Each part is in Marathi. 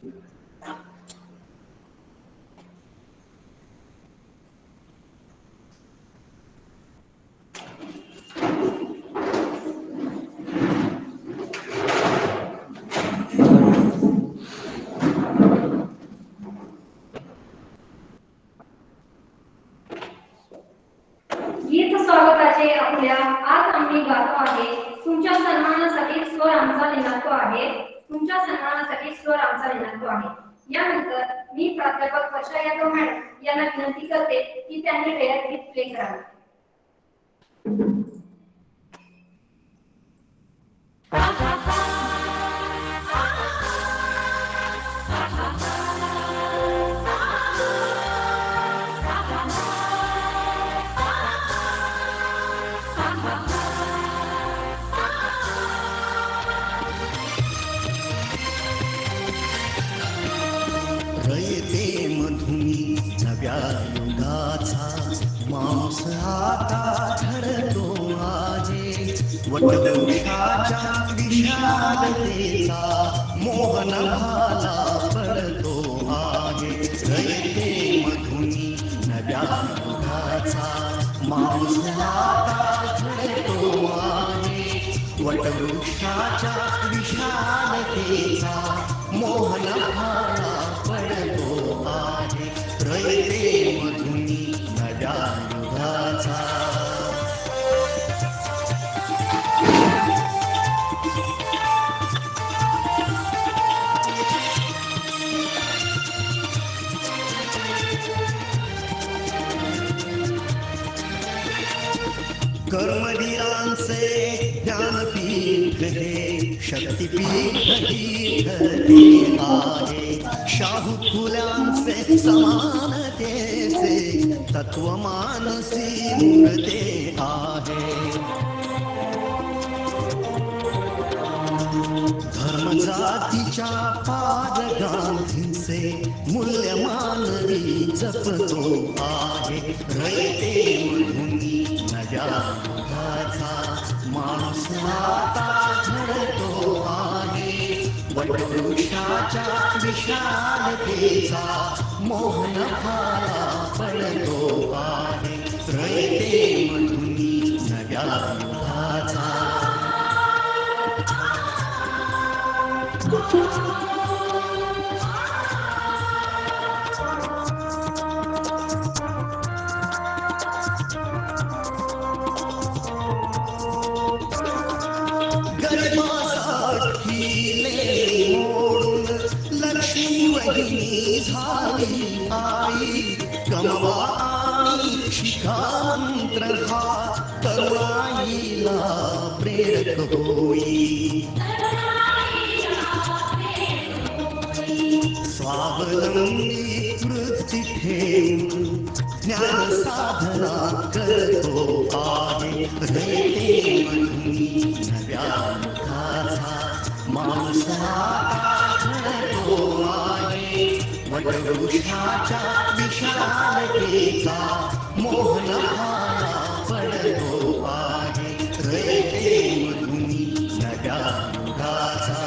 गीत स्वागताचे आपल्या आज आम्ही गातो आहे. तुमच्या सन्मानासाठी स्वर आमचा निनादतो आहे. तुमच्या सन्मानासाठी स्वर आमचा निनादतो आहे. यानंतर मी प्राध्यापक वर्षा यादव मॅडम यांना विनंती करते की त्यांनी रयत गीत प्ले करावे. रयते मधुनी नव्या युगाचा मांस आता ठरतो आहे. वटवृक्षाच्या विशालतेचा मोहन भाला पडतो आहे. रयते मधुनी नव्या युगाचा मांस आता ठरतो आहे. वटवृक्षाच्या विशालतेचा मोहन भाला पडतो आहे. रयते मधुनी नव्या युगाचा. कर्मवीरांचे ज्ञानपीठ हे शक्तिपीठ ही ठरते आहे. शाहू फुल्यांचे समानतेचे तत्व मानसी मूर्ते आहे. धर्मजातीच्या पादगांधींचे मूल्य मानवी जपतो आहे. रयते मधुनी नव्या युगाचा माणूस आता घडतो आहे. वटवृक्षाच्या विशालतेचा मोहन भाला पडतो आहे. रयते मधुनी नव्या युगाचा. गरिबासाठी लेणी मोडून लक्ष्मी वहिनी झाली आई. कमवा आणि शिका मंत्र हा तरुणाईला प्रेरक होई. स्वावलंबी वृत्ती ठेवून ज्ञान साधना करतो आहे. रयते मधुनी नव्या युगाचा माणूस आता घडतो आहे. वटवृक्षाच्या विशालतेचा मोहन भाला पडतो आहे. रयते मधुनी नव्या युगाचा.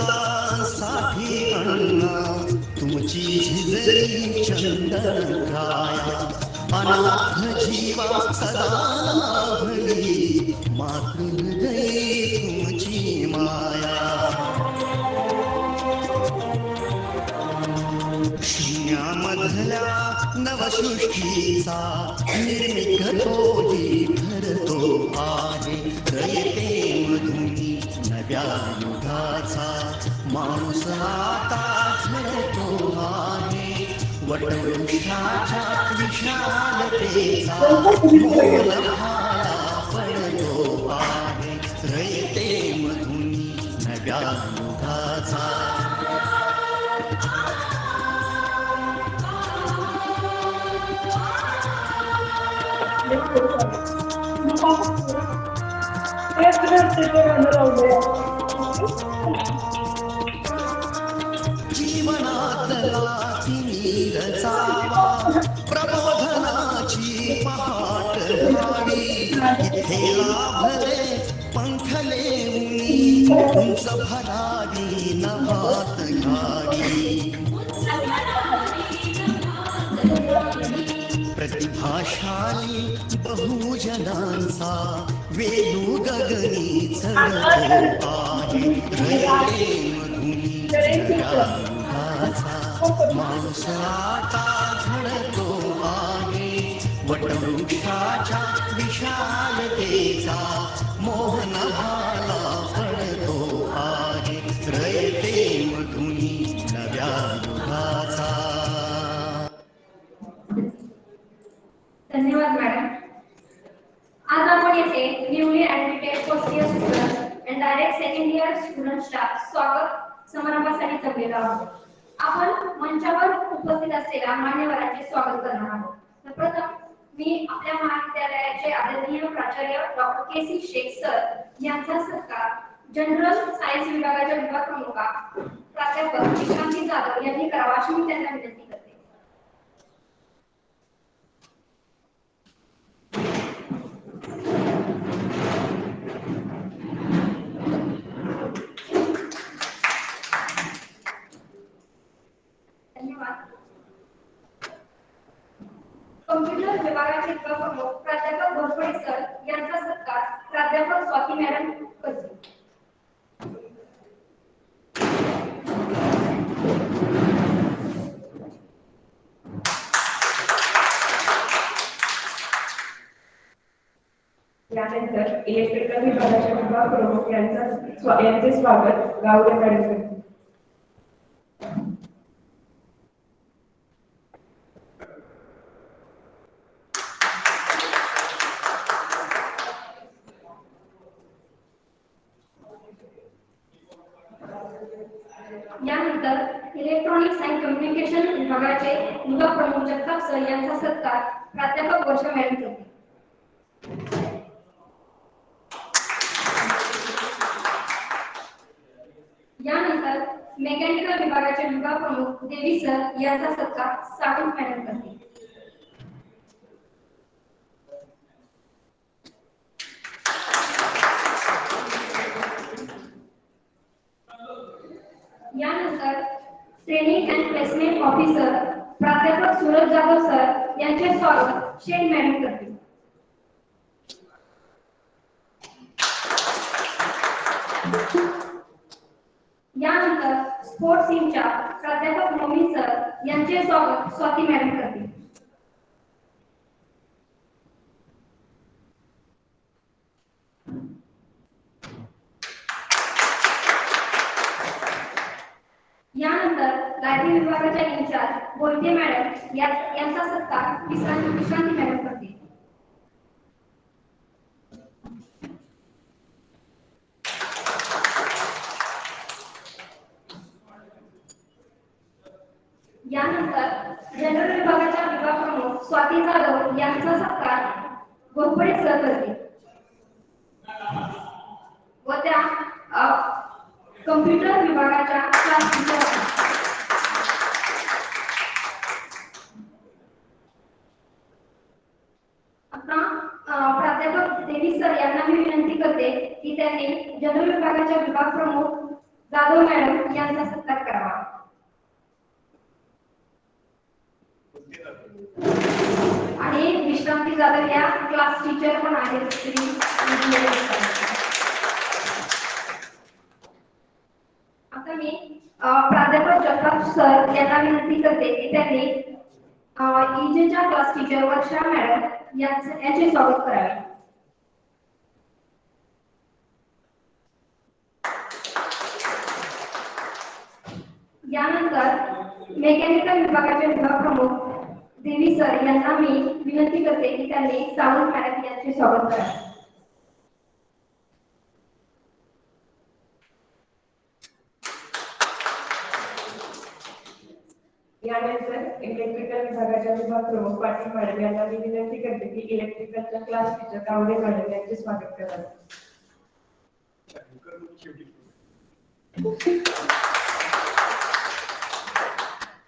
दलितांसाठी अण्णा तुमची झिजली चंदन काया. अनाथ जीवा सदा लाभली मातृहृदयी तुमची माया. शून्यामधल्या नवसृष्टीचा निर्मिक तोही ठरतो आहे. रयते मधुनी नव्या युगाचा माणूस आता घडतो आहे. वटवृक्षाच्या विशालतेचा मोहन भाला पडतो आहे. रयते मधुनी नव्या युगाचा. जावा, प्रबोधनाची पहाट घ्यावी. इथे लाभले पंखले उनी, उंच भरावी नभात घ्यावी. प्रतिभाशाली बहुजनांचा वेणू गगनी चढतो आहे. रयतेमधून नव्या युगाचा माणूस आता घडतो आहे. वटवृक्षाच्या विशालतेचा मोहन भाला पडतो आहे. रयतेमधून नव्या युगाचा. धन्यवाद मॅडम. आज आपण येथे newly admitted first year students and direct second year स्टुडंट्सच्या स्वागत समारंभासाठी जमलेलो आहोत. आपण मंचावर उपस्थित असलेल्या मान्यवरांचे स्वागत करणार आहोत. तर प्रथम मी आपल्या महाविद्यालयाचे आदरणीय प्राचार्य डॉक्टर के.सी. शेख सर यांचा सत्कार जनरल सायन्स विभागाच्या विभाग प्रमुखा प्राध्यापक विश्रांती जाधव यांनी करावा अशी मी त्यांना विनंती करते. कम्प्युटर विभागाचे विभाग प्रमुख प्राध्यापक घोरपडे सर यांचा सत्कार प्राध्यापक स्वाती मॅडम करतील. यानंतर इलेक्ट्रिकल विभागाचे विभाग प्रमुख यांचे स्वागत गावडे मॅडम करतील. यानंतर इलेक्ट्रॉनिक्स अँड कम्युनिकेशन विभागाचे विभाग प्रमुख जगताप सर यांचा सत्कार प्राध्यापक वर्षा मॅडम करतील. यानंतर मेकॅनिकल विभागाचे विभाग प्रमुख देवी सर यांचा सत्कार सावंत मॅडम करतील. यानंतर ट्रेनिंग अँड प्लेसमेंट ऑफिसर प्राध्यापक सूरज जाधव सर यांचे स्वागत शेख मॅडम करतील. यानंतर स्पोर्ट्स इंचार्ज प्राध्यापक मोमीन सर यांचे स्वागत स्वाती मॅडम करतील. यानंतर लायब्ररी विभागाच्या इंचार्ज बोलते मॅडम यांचा सत्कार विश्रांती मॅडम करतील. यानंतर जनरल विभागाच्या विभाग प्रमुख स्वाती जाधव यांचा सत्कार घोरपडे सर करतील व त्या कम्प्युटर विभागाच्या क्लास टीचर आता प्राध्यापक देवी सर यांना मी विनंती करते की त्यांनी जनरल विभागाच्या विभाग प्रमुख जाधव मॅडम यांचा सत्कार करावा. आणि विश्रांती जाधव या क्लास टीचर पण आहेत श्री. आता मी प्राध्यापक जगताप सर यांना विनंती करते की त्यांनी ईजेच्या क्लास टीचर वर्षा मॅडम यांचे स्वागत करावे. यानंतर मेकॅनिकल विभागाचे विभाग प्रमुख देवी सर यांना मी विनंती करते की त्यांनी सावंत मॅडम यांचे स्वागत करावे. यानंतर इलेक्ट्रिकल विभागाच्या विभाग प्रमुख पाटील मॅडम यांना मी विनंती करते की इलेक्ट्रिकलच्या क्लास टीचर गावडे मॅडम यांचे स्वागत करावे.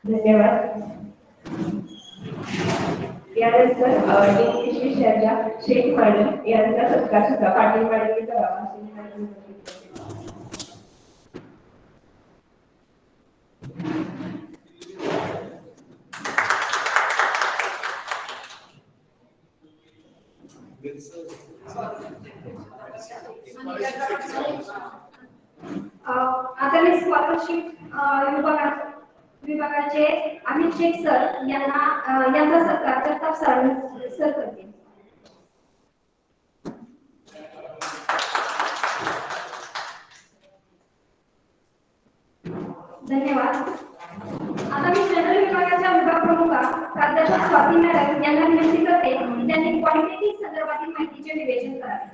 धन्यवाद. यानंतर इंग्लिश विषयाच्या शेख मॅडम यांचा सत्कार सुद्धा पाटील मॅडमनी करावा असे विनंती करते. आता मी स्कॉलरशिप विभागाचे अमित शेख सर यांचा सत्कार जगताप सर करते. धन्यवाद. आता मी जनरल विभागाच्या विभाग प्रमुख प्राध्यापक स्वाती मॅडम यांना विनंती करते की त्यांनी पॉलिटेक्निक संदर्भातील माहितीचे विवेचन करावे.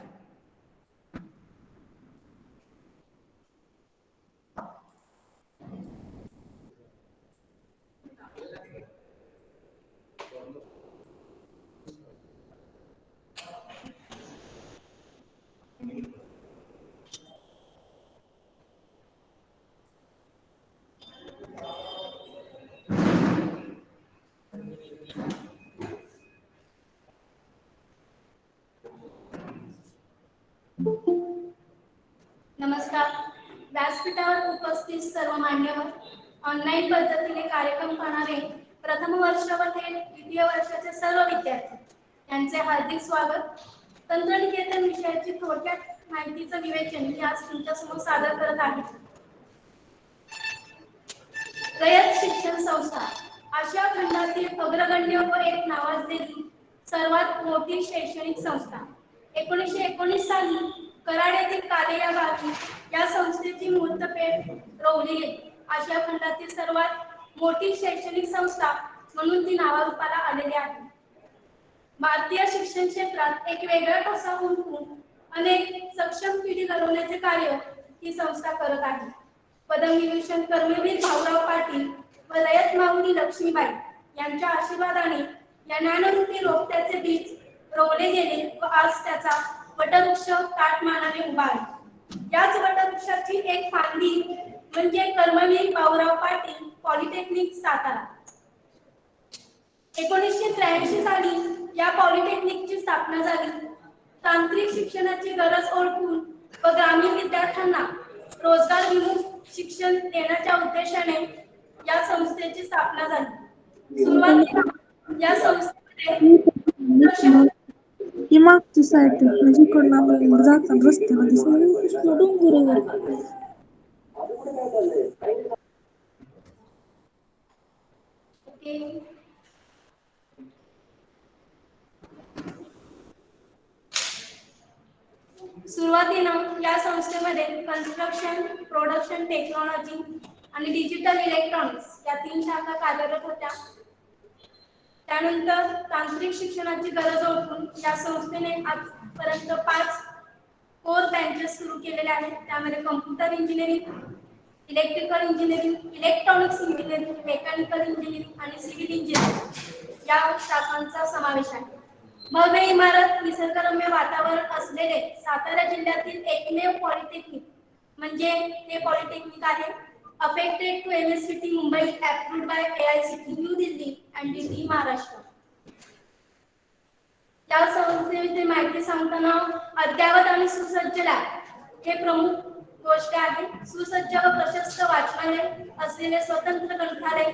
नमस्कार. व्यासपीठावर उपस्थित सर्व मान्यवर, ऑनलाईन पद्धतीने कार्यक्रम पाहणारे प्रथम वर्ष व थेट द्वितीय वर्षाचे सर्व विद्यार्थी यांचे हार्दिक स्वागत. तंत्रनिकेतन विषयाची थोडक्यात माहितीचं विवेचन मी आज तुमच्यासमोर सादर करत आहे. रयत शिक्षण संस्था आशिया खंडातील अग्रगण्य व एक नावाजलेली सर्वात मोठी शैक्षणिक संस्था. 1919 साली कराड येथील काले या गावी या संस्थेची मूर्तपेठ रोवली गेली. आशिया खंडातील सर्वात मोठी शैक्षणिक संस्था म्हणून ती नावारूपाला आलेली आहे. भारतीय शिक्षण क्षेत्रात एक वेगळा ठसा उमटून अनेक सक्षम पिढी घडवण्याचे कार्य ही संस्था करत आहे. पदमविभूषण कर्मवीर भाऊराव पाटील व रयत माऊली लक्ष्मीबाई यांच्या आशीर्वादाने या ज्ञानरूपी रोपट्याचे बीज रोवले गेले व आज त्याचा वटवृक्ष काटमानाने उभा आहे. याच वटवृक्षाची एक फांदी म्हणजे कर्मवीर भाऊराव पाटील पॉलिटेक्निक सातारा. 1983 साली या पॉलिटेक्निकची स्थापना झाली. तांत्रिक शिक्षणाची गरज ओळखून व ग्रामीण विद्यार्थ्यांना रोजगारभिमुख शिक्षण देण्याच्या उद्देशाने या संस्थेची स्थापना झाली. सुरुवातीला या संस्थेमध्ये ही मागची साईड म्हणजे इकडून आपण जाताना रस्त्यामध्ये डोंगर सुरुवातीला या संस्थेमध्ये कन्स्ट्रक्शन, प्रोडक्शन टेक्नॉलॉजी आणि डिजिटल इलेक्ट्रॉनिक्स या 3 शाखा कार्यरत होत्या. त्यानंतर तांत्रिक शिक्षणाची गरज ओळखून या संस्थेने आजपर्यंत 5 कोर ब्रँचेस सुरू केलेले आहेत. त्यामध्ये computer engineering, electrical engineering, electronics engineering, mechanical engineering आणि सिव्हिल इंजिनिअरिंग या शाखांचा समावेश आहे. भव्य इमारत, निसर्गरम्य वातावरण असलेले सातारा जिल्ह्यातील एकमेव पॉलिटेक्निक म्हणजे हे पॉलिटेक्निक आहे. affected to MSCT Mumbai, approved by AICT New Delhi and DT Maharashtra. या संस्थेविषयी माहिती सांगताना अद्यावत आणि सुसज्ज लॅब हे प्रमुख गोष्ट आहे. सुसज्ज व प्रशस्त वाचनालय असलेले स्वतंत्र ग्रंथालय,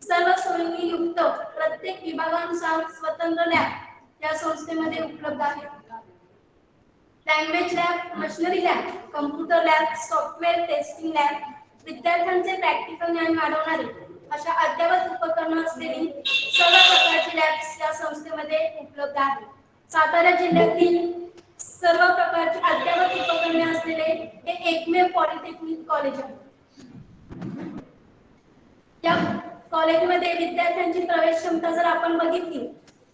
सर्व सोयींनी युक्त प्रत्येक विभागानुसार स्वतंत्र लॅब या संस्थेमध्ये उपलब्ध आहे. Language lab, machinery lab, computer lab, software testing lab, विद्यार्थ्यांचे प्रॅक्टिकल ज्ञान वाढवणारी अशा अद्यावत उपकरणं असलेली सर्व प्रकारची लॅब्स या संस्थेमध्ये उपलब्ध आहेत. सातारा जिल्ह्यातील सर्व प्रकारची अद्यावत उपकरणे असलेले हे एकमेव पॉलिटेक्निक कॉलेज आहे. या कॉलेजमध्ये विद्यार्थ्यांची प्रवेश क्षमता जर आपण बघितली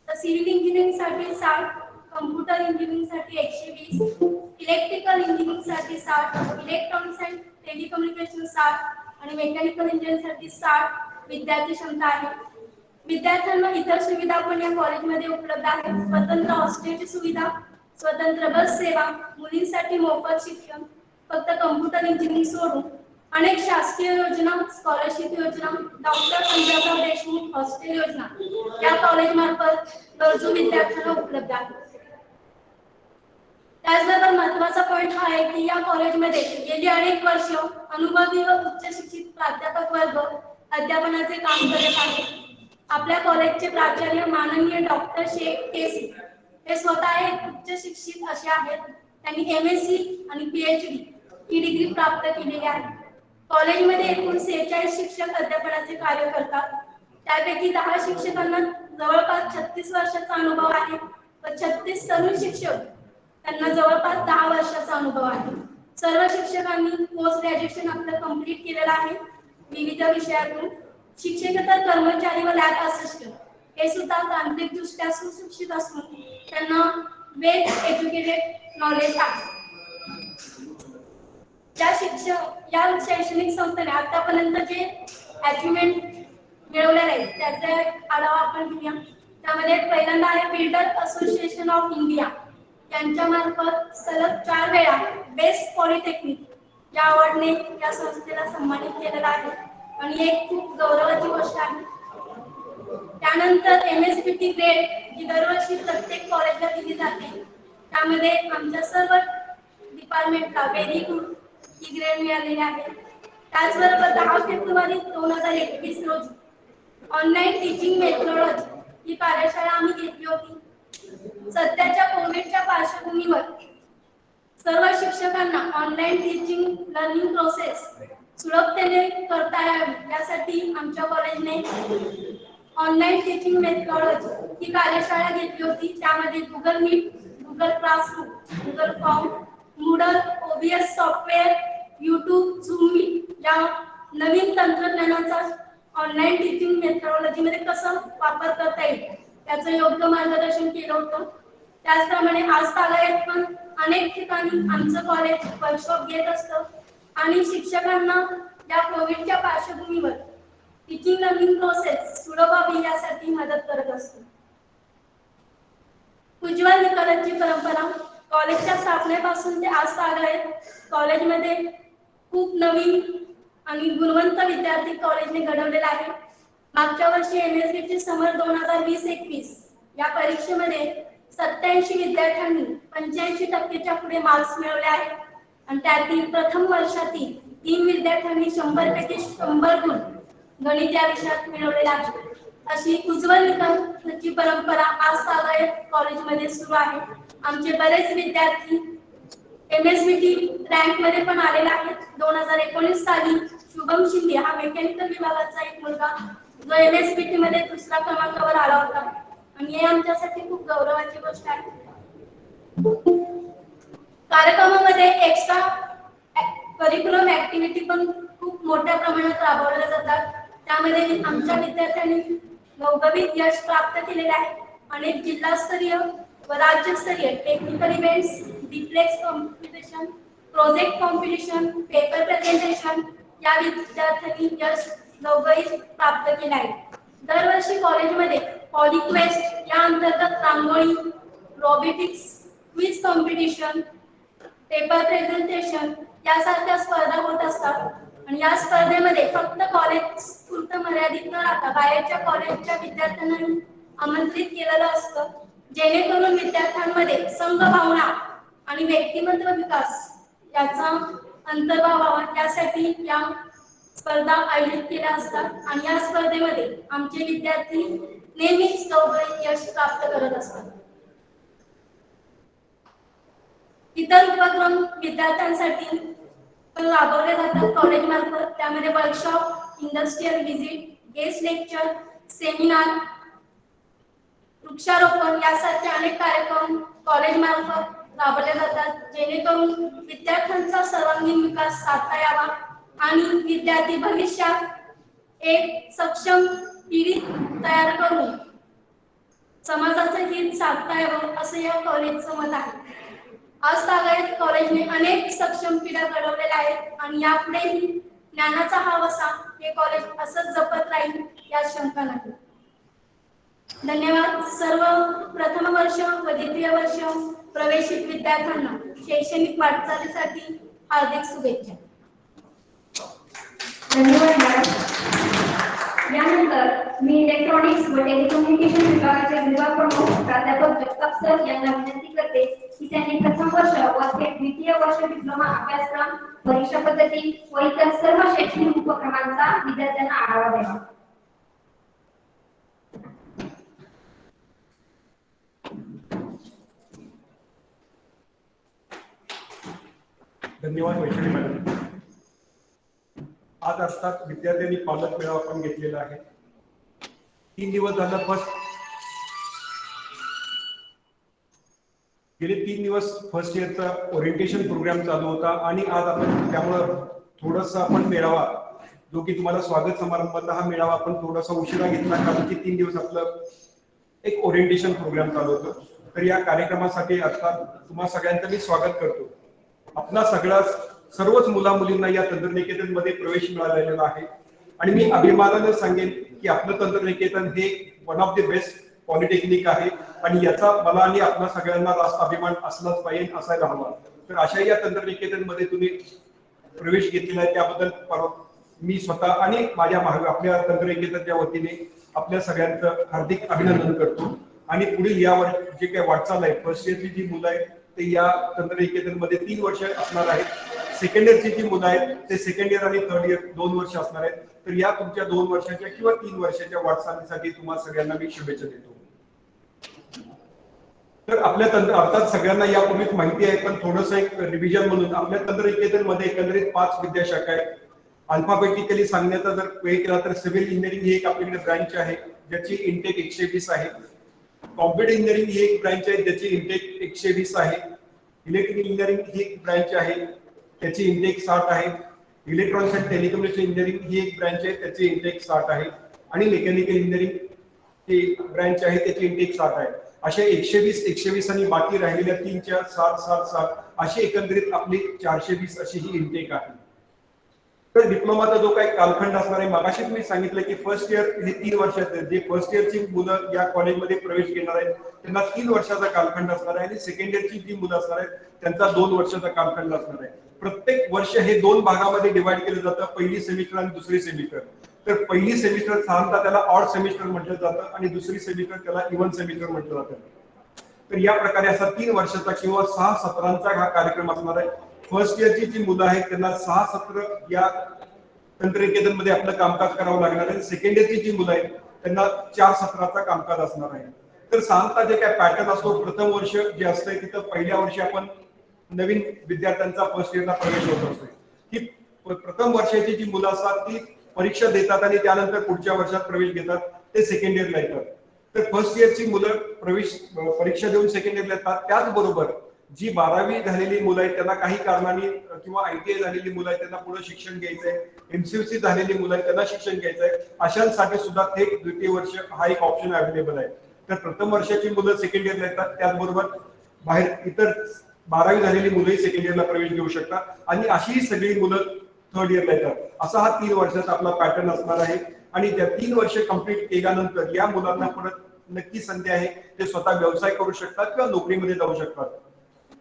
तर सिव्हिल इंजिनिअरिंग साठी 60, कम्प्युटर इंजिनिअरिंग साठी 120, इलेक्ट्रिकल इंजिनिअरिंग साठी 60, इलेक्ट्रॉनिक्स अँड टेलिकम्युनिकेशन 60 आणि मेकॅनिकल इंजिनिअरिंग साठी 60 विद्यार्थी क्षमता आहे. विद्यार्थ्यांना इतर सुविधा पण या कॉलेजमध्ये उपलब्ध आहेत. स्वतंत्र हॉस्टेलची सुविधा, स्वतंत्र बस सेवा, मुलींसाठी मोफत शिक्षण, फक्त कम्प्युटर इंजिनिअरिंग सोडून अनेक शासकीय योजना, स्कॉलरशिप योजना, डॉक्टर पंजाबराव देशमुख हॉस्टेल योजना या कॉलेज मार्फत गरजू विद्यार्थ्यांना उपलब्ध आहे. त्याचबरोबर महत्त्वाचा पॉईंट हा आहे की या कॉलेजमध्ये गेली अनेक वर्ष अनुभवी व उच्च शिक्षित प्राध्यापक वर्ग अध्यापनाचे काम करत आहे. आपल्या कॉलेजचे प्राचार्य माननीय डॉक्टर शेख केसी हे स्वतः एक उच्च शिक्षित असे आहेत. त्यांनी MSc आणि PhD ही डिग्री प्राप्त केलेली आहे. कॉलेजमध्ये एकूण 46 शिक्षक अध्यापनाचे कार्य करतात. त्यापैकी 10 शिक्षकांना जवळपास 36 वर्षाचा अनुभव आहे व 36 तरुण शिक्षक त्यांना जवळपास 10 वर्षाचा अनुभव आहे. सर्व शिक्षकांनी पोस्ट ग्रॅज्युएशन आपलं कंप्लीट केलेलं आहे विविध विषयातून. शिक्षकेतर कर्मचारी व लॅब असिस्टंट हे सुद्धा तांत्रिकदृष्ट्या सुशिक्षित असून त्यांना वेल एज्युकेटेड नॉलेज आहे. या शैक्षणिक संस्थेने आतापर्यंत जे अचिव्हमेंट मिळवलेले आहेत त्याचा आढावा आपण घेऊया. त्यामध्ये पहिल्यांदा आहे बिल्डर असोसिएशन ऑफ इंडिया यांच्या मार्फत सलग 4 वेळा बेस्ट पॉलिटेक्निक या अवॉर्डने या संस्थेला सन्मानित केलेला आहे आणि एक खूप गौरवाची गोष्ट आहे. त्यानंतर MSBT ग्रेड जी दरवर्षी प्रत्येक कॉलेजला दिली जाते. त्यामध्ये आमच्या सर्व डिपार्टमेंटला व्हेरी गुड ही ग्रेड मिळालेली आहे. त्याचबरोबर 10 फेब्रुवारी 2021 रोजी ऑनलाईन टीचिंग मेथोडॉलॉजी ही कार्यशाळा आम्ही घेतली होती. सध्याच्या कोविडच्या पार्श्वभूमीवर सर्व शिक्षकांना ऑनलाईन टीचिंग लर्निंग प्रोसेस सुलभतेने करता यावी यासाठी आमच्या कॉलेजने ऑनलाईन टीचिंग मेथोडॉलॉजी ही कार्यशाळा घेतली होती. त्यामध्ये Google meet, Google classroom, Google form, Moodle, OBS software, YouTube, Zoom meet या नवीन तंत्रज्ञानाचा ऑनलाईन टीचिंग मेथोडॉलॉजी मध्ये कसा वापर करता येईल त्याचं योग्य मार्गदर्शन केलं होतं. त्याचप्रमाणे आज तागायत पण अनेक ठिकाणी आमचं कॉलेज वर्कशॉप घेत असतं आणि शिक्षकांना या कोविडच्या पार्श्वभूमीवर टीचिंग लर्निंग प्रोसेस सुलभ व्हावी यासाठी मदत करत असतो. उज्ज्वल निकालाची परंपरा कॉलेजच्या स्थापनेपासून ते आज तागायत कॉलेजमध्ये खूप नवीन आणि गुणवंत विद्यार्थी कॉलेजने घडवलेला आहे. मागच्या वर्षी MSBT समर 2020-21 या परीक्षेमध्ये 87 विद्यार्थ्यांनी 85% पुढे मार्क्स मिळवले आहेत आणि त्यातील प्रथम वर्षातील 3 विद्यार्थ्यांनी 100 पैकी 100 गुण गणित या विषयात मिळवलेले आहेत. अशी उज्ज्वल निकालाची परंपरा आज तागायत कॉलेजमध्ये सुरू आहे. आमचे बरेच विद्यार्थी MSBT रँक मध्ये पण आलेला आहे. 2019 साली शुभम शिंदे हा मेकॅनिकल विभागाचा एक मुलगा जो MSBT मध्ये 2ऱ्या क्रमांकावर आला होता आणि हे आमच्यासाठी खूप गौरवाची गोष्ट आहे. कार्यक्रमामध्ये एक्स्ट्रा करिक्युलम ऍक्टिव्हिटी पण खूप मोठ्या प्रमाणात राबवल्या जातात. त्यामध्ये आमच्या विद्यार्थ्यांनी घवघवीत यश प्राप्त केलेले आहे. अनेक जिल्हास्तरीय व राज्यस्तरीय technical events, diplex competition, project competition, paper presentation या विद्यार्थ्यांनी यश घवघवीत प्राप्त केले आहे. दरवर्षी कॉलेजमध्ये पॉलिक्वेस्ट या अंतर्गत rangoli, robotics, quiz competition, paper presentation यासारख्या स्पर्धा होत असतात आणि या स्पर्धेमध्ये फक्त कॉलेज पुरतं मर्यादित न राहता बाहेरच्या कॉलेजच्या विद्यार्थ्यांना आमंत्रित केलेलं असतं जेणेकरून विद्यार्थ्यांमध्ये संघभावना आणि व्यक्तिमत्व विकास याचा अंतर्भाव व्हावा यासाठी या स्पर्धा आयोजित केल्या असतात आणि या स्पर्धेमध्ये आमचे विद्यार्थी नेहमीच घवघवीत यश प्राप्त करत असतात. इतर उपक्रम विद्यार्थ्यांसाठी राबवले जातात कॉलेज मार्फत. त्यामध्ये workshop, industrial visit, guest lecture, seminar, वृक्षारोपण यासारखे अनेक कार्यक्रम कॉलेज मार्फत राबवले जातात जेणेकरून विद्यार्थ्यांचा सर्वांगीण विकास साधता यावा आणि विद्यार्थी भविष्यात एक सक्षम पिढी तयार करून समाजाचं हित साधता यावं असं या कॉलेजचं मत आहे. आज तागायत कॉलेजने अनेक सक्षम पिढ्या घडवलेल्या आहेत आणि यापुढेही ज्ञानाचा हा वसा हे कॉलेज असंच जपत राहील यात शंका नाही. धन्यवाद. सर्व प्रथम वर्ष व द्वितीय वर्ष प्रवेशित विद्यार्थ्यांना शैक्षणिक वाटचालीसाठी हार्दिक शुभेच्छा. धन्यवाद मॅडम. यानंतर मी इलेक्ट्रॉनिक्स व टेलिकम्युनिकेशन विभागाचे विभाग प्रमुख प्राध्यापक जगताप सर यांना विनंती करते की त्यांनी प्रथम वर्ष व द्वितीय वर्ष डिप्लोमा अभ्यासक्रम परीक्षा पद्धती व इतर सर्व शैक्षणिक उपक्रमांचा विद्यार्थ्यांना आढावा द्यावा. धन्यवाद वैशाली मॅडम. आज असतात विद्यार्थ्यांनी पालक मेळावा पण घेतलेला आहे. 3 दिवस झालं गेले 3 दिवस फर्स्ट इयरचा ओरिएंटेशन प्रोग्राम चालू होता आणि आज आपण त्यामुळं थोडासा आपण मेळावा जो की तुम्हाला स्वागत समारंभाचा हा मेळावा आपण थोडासा उशिरा घेतला कारण की 3 दिवस आपलं एक ओरिएंटेशन प्रोग्राम चालू होतं. तर या कार्यक्रमासाठी आता तुम्हा सगळ्यांचं मी स्वागत करतो. आपला सगळ्या सर्वच मुला मुलींना या तंत्रनिकेतन मध्ये प्रवेश मिळालेला आहे आणि मी अभिमानाने सांगेन की आपलं तंत्रनिकेतन हे one of the best polytechnic आहे आणि याचा मला आणि आपल्या सगळ्यांना रास्त अभिमान असलाच पाहिजे असायला हवा. तर अशा या तंत्रनिकेतन मध्ये तुम्ही प्रवेश घेतलेला आहे त्याबद्दल मी स्वतः आणि माझ्या आपल्या तंत्रनिकेतनच्या वतीने आपल्या सगळ्यांचं हार्दिक अभिनंदन करतो. आणि पुढील यावर जे काही वाटचाल आहे फर्स्ट इयरची जी मुलं आहेत ते या तंत्रनिकेतन मध्ये 3 वर्ष असणार आहेत. सेकंड इयरची जी मुलं आहेत ते सेकंड इयर आणि थर्ड इयर 2 वर्ष असणार आहेत. तर या तुमच्या 2 वर्षाच्या किंवा 3 वर्षाच्या वाटचालीसाठी तुम्हाला सगळ्यांना मी शुभेच्छा देतो. तर आपल्या अर्थात सगळ्यांना यापूर्वीच माहिती आहे पण थोडंसं एक रिव्हिजन म्हणून आपल्या तंत्रनिकेतन मध्ये एकंदरीत 5 विद्याशाखा आहेत. अल्फाबेटिकली सांगण्याचा जर वेळ केला तर सिव्हिल इंजिनिअरिंग ही एक आपल्याकडे ब्रांच आहे ज्याची इंटेक 120 आहे. कॉम्प्युटर इंजिनिअरिंग ही एक ब्रांच आहे ज्याची इंटेक 120 आहे. इलेक्ट्रिकल इंजिनिअरिंग ही एक ब्रांच आहे त्याची इंटेक 60 आहे. इलेक्ट्रॉनिक्स अँड टेलिकम्युनिकेशन इंजिनिअरिंग ही एक ब्रांच आहे त्याची इंटेक 60 आहे आणि मेकॅनिकल इंजिनिअरिंग ही ब्रांच आहे त्याची इंटेक 60 आहे. अशा 120 आणि बाकी राहिलेल्या 3, 4, 7, 7, 7 अशी एकंदरीत आपली 420 अशी ही इंटेक आहे. तर डिप्लोमाचा जो काही कालखंड असणार आहे मगाशीच मी सांगितलं की फर्स्ट इयर हे 3 वर्षाचे जे फर्स्ट इयरची मुलं या कॉलेजमध्ये प्रवेश घेणार आहेत त्यांना 3 वर्षाचा कालखंड असणार आहे आणि सेकंड इयरची जी मुलं असणार आहेत त्यांचा 2 वर्षाचा कालखंड असणार आहे. प्रत्येक वर्ष हे 2 भागामध्ये डिवाइड केलं जातं पहिली सेमिस्टर आणि दुसरी सेमिस्टर. तर पहिली सेमिस्टर साधारणतः त्याला ऑड सेमिस्टर म्हटलं जातं आणि दुसरी सेमिस्टर त्याला इव्हन सेमिस्टर म्हटलं जातं. तर या प्रकारे असा 3 वर्षाचा किंवा 6 सत्रांचा हा कार्यक्रम असणार आहे. फर्स्ट इयरची जी मुलं आहेत त्यांना 6 सत्र या तंत्रनिकेतन मध्ये आपलं कामकाज करावं लागणार आहे. सेकंड इयरची जी मुलं आहेत त्यांना 4 सत्राचा कामकाज असणार आहे. तर साधारणतः जे काय पॅटर्न असतो प्रथम वर्ष जे असतंय तिथं पहिल्या वर्षी आपण नवीन विद्यार्थ्यांचा फर्स्ट इयरला प्रवेश होत असतो. ही प्रथम वर्षाची जी मुलं असतात ती परीक्षा देतात आणि त्यानंतर पुढच्या वर्षात प्रवेश घेतात ते सेकंड इयरला येतात. तर फर्स्ट इयरची मुलं परीक्षा देऊन सेकंड इयरला येतात. त्याचबरोबर जी 12वी झालेली मुलं आहेत त्यांना काही कारणाने किंवा ITI झालेली मुलं आहेत त्यांना पुढे शिक्षण घ्यायचंय MCC झालेली मुलं आहेत त्यांना शिक्षण घ्यायचंय अशांसाठी सुद्धा थेट द्वितीय वर्ष हा एक ऑप्शन अवेलेबल आहे. तर प्रथम वर्षाची मुलं सेकंड इयरला येतात त्याचबरोबर बाहेर इतर 12वी झालेली मुलंही सेकंड इयरला प्रवेश घेऊ शकतात आणि अशी सगळी मुलं थर्ड इयरला येतात. असा हा 3 वर्षाचा आपला पॅटर्न असणार आहे आणि त्या 3 वर्ष कंप्लीट केल्यानंतर या मुलांना परत नक्की संधी आहे ते स्वतः व्यवसाय करू शकतात किंवा नोकरीमध्ये जाऊ शकतात.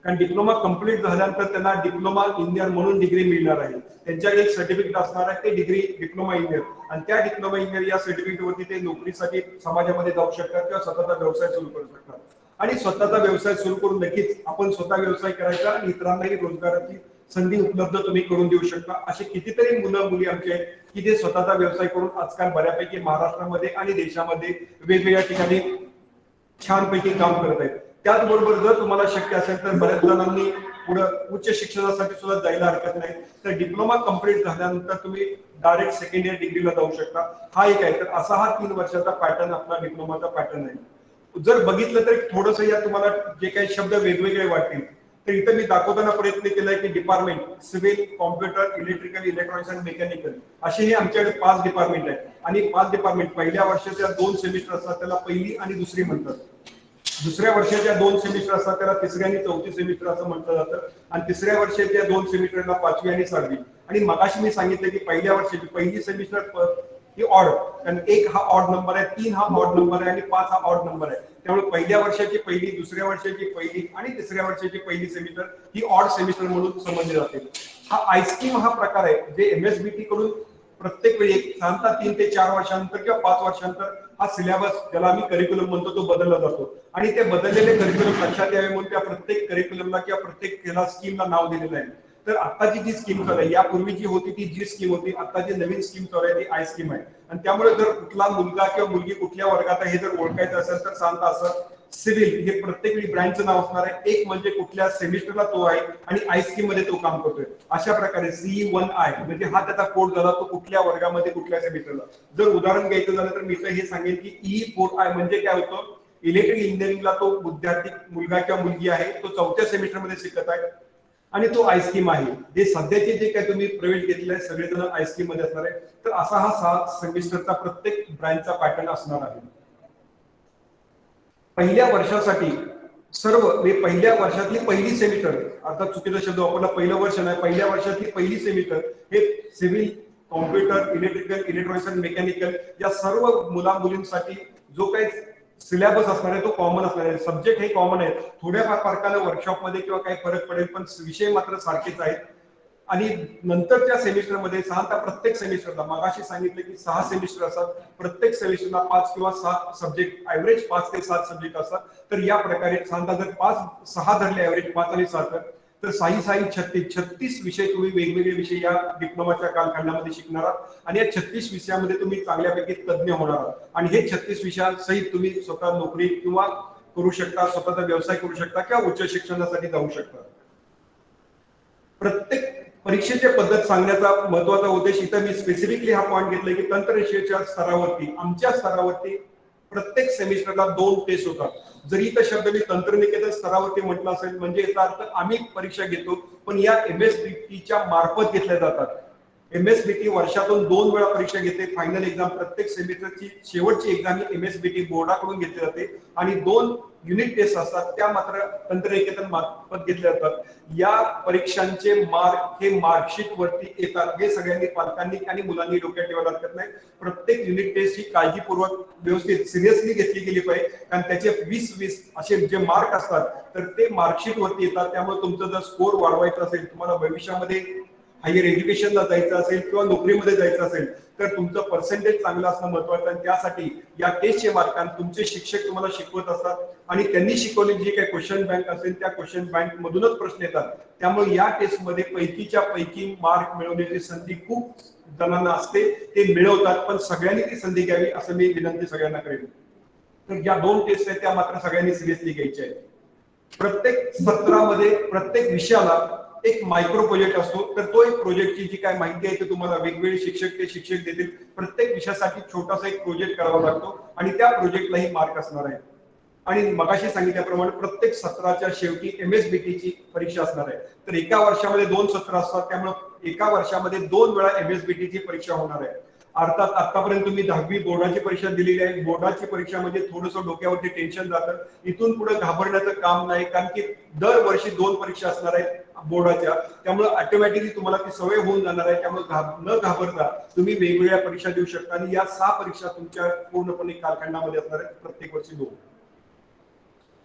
कारण डिप्लोमा कंप्लीट झाल्यानंतर त्यांना डिप्लोमा इंजिनियर म्हणून डिग्री मिळणार आहे. त्यांच्याकडे एक सर्टिफिकेट असणार आहे ते डिप्लोमा इंजिनियर आणि त्या डिप्लोमा इंजिनियर या सर्टिफिकेट वरती ते नोकरीसाठी समाजामध्ये जाऊ शकतात किंवा स्वतःचा व्यवसाय सुरू करू शकतात. आणि स्वतःचा व्यवसाय सुरू करून नक्कीच आपण स्वतः व्यवसाय करायचा आणि इतरांनाही रोजगाराची संधी उपलब्ध तुम्ही करून देऊ शकता. असे कितीतरी मुलं मुली आमचे आहेत की जे स्वतःचा व्यवसाय करून आजकाल बऱ्यापैकी महाराष्ट्रामध्ये आणि देशामध्ये वेगवेगळ्या ठिकाणी छानपैकी काम करत आहेत. त्याचबरोबर जर तुम्हाला शक्य असेल तर बऱ्याच जणांनी पुढे उच्च शिक्षणासाठी सुद्धा जायला हरकत नाही. तर डिप्लोमा कंप्लीट झाल्यानंतर तुम्ही डायरेक्ट सेकंड इयर डिग्रीला जाऊ शकता. हा एक आहे. तर असा हा 3 वर्षाचा पॅटर्न आपला डिप्लोमाचा पॅटर्न आहे. जर बघितलं तर थोडंसं या तुम्हाला जे काही शब्द वेगवेगळे वाटतील तर इथं मी दाखवताना प्रयत्न केलाय की department civil computer electrical electronics आणि मेकॅनिकल असे हे आमच्याकडे 5 डिपार्टमेंट आहेत. आणि 5 डिपार्टमेंट पहिल्या वर्षाच्या 2 सेमिस्टर असतात त्याला पहिली आणि दुसरी म्हणतात. दुसऱ्या वर्षाच्या 2 सेमिस्टर असतात त्याला तिसरी आणि चौथी सेमिस्टर असं म्हटलं जातं. आणि तिसऱ्या वर्षाच्या 2 सेमिस्टरला 5वी आणि 6वी. आणि मगाशी मी सांगितलं की पहिल्या वर्षाची पहिली सेमिस्टर ही ऑड कारण 1 हा ऑड नंबर आहे 3 हा ऑड नंबर आहे आणि 5 हा ऑड नंबर आहे. त्यामुळे पहिल्या वर्षाची पहिली दुसऱ्या वर्षाची पहिली आणि तिसऱ्या वर्षाची पहिली सेमिस्टर ही ऑड सेमिस्टर म्हणून समजली जाते. हा आयस्कीम हा प्रकार आहे जे MSBT कडून प्रत्येक वेळी साधारणतः 3 ते 4 वर्षानंतर किंवा 5 वर्षानंतर हा सिलेबस, ज्याला आम्ही करिक्युलम म्हणतो, तो बदलला जातो आणि ते बदललेले करिक्युलम लक्षात यावे म्हणून त्या प्रत्येक करिक्युलमला किंवा प्रत्येक स्कीमला नाव दिलेलं आहे. तर आताची जी स्कीम चालू आहे, यापूर्वी जी होती ती जी स्कीम होती, आता जी नवीन स्कीम चालू आहे ती आय स्कीम आहे. आणि त्यामुळे जर कुठला मुलगा किंवा मुलगी कुठल्या वर्गात आहे हे जर ओळखायचं असेल तर सांगता असं सिव्हिल हे प्रत्येक ब्रँचचं नाव असणार आहे. एक म्हणजे कुठल्या सेमिस्टरला तो आहे आणि आय स्कीम मध्ये तो काम करतोय. अशा प्रकारे CE1I म्हणजे हा त्याचा कोड झाला, तो कुठल्या वर्गामध्ये कुठल्या सेमिस्टरला. जर उदाहरण घ्यायचं झालं तर मी तर हे सांगेन की E4I म्हणजे काय होतं, इलेक्ट्रिकल इंजिनिअरिंगला तो विद्यार्थी मुलगा किंवा मुलगी आहे, तो 4थ्या सेमिस्टरमध्ये शिकत आहे आणि तो आय स्कीम आहे. जे सध्याचे जे काय तुम्ही प्रवेश घेतलेला आहे सगळेजण आय स्कीम मध्ये असणार आहे. तर असा हा 6 सेमिस्टरचा प्रत्येक ब्रँचचा पॅटर्न असणार आहे. पहिल्या वर्षासाठी पहिल्या वर्षातली पहिली सेमिस्टर, अर्थात चुकीचा शब्द वापरला, पहिलं वर्ष नाही, पहिल्या वर्षातली पहिली सेमिस्टर हे सिव्हिल, कॉम्प्युटर, इलेक्ट्रिकल, इलेक्ट्रॉनिक्स आणि मेकॅनिकल या सर्व मुला मुलींसाठी जो काही सिलेबस असणार आहे तो कॉमन असणार आहे. सब्जेक्ट हे कॉमन आहेत, थोड्याफार फरकानं वर्कशॉपमध्ये किंवा काही फरक पडेल, पण विषय मात्र सारखेच आहेत. आणि नंतरच्या सेमिस्टरमध्ये साधारणतः प्रत्येक सेमिस्टरला, मागाशी सांगितलं की 6 सेमिस्टर असतात, प्रत्येक सेमिस्टरला 5 किंवा 7 सब्जेक्ट, ऍव्हरेज 5 ते 7 सब्जेक्ट असतात. तर या प्रकारे साधारणतः जर 6 धरले ऍव्हरेज 5 आणि 7 तर 36 विषय तुम्ही वेगवेगळे विषय या डिप्लोमाच्या कालखंडामध्ये शिकणार आहात आणि या 36 विषयामध्ये तुम्ही चांगल्यापैकी तज्ञ होणार आहात. आणि हे 36 विषयांसहित तुम्ही स्वतः नोकरी किंवा करू शकता, स्वतःचा व्यवसाय करू शकता किंवा उच्च शिक्षणासाठी जाऊ शकता. प्रत्येक परीक्षेची पद्धत सांगण्याचा महत्वाचा उद्देश इथं मी स्पेसिफिकली हा पॉईंट घेतलाय की तंत्रशिक्षणाच्या स्तरावरती, आमच्या स्तरावरती प्रत्येक सेमिस्टरला 2 टेस्ट होतात. जरी इथं शब्द मी तंत्रनिकेतन स्तरावरती म्हटलं असेल म्हणजे याचा अर्थ आम्ही परीक्षा घेतो, पण या MSBTच्या मार्फत घेतल्या जातात. MSBT वर्षातून 2 वेळा परीक्षा घेते. फायनल एक्झाम प्रत्येक सेमिस्टरची शेवटची एक्झाम ही MSBT बोर्डाकडून घेतली जाते आणि 2 युनिट टेस्ट असतात, त्या मात्र तंत्रनिकेतन मार्फत घेतल्या जातात. या परीक्षांचे मार्क हे मार्कशीट वरती येतात. हे सगळ्यांनी पालकांनी आणि मुलांनी डोक्यात ठेवायला हरकत नाही. प्रत्येक युनिट टेस्ट ही काळजीपूर्वक व्यवस्थित सिरियसली घेतली गेली पाहिजे, कारण त्याचे 20 असे जे मार्क असतात तर ते मार्कशीट वरती येतात. त्यामुळे तुमचं जर स्कोर वाढवायचा असेल, तुम्हाला भविष्यामध्ये हायर एज्युकेशनला जायचं असेल किंवा नोकरीमध्ये जायचं असेल तर तुमचं पर्सेंटेज चांगलं असणं महत्वाचं आहे. त्यासाठी या टेस्टचे मार्क तुमचे शिक्षक तुम्हाला शिकवत असतात आणि त्यांनी शिकवलेली जी काही क्वेश्चन बँक असेल त्या क्वेश्चन बँक मधूनच प्रश्न येतात. त्यामुळे या टेस्ट मध्ये पैकीच्या पैकी मार्क मिळवण्याची संधी खूप जणांना असते, ते मिळवतात, पण सगळ्यांनी ती संधी घ्यावी असं मी विनंती सगळ्यांना करेन. तर या 2 टेस्ट आहेत त्या मात्र सगळ्यांनी सिरियसली घ्यायच्या आहेत. प्रत्येक सत्रामध्ये प्रत्येक विषयाला एक मायक्रो प्रोजेक्ट असतो, तर तो एक प्रोजेक्टची जी काय माहिती आहे ते तुम्हाला वेगवेगळे शिक्षक देतील. प्रत्येक विषयासाठी छोटासा एक प्रोजेक्ट करावा लागतो आणि त्या प्रोजेक्टलाही मार्क असणार आहे. आणि मगाशी सांगितल्याप्रमाणे प्रत्येक सत्राच्या शेवटी MSBTची परीक्षा असणार आहे. तर एका वर्षामध्ये 2 सत्र असतात, त्यामुळे एका वर्षामध्ये 2 वेळा MSBTची परीक्षा होणार आहे. अर्थात आतापर्यंत तुम्ही 10वी बोर्डाची परीक्षा दिलेली आहे. बोर्डाची परीक्षा म्हणजे थोडंसं डोक्यावरती टेन्शन जातं. इथून पुढे घाबरण्याचं काम नाही, कारण की दरवर्षी 2 परीक्षा असणार आहेत बोर्डाच्या. त्यामुळे ऑटोमॅटिकली तुम्हाला ती सवय होऊन जाणार आहे. त्यामुळे न घाबरता तुम्ही वेगवेगळ्या परीक्षा देऊ शकता आणि या 6 परीक्षा तुमच्या पूर्णपणे कालखंडामध्ये असणार आहेत, प्रत्येक वर्षी 2.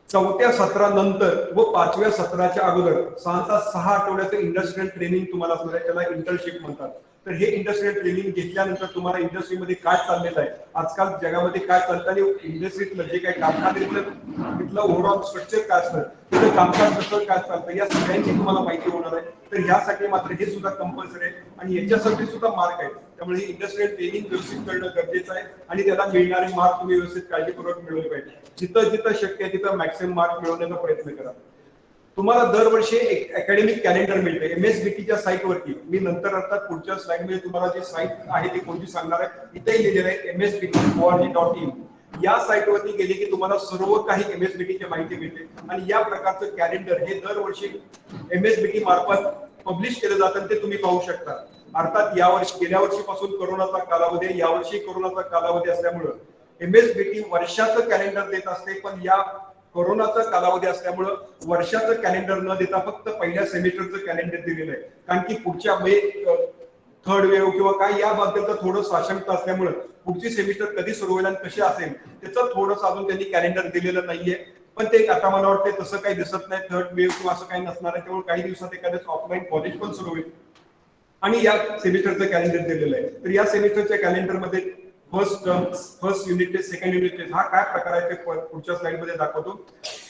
4थ्या सत्रानंतर व 5व्या सत्राच्या अगोदर साधारणतः 6 आठवड्याचं इंडस्ट्रियल ट्रेनिंग तुम्हाला असणार आहे, त्याला इंटर्नशिप म्हणतात. तर हे इंडस्ट्रियल ट्रेनिंग घेतल्यानंतर तुम्हाला इंडस्ट्रीमध्ये काय चाललेलं आहे, आजकाल जगामध्ये काय चालतं आणि इंडस्ट्रीतलं जे काही तिथलं ओव्हरऑल स्ट्रक्चर काय असतं, तिथं कामकाज कसं काय चालतं, या सगळ्यांची तुम्हाला माहिती होणार आहे. तर यासाठी मात्र हे सुद्धा कंपल्सरी आहे आणि याच्यासाठी सुद्धा मार्क आहे. त्यामुळे हे इंडस्ट्रियल ट्रेनिंग व्यवस्थित करणं गरजेचं आहे आणि त्याला मिळणारे मार्क तुम्ही व्यवस्थित काळजीपूर्वक मिळवले पाहिजे. जिथं शक्य आहे तिथं मॅक्सिमम मार्क मिळवण्याचा प्रयत्न करा. तुम्हाला दरवर्षी एक अकॅडमिक कॅलेंडर मिळते MSBTच्या साईटवरती. मी नंतर अर्थात पुढच्या स्लाइडमध्ये तुम्हाला जी साईट आहे ती कोणती सांगणार आहे, इथेही लिहिलेलं आहे MSBT.org.in. या साईटवरती गेले की तुम्हाला सर्व काही MSBTची माहिती मिळते आणि या प्रकारचं कॅलेंडर हे दरवर्षी MSBT मार्फत पब्लिश केलं जातं, ते तुम्ही पाहू शकता. अर्थात गेल्या वर्षीपासून कोरोनाचा कालावधी आहे, यावर्षी कोरोनाचा कालावधी असल्यामुळं MSBT वर्षाचं कॅलेंडर देत असते, पण या कोरोनाचा कालावधी असल्यामुळं वर्षाचं कॅलेंडर न देता फक्त पहिल्या सेमिस्टरचं कॅलेंडर दिलेलं आहे. कारण की पुढच्या थर्ड वेव्ह किंवा काय याबद्दलचं थोडं साशंकता असल्यामुळं पुढची सेमिस्टर कधी सुरू होईल आणि कशी असेल त्याचं थोडंसं अजून त्यांनी कॅलेंडर दिलेलं नाहीये. पण ते आता मला वाटतं तसं काही दिसत नाही, थर्ड वेव्ह किंवा असं काही नसणार आहे. त्यामुळे काही दिवसात एखाद्याच ऑफलाईन कॉलेज पण सुरू होईल आणि या सेमिस्टरचं कॅलेंडर दिलेलं आहे. तर या सेमिस्टरच्या कॅलेंडरमध्ये first term, first unit test, second unit test हा काय प्रकार आहे ते पुढच्या स्लाइड मध्ये दाखवतो.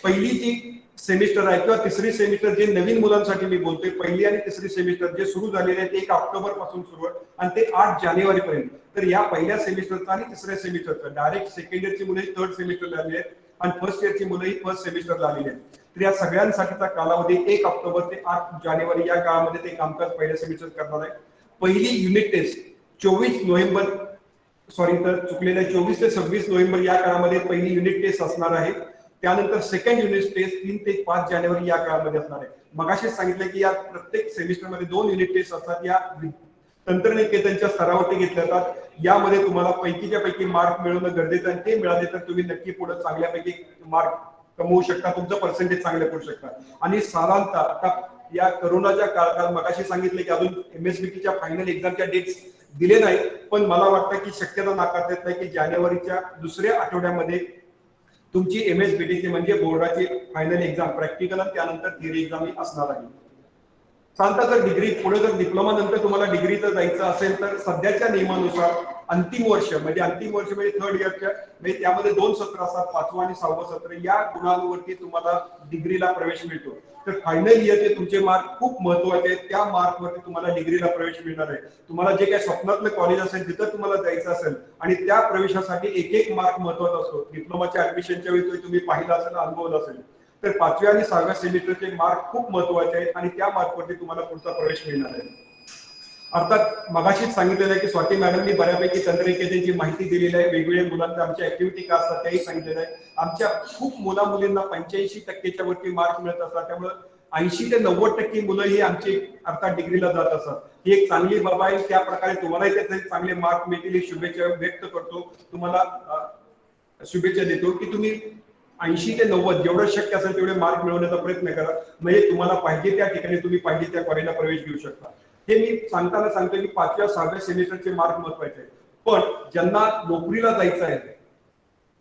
पहिली जी सेमिस्टर आहे किंवा तिसरी सेमिस्टर जे नवीन मुलांसाठी मी बोलतोय, पहिली आणि तिसरी सेमिस्टर जे सुरू झालेले आहे ते 1 ऑक्टोबर पासून सुरू आहे आणि ते 8 जानेवारी पर्यंत. तर या पहिल्या सेमिस्टरचा आणि तिसऱ्या सेमिस्टरचा डायरेक्ट सेकंड इयरची मुलं थर्ड सेमिस्टरला आलेली आहेत आणि फर्स्ट इयरची मुलंही फर्स्ट सेमिस्टरला आलेली आहेत. तर या सगळ्यांसाठीचा कालावधी 1 ऑक्टोबर ते 8 जानेवारी या काळामध्ये ते कामकाज पहिल्या सेमिस्टर करणार आहे. पहिली युनिट टेस्ट 24 नोव्हेंबर तर चुकलेल्या 24 ते 26 नोव्हेंबर या काळामध्ये पहिली युनिट टेस्ट असणार आहे. त्यानंतर सेकंड युनिट टेस्ट 3 ते 5 जानेवारी या काळामध्ये असणार आहे. मगाशी सांगितलं की या प्रत्येक सेमिस्टरमध्ये 2 युनिट टेस्ट असतात. या तंत्रनिकेतनच्या स्तरावरती घेतल्या जातात. यामध्ये तुम्हाला पैकीच्या पैकी मार्क मिळवणं गरजेचं आहे. ते मिळाले तर तुम्ही नक्की पुढे चांगल्यापैकी मार्क कमवू शकता, तुमचं पर्सेंटेज चांगलं करू शकता. आणि साधारणतः आता या कोरोनाच्या काळात मगाशी सांगितलं की अजून MSBTच्या फायनल एक्झामच्या डेट्स दिले नाही, पण मला वाटतं की शक्यता नाकारता येत नाही की जानेवारीच्या दुसऱ्या आठवड्यामध्ये तुमची MSBTची म्हणजे बोर्डाची फायनल एक्झाम प्रॅक्टिकल आणि त्यानंतर थिअरी एक्झाम असणार आहे. साधारणतः जर डिग्री पुढे जर डिप्लोमा नंतर तुम्हाला डिग्रीचं जायचं असेल तर सध्याच्या नियमानुसार अंतिम वर्ष म्हणजे थर्ड इयरच्या म्हणजे त्यामध्ये 2 सत्र असतात, 5वं आणि 6वं सत्र. या गुणांवरती तुम्हाला डिग्रीला प्रवेश मिळतो. तर फायनल इयरचे तुमचे मार्क खूप महत्वाचे आहेत. त्या मार्कवरती तुम्हाला डिग्रीला प्रवेश मिळणार आहे. तुम्हाला जे काही स्वप्नातलं कॉलेज असेल तिथं तुम्हाला जायचं असेल आणि त्या प्रवेशासाठी एक मार्क महत्वाचा असतो. डिप्लोमाच्या ऍडमिशनच्या वेळी तुम्ही पाहिलं असेल, अनुभवलं असेल. तर 5व्या आणि 6व्या सेमिस्टरचे मार्क खूप महत्वाचे आहेत आणि त्या मार्कवरती तुम्हाला पुढचा प्रवेश मिळणार आहे. अर्थात मगाशीच सांगितलेलं आहे की स्वाती मॅडमनी बऱ्यापैकी तंत्रनिकेतनची माहिती दिलेली आहे. वेगवेगळ्या मुलांच्या आमच्या ऍक्टिव्हिटी काय असतात त्याही सांगितलेलं आहे. आमच्या खूप मुलींना 85% वरती मार्क मिळत असतात. त्यामुळे 80 ते 90% मुलं ही आमची अर्थात डिग्रीला जात असतात. ही एक चांगली बाब आहे. त्या प्रकारे तुम्हालाही त्याचे चांगले मार्क मिळतील ही शुभेच्छा व्यक्त करतो. तुम्हाला शुभेच्छा देतो की तुम्ही 80 ते 90 जेवढं शक्य असेल तेवढे मार्क मिळवण्याचा प्रयत्न करा. म्हणजे तुम्हाला पाहिजे त्या ठिकाणी तुम्ही पाहिजे त्या कॉलेजला प्रवेश घेऊ शकता. हे मी सांगताना सांगतो की 5व्या 6व्या सेमिस्टरचे मार्क महत्वाचे आहेत. पण ज्यांना नोकरीला जायचं आहे,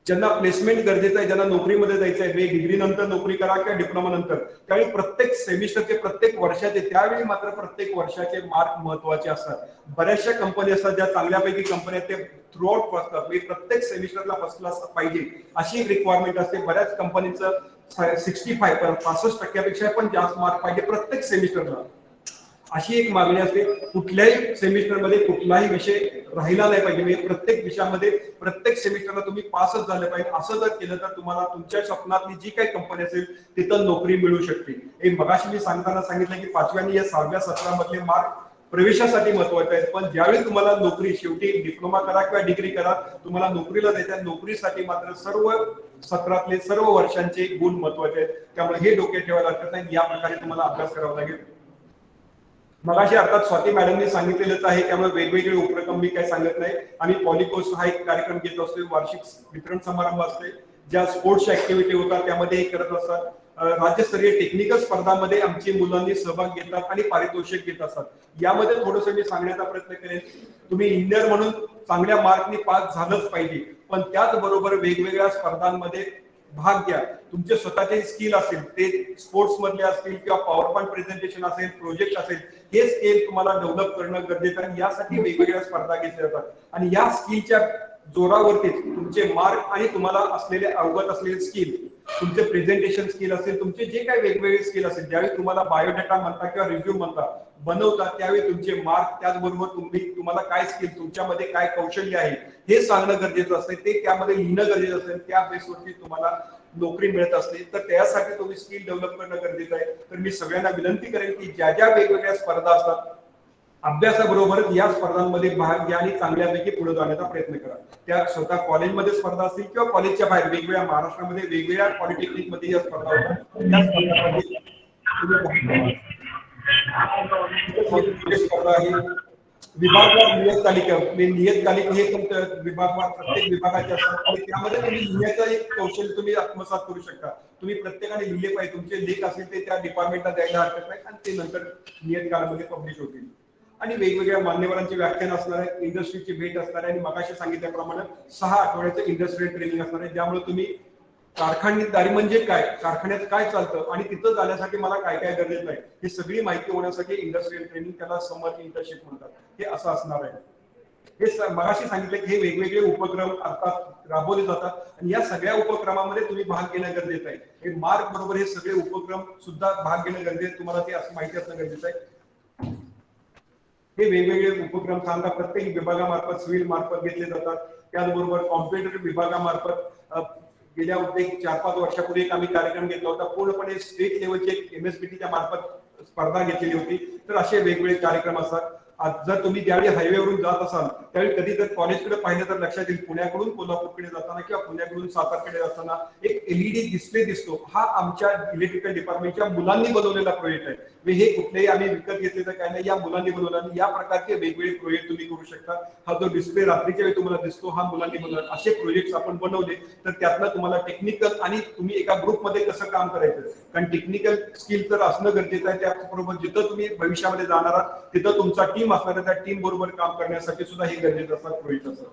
ज्यांना प्लेसमेंट गरजेचं आहे, ज्यांना नोकरीमध्ये जायचं आहे, डिग्री नंतर नोकरी करा किंवा डिप्लोमा नंतर, त्यावेळी प्रत्येक सेमिस्टरचे प्रत्येक वर्षाचे त्यावेळी मात्र प्रत्येक वर्षाचे मार्क महत्वाचे असतात. बऱ्याचशा कंपनी असतात ज्या चांगल्यापैकी कंपनी आहेत ते थ्रू आउट फर्स्ट क्लास म्हणजे प्रत्येक सेमिस्टरला फर्स्ट क्लास पाहिजे अशी एक रिक्वायरमेंट असते. बऱ्याच कंपनीचं 65% पण जास्त मार्क पाहिजे प्रत्येक सेमिस्टरला, अशी एक मागणी असते. कुठल्याही सेमिस्टरमध्ये कुठलाही विषय राहिला नाही पाहिजे. म्हणजे प्रत्येक विषयामध्ये प्रत्येक सेमिस्टरला तुम्ही पासच झाले पाहिजे. असं जर केलं तर तुम्हाला तुमच्या स्वप्नातली जी काही कंपनी असेल तिथं नोकरी मिळू शकते. हे मगाशी मी सांगताना सांगितलं की 5व्या आणि 6व्या सत्रामधले मार्क प्रवेशासाठी महत्वाचे आहेत. पण ज्यावेळी तुम्हाला नोकरी शेवटी डिप्लोमा करा किंवा डिग्री करा तुम्हाला नोकरीला जायचं, नोकरीसाठी मात्र सर्व सत्रातले सर्व वर्षांचे गुण महत्वाचे आहेत. त्यामुळे हे डोक्यात ठेवायला हरकत नाही. या प्रकारे तुम्हाला अभ्यास करावा लागेल. मगाशी अर्थात स्वाती मॅडमनी सांगितलेलंच आहे, त्यामुळे वेगवेगळे उपक्रम मी काही सांगत नाही. आम्ही पॉलिकोस हा एक कार्यक्रम घेत असतो, वार्षिक वितरण समारंभ असते, ज्या स्पोर्ट्सच्या ऍक्टिव्हिटी होतात त्यामध्ये हे करत असतात. राज्यस्तरीय टेक्निकल स्पर्धांमध्ये आमची मुलांनी सहभाग घेतात आणि पारितोषिक घेत असतात. यामध्ये थोडंसं मी सांगण्याचा प्रयत्न करेन. तुम्ही इंजिनियर म्हणून चांगल्या मार्कनी पास झालंच पाहिजे, पण त्याचबरोबर वेगवेगळ्या स्पर्धांमध्ये भाग घ्या. तुमचे स्वतःचे स्किल असेल ते स्पोर्ट्स मधले असतील किंवा पॉवर पॉईंट प्रेझेंटेशन असेल, प्रोजेक्ट असेल, हे स्किल तुम्हाला डेव्हलप करणं गरजेचं आहे. यासाठी वेगवेगळ्या स्पर्धा घेतल्या जातात आणि या स्किलच्या जोरावरतीच तुमचे मार्क आणि तुम्हाला असलेले अवगत असलेले स्किल, तुमचे प्रेझेंटेशन स्किल असेल, तुमचे जे काही वेगवेगळे स्किल असेल, ज्यावेळी तुम्हाला बायोडेटा म्हणता किंवा रिझ्यूम म्हणता बनवता त्यावेळी तुमचे मार्क, त्याचबरोबर तुम्हाला काय स्किल, तुमच्यामध्ये काय कौशल्य आहे हे सांगणं गरजेचं असते. ते त्यामध्ये लिहिणं गरजेचं असेल. त्या बेसवरती तुम्हाला नोकरी मिळत असते. तर त्यासाठी तुम्ही स्किल डेव्हलप करणं गरजेचं आहे. तर मी सगळ्यांना विनंती करेन की ज्या ज्या वेगवेगळ्या स्पर्धा असतात अभ्यासाबरोबरच या स्पर्धांमध्ये भाग घ्या आणि चांगल्यापैकी पुढे जाण्याचा प्रयत्न करा. त्या स्वतः कॉलेजमध्ये स्पर्धा असतील किंवा कॉलेजच्या बाहेर वेगवेगळ्या महाराष्ट्रामध्ये वेगवेगळ्या पॉलिटेक्निक मध्ये या स्पर्धा होतात. त्या स्पर्धांमध्ये स्पर्धा आहे. विभागवार नियतकालिक हे विभागवार प्रत्येक विभागाचे असतात आणि त्यामध्ये तुम्ही लिहिण्याचं एक कौशल्य तुम्ही आत्मसात करू शकता. तुम्ही प्रत्येकाने लिहिले पाहिजे. तुमचे लेख असेल ते त्या डिपार्टमेंटला द्यायला हरकत नाही आणि ते नंतर नियतकाळामध्ये पब्लिश होतील. आणि वेगवेगळ्या मान्यवरांचे व्याख्यान असणार आहे, इंडस्ट्रीची भेट असणार आहे आणि मगाशी सांगितल्याप्रमाणे 6 आठवड्याचं इंडस्ट्रियल ट्रेनिंग असणार आहे, ज्यामुळे तुम्ही कारखानदारी म्हणजे काय, कारखान्यात काय चालतं आणि तिथं जाण्यासाठी मला काय काय गरजेचं आहे, ही सगळी माहिती होण्यासाठी इंडस्ट्रियल ट्रेनिंग, त्याला समर इंटर्नशिप म्हणतात, हे असं असणार आहे. हे मगाशी सांगितलं की हे वेगवेगळे उपक्रम अर्थात राबवले जातात आणि या सगळ्या उपक्रमामध्ये तुम्ही भाग घेणं गरजेचं आहे. हे मार्क बरोबर हे सगळे उपक्रम सुद्धा भाग घेणं गरजेचं आहे, तुम्हाला ते असं माहिती असणं गरजेचं आहे. हे वेगवेगळे उपक्रम सांगा प्रत्येक विभागामार्फत, सिव्हिल मार्फत घेतले जातात. त्याचबरोबर कॉम्प्युटर विभागामार्फत गेल्या 4-5 वर्षापूर्वी एक आम्ही कार्यक्रम घेतला होता, पूर्णपणे स्टेट लेवलची एक MSBTच्या मार्फत स्पर्धा घेतलेली होती. तर असे वेगवेगळे कार्यक्रम असतात. जर तुम्ही ज्यावेळी हायवेवरून जात असाल त्यावेळी कधी जर कॉलेजकडे पाहिलं तर लक्षात येईल, पुण्याकडून कोल्हापूरकडे जाताना किंवा पुण्याकडून सातारकडे जाताना एक LED डिस्प्ले दिसतो. हा आमच्या इलेक्ट्रिकल डिपार्टमेंटच्या मुलांनी बनवलेला प्रोजेक्ट आहे. हे कुठलेही आम्ही विकत घेतलेलं काय नाही, या मुलांनी बनवला. या प्रकारचे वेगवेगळे प्रोजेक्ट तुम्ही करू शकता. हा जो डिस्प्ले रात्रीच्या वेळी तुम्हाला दिसतो हा मुलांनी बनवला. असे प्रोजेक्ट आपण बनवले तर त्यातनं तुम्हाला टेक्निकल आणि तुम्ही एका ग्रुपमध्ये कसं काम करायचं, कारण टेक्निकल स्किल तर असणं गरजेचं आहे. त्याचबरोबर जिथं तुम्ही भविष्यामध्ये जाणार आहात तिथं तुमचा टीम असणार आहे, त्या टीम बरोबर काम करण्यासाठी सुद्धा हे गरजेचं असतात प्रोजेक्ट असतात.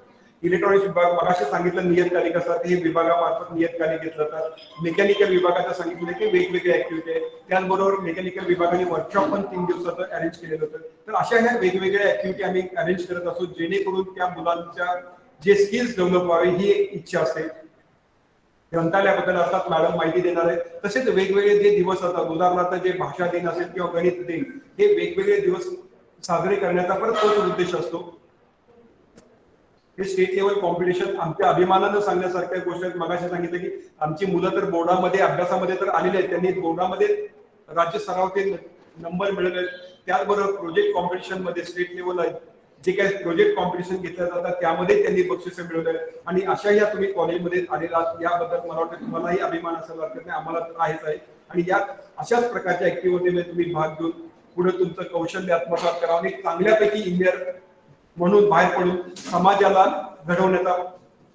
इलेक्ट्रॉनिक्स विभाग मगाशी सांगितलं नियतकालिक असतात, हे विभागामार्फत नियतकालिक घेतलं जातात. मेकॅनिकल विभागाचं सांगितलं की वेगवेगळे ऍक्टिव्हिटी आहेत. त्याचबरोबर मेकॅनिकल विभागाने वर्कशॉप पण 3 दिवसाचं अरेंज केलेलं होतं. तर अशा ह्या वेगवेगळ्या ऍक्टिव्हिटी आम्ही अरेंज करत असतो जेणेकरून त्या मुलांच्या जे स्किल्स डेव्हलप व्हावे ही एक इच्छा असते. ग्रंथालयाबद्दल अर्थात मॅडम माहिती देणार आहे. तसेच वेगवेगळे जे दिवस असतात, उदाहरणार्थ जे भाषा दिन असेल किंवा गणित दिन, हे वेगवेगळे दिवस साजरे करण्याचा परत तोच उद्देश असतो. हे स्टेट लेवल कॉम्पिटिशन आमच्या अभिमानानं सांगण्यासारख्या गोष्ट आहेत. मगाशी सांगितलं की आमची मुलं तर बोर्डामध्ये अभ्यासामध्ये तर आलेले आहेत, त्यांनी बोर्डामध्ये राज्य स्तरावरचे नंबर मिळवले. त्याचबरोबर प्रोजेक्ट कॉम्पिटिशन मध्ये स्टेट लेवल जे काही प्रोजेक्ट कॉम्पिटिशन घेतल्या जातात त्यामध्ये त्यांनी बक्षिसे मिळवले. आणि अशा या तुम्ही कॉलेजमध्ये आलेला याबद्दल मला वाटतं तुम्हालाही अभिमान असायला हरकत नाही, आम्हाला तर आहेच आहे. आणि या अशाच प्रकारच्या ऍक्टिव्हिटीमध्ये तुम्ही भाग घेऊन पुढे तुमचं कौशल्य आत्मसात करावं आणि चांगल्यापैकी इंजिनियर म्हणून बाहेर पडून समाजाला घडवण्याचा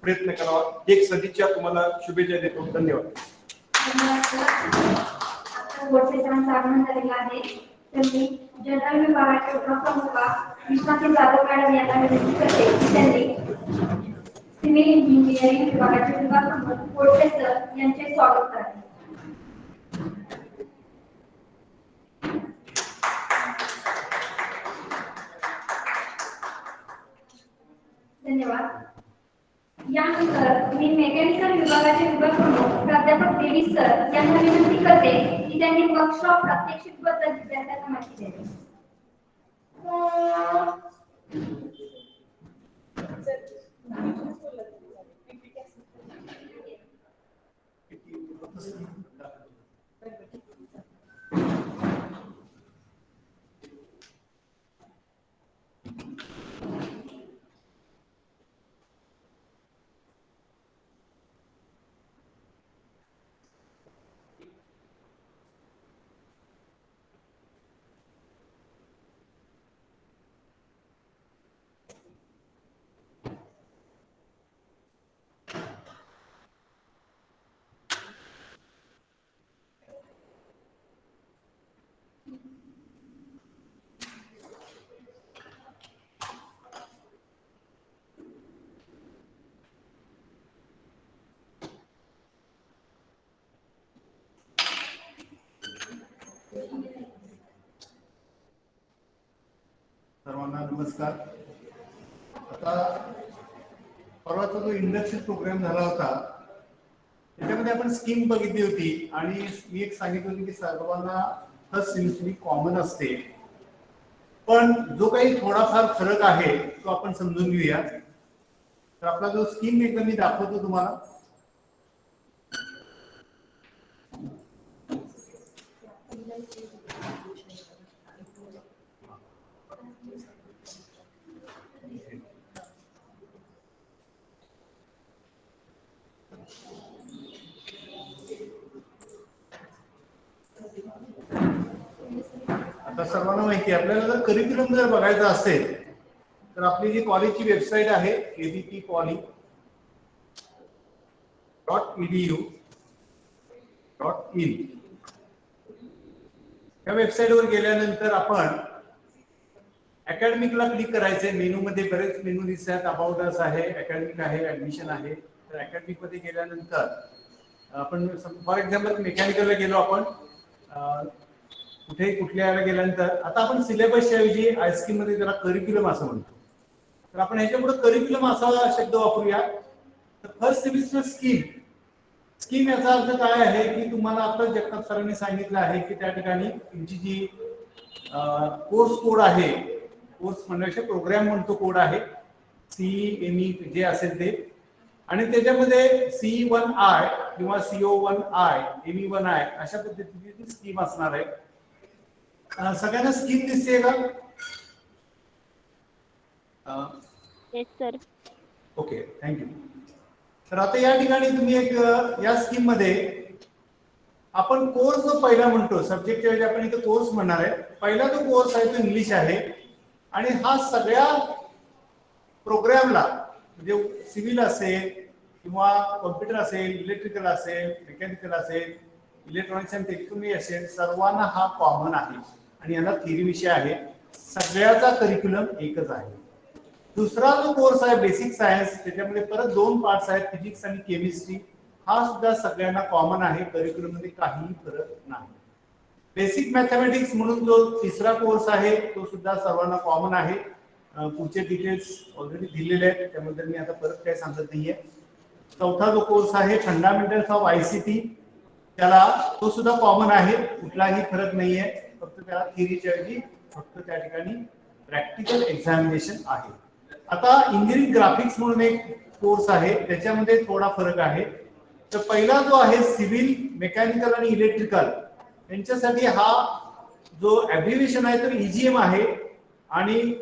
प्रयत्न करावा. एक सदिच्छा तुम्हाला शुभेच्छा देतो. धन्यवाद. आगमन झालेलं आहे. त्यांनी जनरल विभागाचे उपप्रमुख विश्वनाथ जाधव मॅडम यांना विनंती करते की त्यांनी सिव्हिल इंजिनिअरिंग विभागाचे विभाग प्रमुख कोळसे सर यांचे स्वागत करावे. धन्यवाद. यानंतर मी मेकॅनिकल विभागाचे विभाग प्रमुख प्राध्यापक देवी सर यांना विनंती करते की त्यांनी वर्कशॉप प्रात्यक्षिक बद्दल विद्यार्थ्यांना माहिती द्यावी. सर्वांना नमस्कार. आता परवाचा जो इंडस्ट्री प्रोग्राम झाला होता त्याच्यामध्ये आपण स्कीम बघितली होती आणि मी एक सांगितलं होतं की सर्वांना फर्स्ट सेमिस्टर कॉमन असते, पण जो काही थोडाफार फरक आहे तो आपण समजून घेऊया. तर आपला जो स्कीम एकदा मी दाखवतो तुम्हाला. आता सर्वांना माहिती आहे, आपल्याला जर करिक्युलम जर बघायचं असेल तर आपली जी कॉलेजची वेबसाईट आहे abtcollege.edu.in, या वेबसाईटवर गेल्यानंतर आपण अकॅडमिकला क्लिक करायचंय. मेनू मध्ये बरेच मेनू दिसतात. अबाउट अस आहे, अकॅडमिक आहे, ऍडमिशन आहे. तर अकॅडमिक मध्ये गेल्यानंतर आपण फॉर एक्झाम्पल मेकॅनिकलला गेलो आपण कुठेही कुठल्या वेळेला गेल्यानंतर आता आपण सिलेबसच्या ऐवजी आयस्कीम मध्ये त्याला करिक्युलम असं म्हणतो. तर आपण ह्याच्यापुढे करिक्युलम असा शब्द वापरूया. तर फर्स्ट सेमिस्टर स्कीम याचा अर्थ काय आहे की तुम्हाला आता जगताप सरांनी सांगितलं आहे की त्या ठिकाणी तुमची जी कोर्स कोड आहे, कोर्स म्हणण्यापेक्षा प्रोग्राम म्हणतो कोड आहे CME जे असेल ते, आणि त्याच्यामध्ये C1I किंवा CO1I ME1I अशा पद्धतीची स्कीम असणार आहे. सगळ्यांना स्कीम दिसते का? Yes sir. Okay, thank you. तर आता या ठिकाणी तुम्ही एक या स्कीम मध्ये आपण कोर्स जो पहिला म्हणतो सब्जेक्टच्या ऐवजी आपण इथे कोर्स म्हणणार आहे. पहिला जो कोर्स आहे तो इंग्लिश आहे आणि हा सगळ्या प्रोग्रामला म्हणजे सिव्हिल असेल किंवा कॉम्प्युटर असेल, इलेक्ट्रिकल असेल, मेकॅनिकल असेल, इलेक्ट्रॉनिक्स अँड टेक्नॉलॉजी असेल, सर्वांना हा कॉमन आहे आणि याला थिअरी विषय आहे. सगळ्याचा करिक्युलम एकच आहे. दुसरा जो कोर्स आहे बेसिक सायन्स, त्याच्यामध्ये परत 2 पार्ट्स आहेत, फिजिक्स आणि केमिस्ट्री. हा सुद्धा सगळ्यांना कॉमन आहे, करिक्युलम मध्ये काहीही फरक नाही. बेसिक मॅथमॅटिक्स म्हणून जो तिसरा कोर्स आहे तो सुद्धा सर्वांना कॉमन आहे. पुढचे डिटेल्स ऑलरेडी दिलेले आहेत, त्याबद्दल मी आता परत काही सांगत नाहीये. चौथा जो कोर्स आहे फंडामेंटल्स ऑफ ICT, त्याला तो सुद्धा कॉमन आहे, कुठलाही फरक नाहीये. फक्त त्याला थिअरीच्या ऐवजी फक्त त्या ठिकाणी प्रॅक्टिकल एक्झामिनेशन आहे. आता इंजिनिअरिंग ग्राफिक्स म्हणून एक कोर्स आहे, त्याच्यामध्ये थोडा फरक आहे. तर पहिला जो आहे सिव्हिल, मेकॅनिकल आणि इलेक्ट्रिकल यांच्यासाठी हा जो ॲब्रिव्हिएशन आहे तर EGM आहे आणि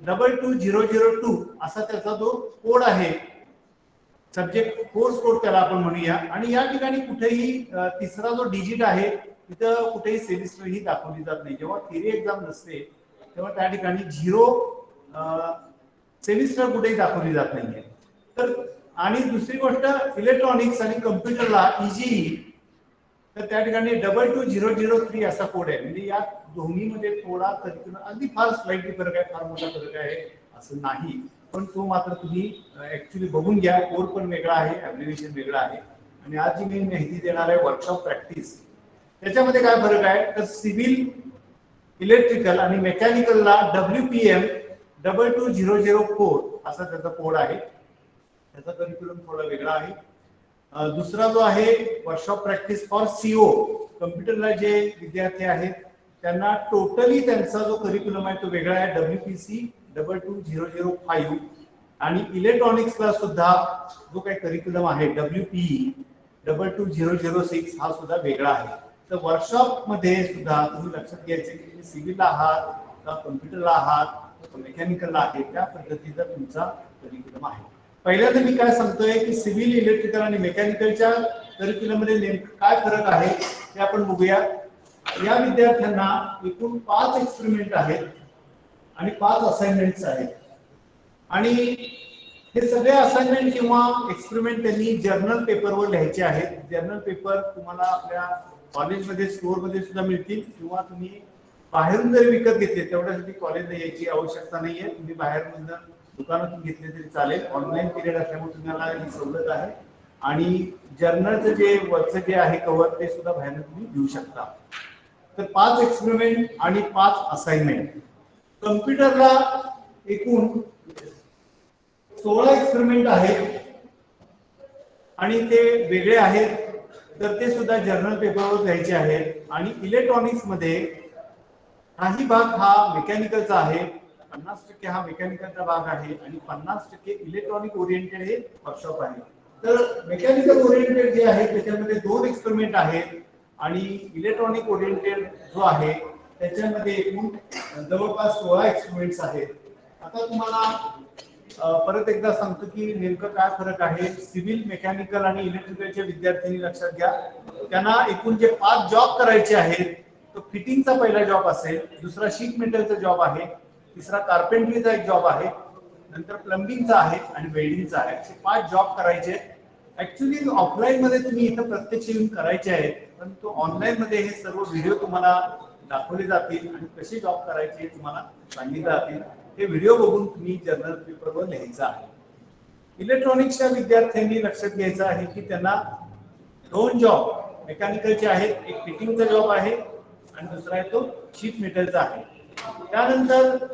22002 असा त्याचा जो कोड आहे, सब्जेक्ट कोर्स कोड त्याला आपण म्हणूया. आणि या ठिकाणी कुठेही तिसरा जो डिजिट आहे तिथं कुठेही सेमिस्टर ही दाखवली जात नाही. जेव्हा थिअरी एक्झाम नसते तेव्हा त्या ठिकाणी 0 सेमिस्टर कुठेही दाखवली जात नाहीये. तर आणि दुसरी गोष्ट इलेक्ट्रॉनिक्स आणि कम्प्युटरला EGE, तर त्या ठिकाणी 22003 असा कोड आहे. म्हणजे या दोन्हीमध्ये थोडा करिक्युलम अगदी फार स्लाइटली फरक आहे, फार मोठा फरक आहे असं नाही, पण तो मात्र तुम्ही ऍक्च्युली बघून घ्या. कोड पण वेगळा आहे, ॲब्रिव्हिएशन वेगळं आहे. आणि आज जी मी माहिती देणार आहे वर्कशॉप प्रॅक्टिस, त्याच्यामध्ये काय फरक आहे तर सिव्हिल, इलेक्ट्रिकल आणि मेकॅनिकलला WPM 22004 असा त्याचा कोड आहे. त्याचा करिक्युलम थोडा वेगळा आहे. दुसरा जो आहे वर्कशॉप प्रॅक्टिस फॉर CO, कम्प्युटरला जे विद्यार्थी आहेत त्यांना टोटली त्यांचा जो करिक्युलम आहे तो वेगळा आहे, WPC 22005. आणि इलेक्ट्रॉनिक्सला सुद्धा जो काही करिक्युलम आहे WPE 22006 हा सुद्धा वेगळा आहे. तर वर्कशॉप मध्ये सुद्धा तुम्ही लक्षात घ्यायचे की तुम्ही सिव्हिलला आहात का कम्प्युटरला आहात, मेकॅनिकलला आहे, त्या पद्धतीचा तुमचा करिक्युलम आहे. पहिल्यांदा मी काय सांगतोय की सिव्हिल, इलेक्ट्रिकल आणि मेकॅनिकलच्या करिक्युलम मध्ये नेमकं काय फरक आहे ते आपण बघूया. या विद्यार्थ्यांना एकूण 5 एक्सपेरिमेंट आहेत आणि 5 असाइनमेंट्स आहेत. आणि हे सगळे असाइनमेंट किंवा एक्सपेरिमेंट त्यांनी जर्नल पेपरवर लिहायचे आहेत. जर्नल पेपर तुम्हाला आपल्या कॉलेजमध्ये स्टोअरमध्ये सुद्धा मिळतील किंवा तुम्ही बाहेरून जरी विकत घेतले तेवढ्यासाठी कॉलेजला यायची आवश्यकता नाहीये. तुम्ही बाहेरून दुकानातून घेतले तरी चालेल. ऑनलाईन पिरियड असल्यामुळे तुम्हाला ही सवलत आहे. आणि जर्नलचं जे वरचं जे आहे कव्हर ते सुद्धा बाहेर तुम्ही घेऊ शकता. तर 5 एक्सपेरिमेंट आणि 5 असाइनमेंट. कम्प्युटरला एकूण 16 एक्सपेरिमेंट आहेत आणि ते वेगळे आहेत, तर ते सुद्धा जर्नल पेपरवर लिहायचे आहेत. आणि इलेक्ट्रॉनिक्स मध्ये काही भाग हा मेकॅनिकलचा आहे, 50% हा मेकॅनिकलचा भाग आहे आणि 50% इलेक्ट्रॉनिक ओरिएंटेड हे वर्कशॉप आहे. तर मेकॅनिकल ओरिएंटेड जे आहे त्याच्यामध्ये 2 एक्सपेरिमेंट आहेत आणि इलेक्ट्रॉनिक ओरिएंटेड जो आहे त्याच्यामध्ये एकूण जवळपास 16 एक्सपेरिमेंट्स आहेत. आता तुम्हाला परत एकदा सांगतो की नेमकं काय फरक आहे. सिव्हिल, मेकॅनिकल आणि इलेक्ट्रिकलच्या विद्यार्थ्यांनी लक्षात घ्या, त्यांना एकूण जे 5 जॉब करायचे आहेत तो फिटिंगचा पहिला जॉब असेल, दुसरा शीट मेटलचा जॉब आहे, तिसरा कार्पेंट्रीचा एक जॉब आहे, नंतर प्लंबिंगचा आहे आणि वेल्डिंगचा आहे. असे 5 जॉब करायचे. ऍक्च्युली ऑफलाईन मध्ये तुम्ही इथं प्रत्यक्ष येऊन करायचे आहेत, परंतु ऑनलाईन मध्ये हे सर्व व्हिडिओ तुम्हाला दाखवले जातील आणि कसे जॉब करायचे तुम्हाला सांगितले जातील. हे व्हिडिओ बघून तुम्ही जर्नल पेपरवर लिहायचं आहे. इलेक्ट्रॉनिक्सच्या विद्यार्थ्यांनी लक्षात घ्यायचं आहे की त्यांना 2 जॉब मेकॅनिकलचे आहेत. एक फिटिंगचा जॉब आहे आणि दुसरा आहे तो शीट मेटलचा आहे. त्यानंतर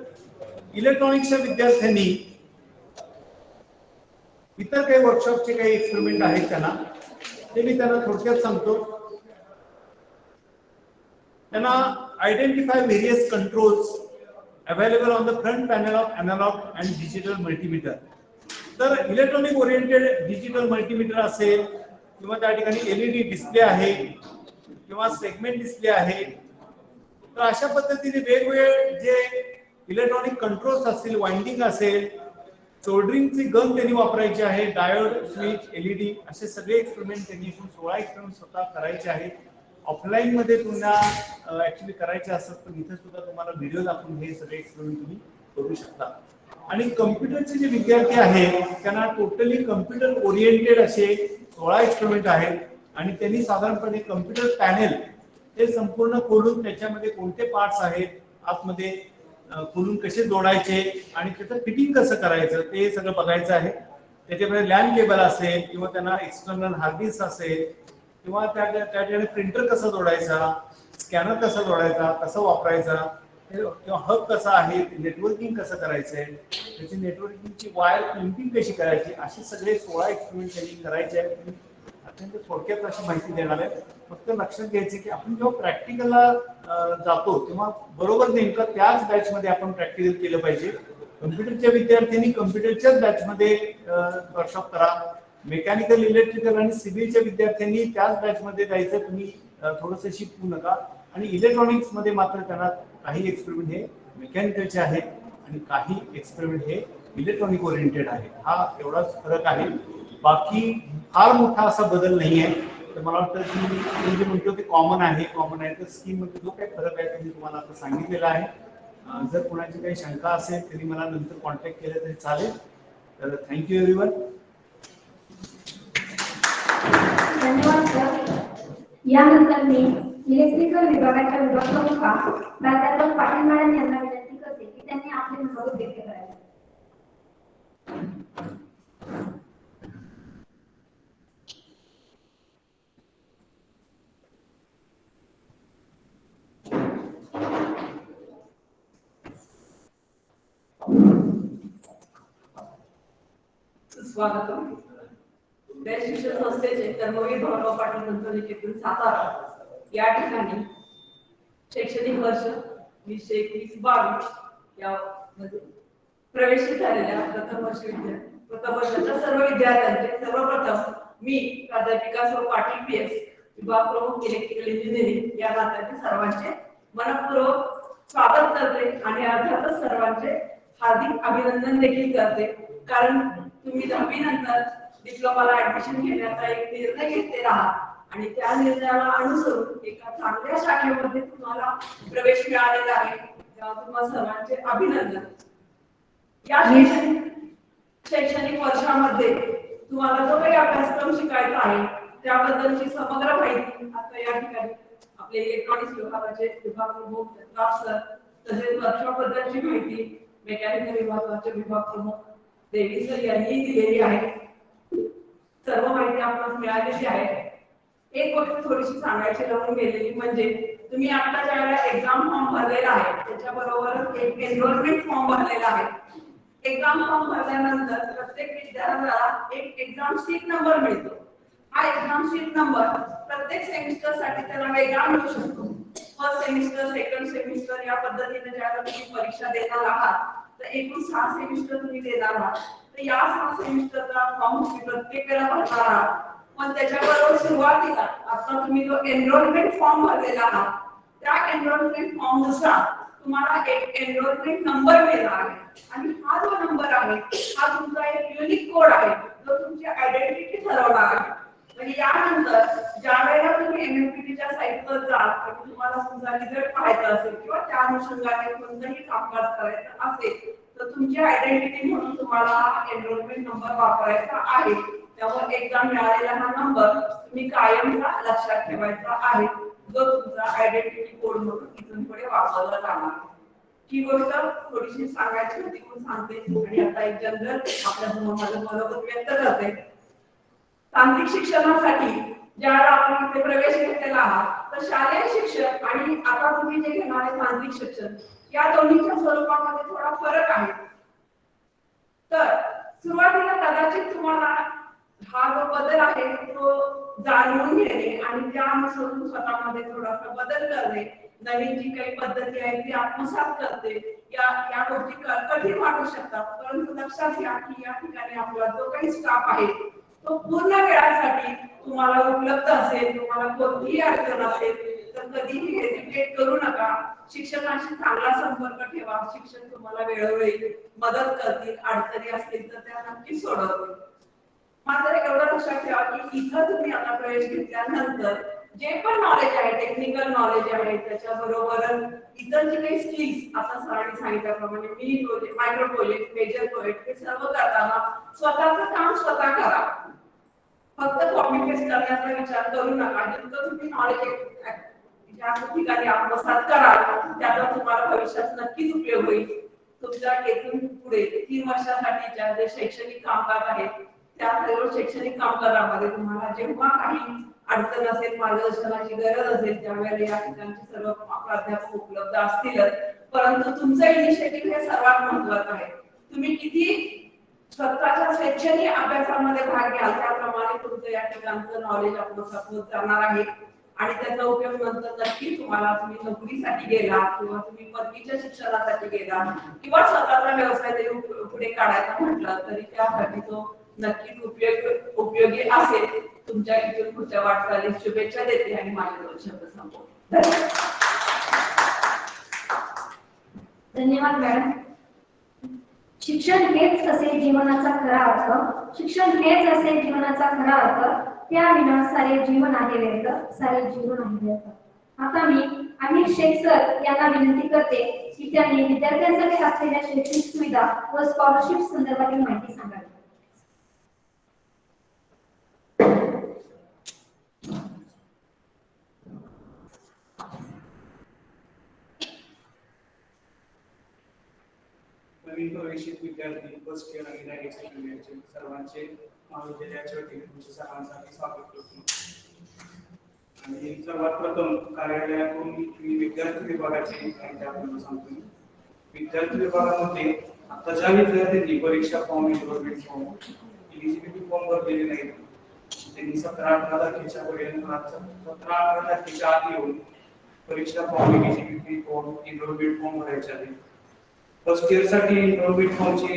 इलेक्ट्रॉनिक्सच्या विद्यार्थ्यांनी इतर काही वर्कशॉपचे काही एक्सपेरिमेंट आहेत त्यांना, ते मी त्यांना थोडक्यात सांगतो. त्यांना identify various controls available on the front panel of analog and digital multimeter. तर इलेक्ट्रॉनिक ओरिएंटेड डिजिटल मल्टीमीटर असेल किंवा त्या ठिकाणी एलईडी डिस्प्ले आहे किंवा सेगमेंट डिस्प्ले आहे, तर अशा पद्धतीने वेगवेगळे जे इलेक्ट्रॉनिक कंट्रोल्स असतील, वाइंडिंग असेल, सोल्डरिंगची गन त्यांनी वापरायची आहे, डायोड, स्विच, एलईडी असे सगळे एक्सपेरिमेंट त्यांनी 16 एक्सपेरिमेंट स्वतः करायचे आहेत. ऑफलाईन मध्ये तुम्हाला ऍक्च्युली करायचे असतात, पण इथे सुद्धा तुम्हाला व्हिडिओ दाखवून हे सगळे एक्सपेरिमेंट तुम्ही करू शकता. आणि कम्प्युटरचे जे विद्यार्थी आहेत त्यांना टोटली कम्प्युटर ओरिएंटेड असे 16 एक्सपेरिमेंट आहेत आणि त्यांनी साधारणपणे कम्प्युटर पॅनेल हे संपूर्ण खोलून त्याच्यामध्ये कोणते पार्ट्स आहेत आतमध्ये खोलून कसे जोडायचे आणि त्याचं फिटिंग कसं करायचं ते सगळं बघायचं आहे. त्याच्यामध्ये लॅन केबल असेल किंवा त्यांना एक्सटर्नल हार्ड डिस्क असेल किंवा त्या ठिकाणी प्रिंटर कसा जोडायचा, स्कॅनर कसा जोडायचा, कसा वापरायचा, किंवा हब कसा आहे, नेटवर्किंग कसं करायचंय, त्याची नेटवर्किंगची वायर क्लिपिंग कशी करायची, असे सगळे 16 एक्सपेरिमेंट त्यांनी करायचे आहेत. अत्यंत थोडक्यात अशी माहिती देणार आहे. फक्त लक्षात घ्यायचे की आपण जेव्हा प्रॅक्टिकलला जातो तेव्हा बरोबर नेमकं त्याच बॅच मध्ये आपण प्रॅक्टिकल केलं पाहिजे. कम्प्युटरच्या विद्यार्थ्यांनी कम्प्युटरच्याच बॅच मध्ये वर्कशॉप करा. मेकॅनिकल, इलेक्ट्रिकल आणि सिव्हिलच्या विद्यार्थ्यांनी त्याच बॅच मध्ये जायचं. तुम्ही थोडंसं शिकू नका. आणि इलेक्ट्रॉनिक्स मध्ये मात्र त्यांना काही एक्सपेरिमेंट हे मेकॅनिकलचे आहेत आणि काही एक्सपेरिमेंट हे इलेक्ट्रॉनिक ओरिएंटेड आहेत. हा एवढाच फरक आहे, बाकी फार मोठा असा बदल नाही आहे. तर मला वाटतं की मी जे म्हणतो ते कॉमन आहे. तर स्कीम मध्ये जो काही फरक आहे ते मी तुम्हाला आता सांगितलेला आहे. जर कोणाची काही शंका असेल तरी मला नंतर कॉन्टॅक्ट केलं तरी चालेल. तर थँक्यू एव्हरीवन. धन्यवाद सर. यानंतर मी इलेक्ट्रिकल विभागाच्या विभाग प्रमुखा प्राध्यापक पाटील मॅडम यांना विनंती करते की त्यांनी आपले मत व्यक्त करावे. स्वागतम. देश शिक्षण संस्थेचे कर्मवीर भाऊराव पाटील तंत्रनिकेतन सातारा या ठिकाणी शैक्षणिक वर्ष 2021-22 या मध्ये प्रवेश झालेल्या प्रथम वर्षाच्या सर्व विद्यार्थ्यांचे सर्वप्रथम मी प्राध्यापिका सौ पाटील PS विभाग प्रमुख इलेक्ट्रिकल इंजिनिअरिंग या नात्याने सर्वांचे मनपूर्वक स्वागत करते आणि अर्थातच सर्वांचे हार्दिक अभिनंदन देखील करते. कारण तुम्ही 10वी नंतर डिप्लोमाला ऍडमिशन घेण्याचा एक निर्णय घेतलेला आहात आणि त्या निर्णयाला अनुसरून एका चांगल्या शाखेमध्ये तुम्हाला प्रवेश मिळालेला आहे. तेव्हा तुम्हा सर्वांचे अभिनंदन. या शैक्षणिक वर्षामध्ये तुम्हाला जो काही अभ्यासक्रम शिकायचा आहे त्याबद्दलची समग्र माहिती आता या ठिकाणी आपले इलेक्ट्रॉनिक्स विभागाचे विभाग प्रमुख सर, तसेच वर्कशॉप बद्दलची माहिती मेकॅनिकल विभागाचे विभाग प्रमुख देवी सर यांनी दिलेली आहे. सर्व माहिती आपल्याला मिळालेली आहे. एक गोष्ट थोडीशी सांगायची राहून गेलेली म्हणजे तुम्ही आता ज्यावेळेला एक्झाम फॉर्म भरलेला आहे त्याच्याबरोबर एक एनरोलमेंट फॉर्म भरलेला आहे. एक्झाम फॉर्म भरल्यानंतर प्रत्येक विद्यार्थ्याला एक एक्झाम शीट नंबर मिळतो. हा एक्झाम शीट नंबर प्रत्येक सेमिस्टर साठी त्याला वेगळा मिळू शकतो. फर्स्ट सेमिस्टर, सेकंड सेमिस्टर या पद्धतीने ज्यावेळेला तुम्ही परीक्षा देणार आहात तर एकूण 6 सेमिस्टर तुम्ही देणार आहात. तर या 6 सेमिस्टरचा फॉर्म तुम्ही प्रत्येक वेळेला भरणार आहात. पण त्याच्याबरोबर सुरुवातीला आता तुम्ही जो एनरोलमेंट फॉर्म भरलेला आहात त्या एनरोलमेंट फॉर्म नुसार तुम्हाला एक एनरोलमेंट नंबर मिळणार आहे आणि हा जो नंबर आहे हा तुमचा एक युनिक कोड आहे जो तुमची आयडेंटिटी ठरवणार आहे. म्हणजे यानंतर ज्या वेळेला तुम्ही एमएमपीटीच्या साइटवर जाल आणि तुम्हाला समजा रिझल्ट पाहायचा असेल किंवा त्या अनुषंगाने कोणतंही कामकाज करायचं असेल तर तुमची आयडेंटिटी म्हणून तुम्हाला हा एनरोलमेंट नंबर वापरायचा आहे. त्यामुळे एकदा मिळालेला हा नंबर तुम्ही कायमचा लक्षात ठेवायचा आहे जो तुमचा आयडेंटिटी कोड म्हणून इथून पुढे वापरला जाणार. ही गोष्ट थोडीशी सांगायची होती म्हणून सांगते आणि आता एक जनरल आपल्या समोर बरोबर व्यक्त करते. तांत्रिक शिक्षणासाठी ज्यावेळेला आपण इथे प्रवेश घेतलेला आहात तर शालेय शिक्षण आणि आता तुम्ही जे घेणार आहे तांत्रिक शिक्षण या दोन्हीच्या स्वरूपामध्ये थोडा फरक आहे. तर सुरुवातीला कदाचित तुम्हाला हा जो बदल आहे तो जाणून घेणे आणि त्यानुसार स्वतःमध्ये थोडासा बदल करणे, नवीन जी काही पद्धती आहे ती आत्मसात करते या गोष्टी कठीण वाटू शकतात. परंतु लक्षात घ्या की या ठिकाणी आपला जो काही स्टाफ आहे तो पूर्ण वेळासाठी तुम्हाला उपलब्ध असेल. तुम्हाला कोणतीही अडचण असेल तर कधीही हेजिटेट करू नका. शिक्षकांशी चांगला संपर्क ठेवा. शिक्षक तुम्हाला वेळोवेळी मदत करतील. अडचणी असतील तर त्या नक्की सोडवतील. मात्र एवढं लक्षात ठेवा की इथं तुम्ही आता प्रवेश घेतल्यानंतर जे पण नॉलेज आहे, टेक्निकल नॉलेज आहे, त्याच्याबरोबर इतर जे काही स्किल्स आता सरांनी सांगितल्याप्रमाणे mini project, micro project, major project हे सर्व करताना स्वतःचं काम स्वतः करा. फक्त कॉपी पेस्ट करण्याचा विचार करू नका. जितकं तुम्ही नॉलेज ज्या ठिकाणी आत्मसात कराल त्याचा तुम्हाला भविष्यात नक्कीच उपयोग होईल. तुमच्या इथून पुढे 3 वर्षासाठीच्या जे शैक्षणिक कामकाज आहेत त्या सर्व शैक्षणिक कामकाजामध्ये तुम्हाला जेव्हा काही अडचण असेल, मार्गदर्शनाची गरज असेल त्यावेळेला या ठिकाणचे सर्व प्राध्यापक उपलब्ध असतीलच. परंतु तुमचं इनिशिएटिव्ह हे सर्वात महत्त्वाचं आहे. तुम्ही किती स्वतःच्या शैक्षणिक अभ्यासामध्ये भाग घ्याल त्याप्रमाणे तुमचं या ठिकाणचं नॉलेज आत्मसात होत जाणार आहे आणि त्याचा उपयोग नंतर नक्की तुम्हाला तुम्ही नोकरीसाठी गेला किंवा तुम्ही पदवीच्या शिक्षणासाठी गेला किंवा स्वतःचा व्यवसाय जरी पुढे काढायचा म्हटलं तरी त्यासाठी तो नक्कीच उपयोगी असेल. तुमच्या इथून पुढच्या वाटचालीस शुभेच्छा देते आणि माझे 2 शब्द संपवते. धन्यवाद मॅडम. शिक्षण हेच असेल जीवनाचा खरा अर्थ. शिक्षण हेच असेल जीवनाचा खरा अर्थ. त्याविना सारे जीवन आहे व्यर्थ, सारे जीवन आहे व्यर्थ. आता मी अमित शेख सर यांना विनंती करते की त्यांनी विद्यार्थ्यांसाठी असलेल्या शैक्षणिक सुविधा व स्कॉलरशिप संदर्भातील माहिती सांगावी. नवीन प्रवेशित विद्यार्थी, फर्स्ट इयर आणि डायरेक्ट सेकंड इयरचे सर्वांचे महाविद्यालयाच्या वतीने तुमच्या सर्वांसाठी स्वागत करतो. आणि सर्वात प्रथम कार्यालयातून मी विद्यार्थी विभागाची माहिती आपल्याला सांगतो. विद्यार्थी विभागामध्ये आता ज्या विद्यार्थ्यांनी परीक्षा form, enrolment form, eligibility form भरलेले नाहीत त्यांनी 17-18 तारखेच्या पर्यंत 17-18 तारखेच्या आत येऊन परीक्षा form, eligibility form, enrolment form भरायचे आहे. फर्स्ट इयर साठी एनरोलमेंट फॉर्मची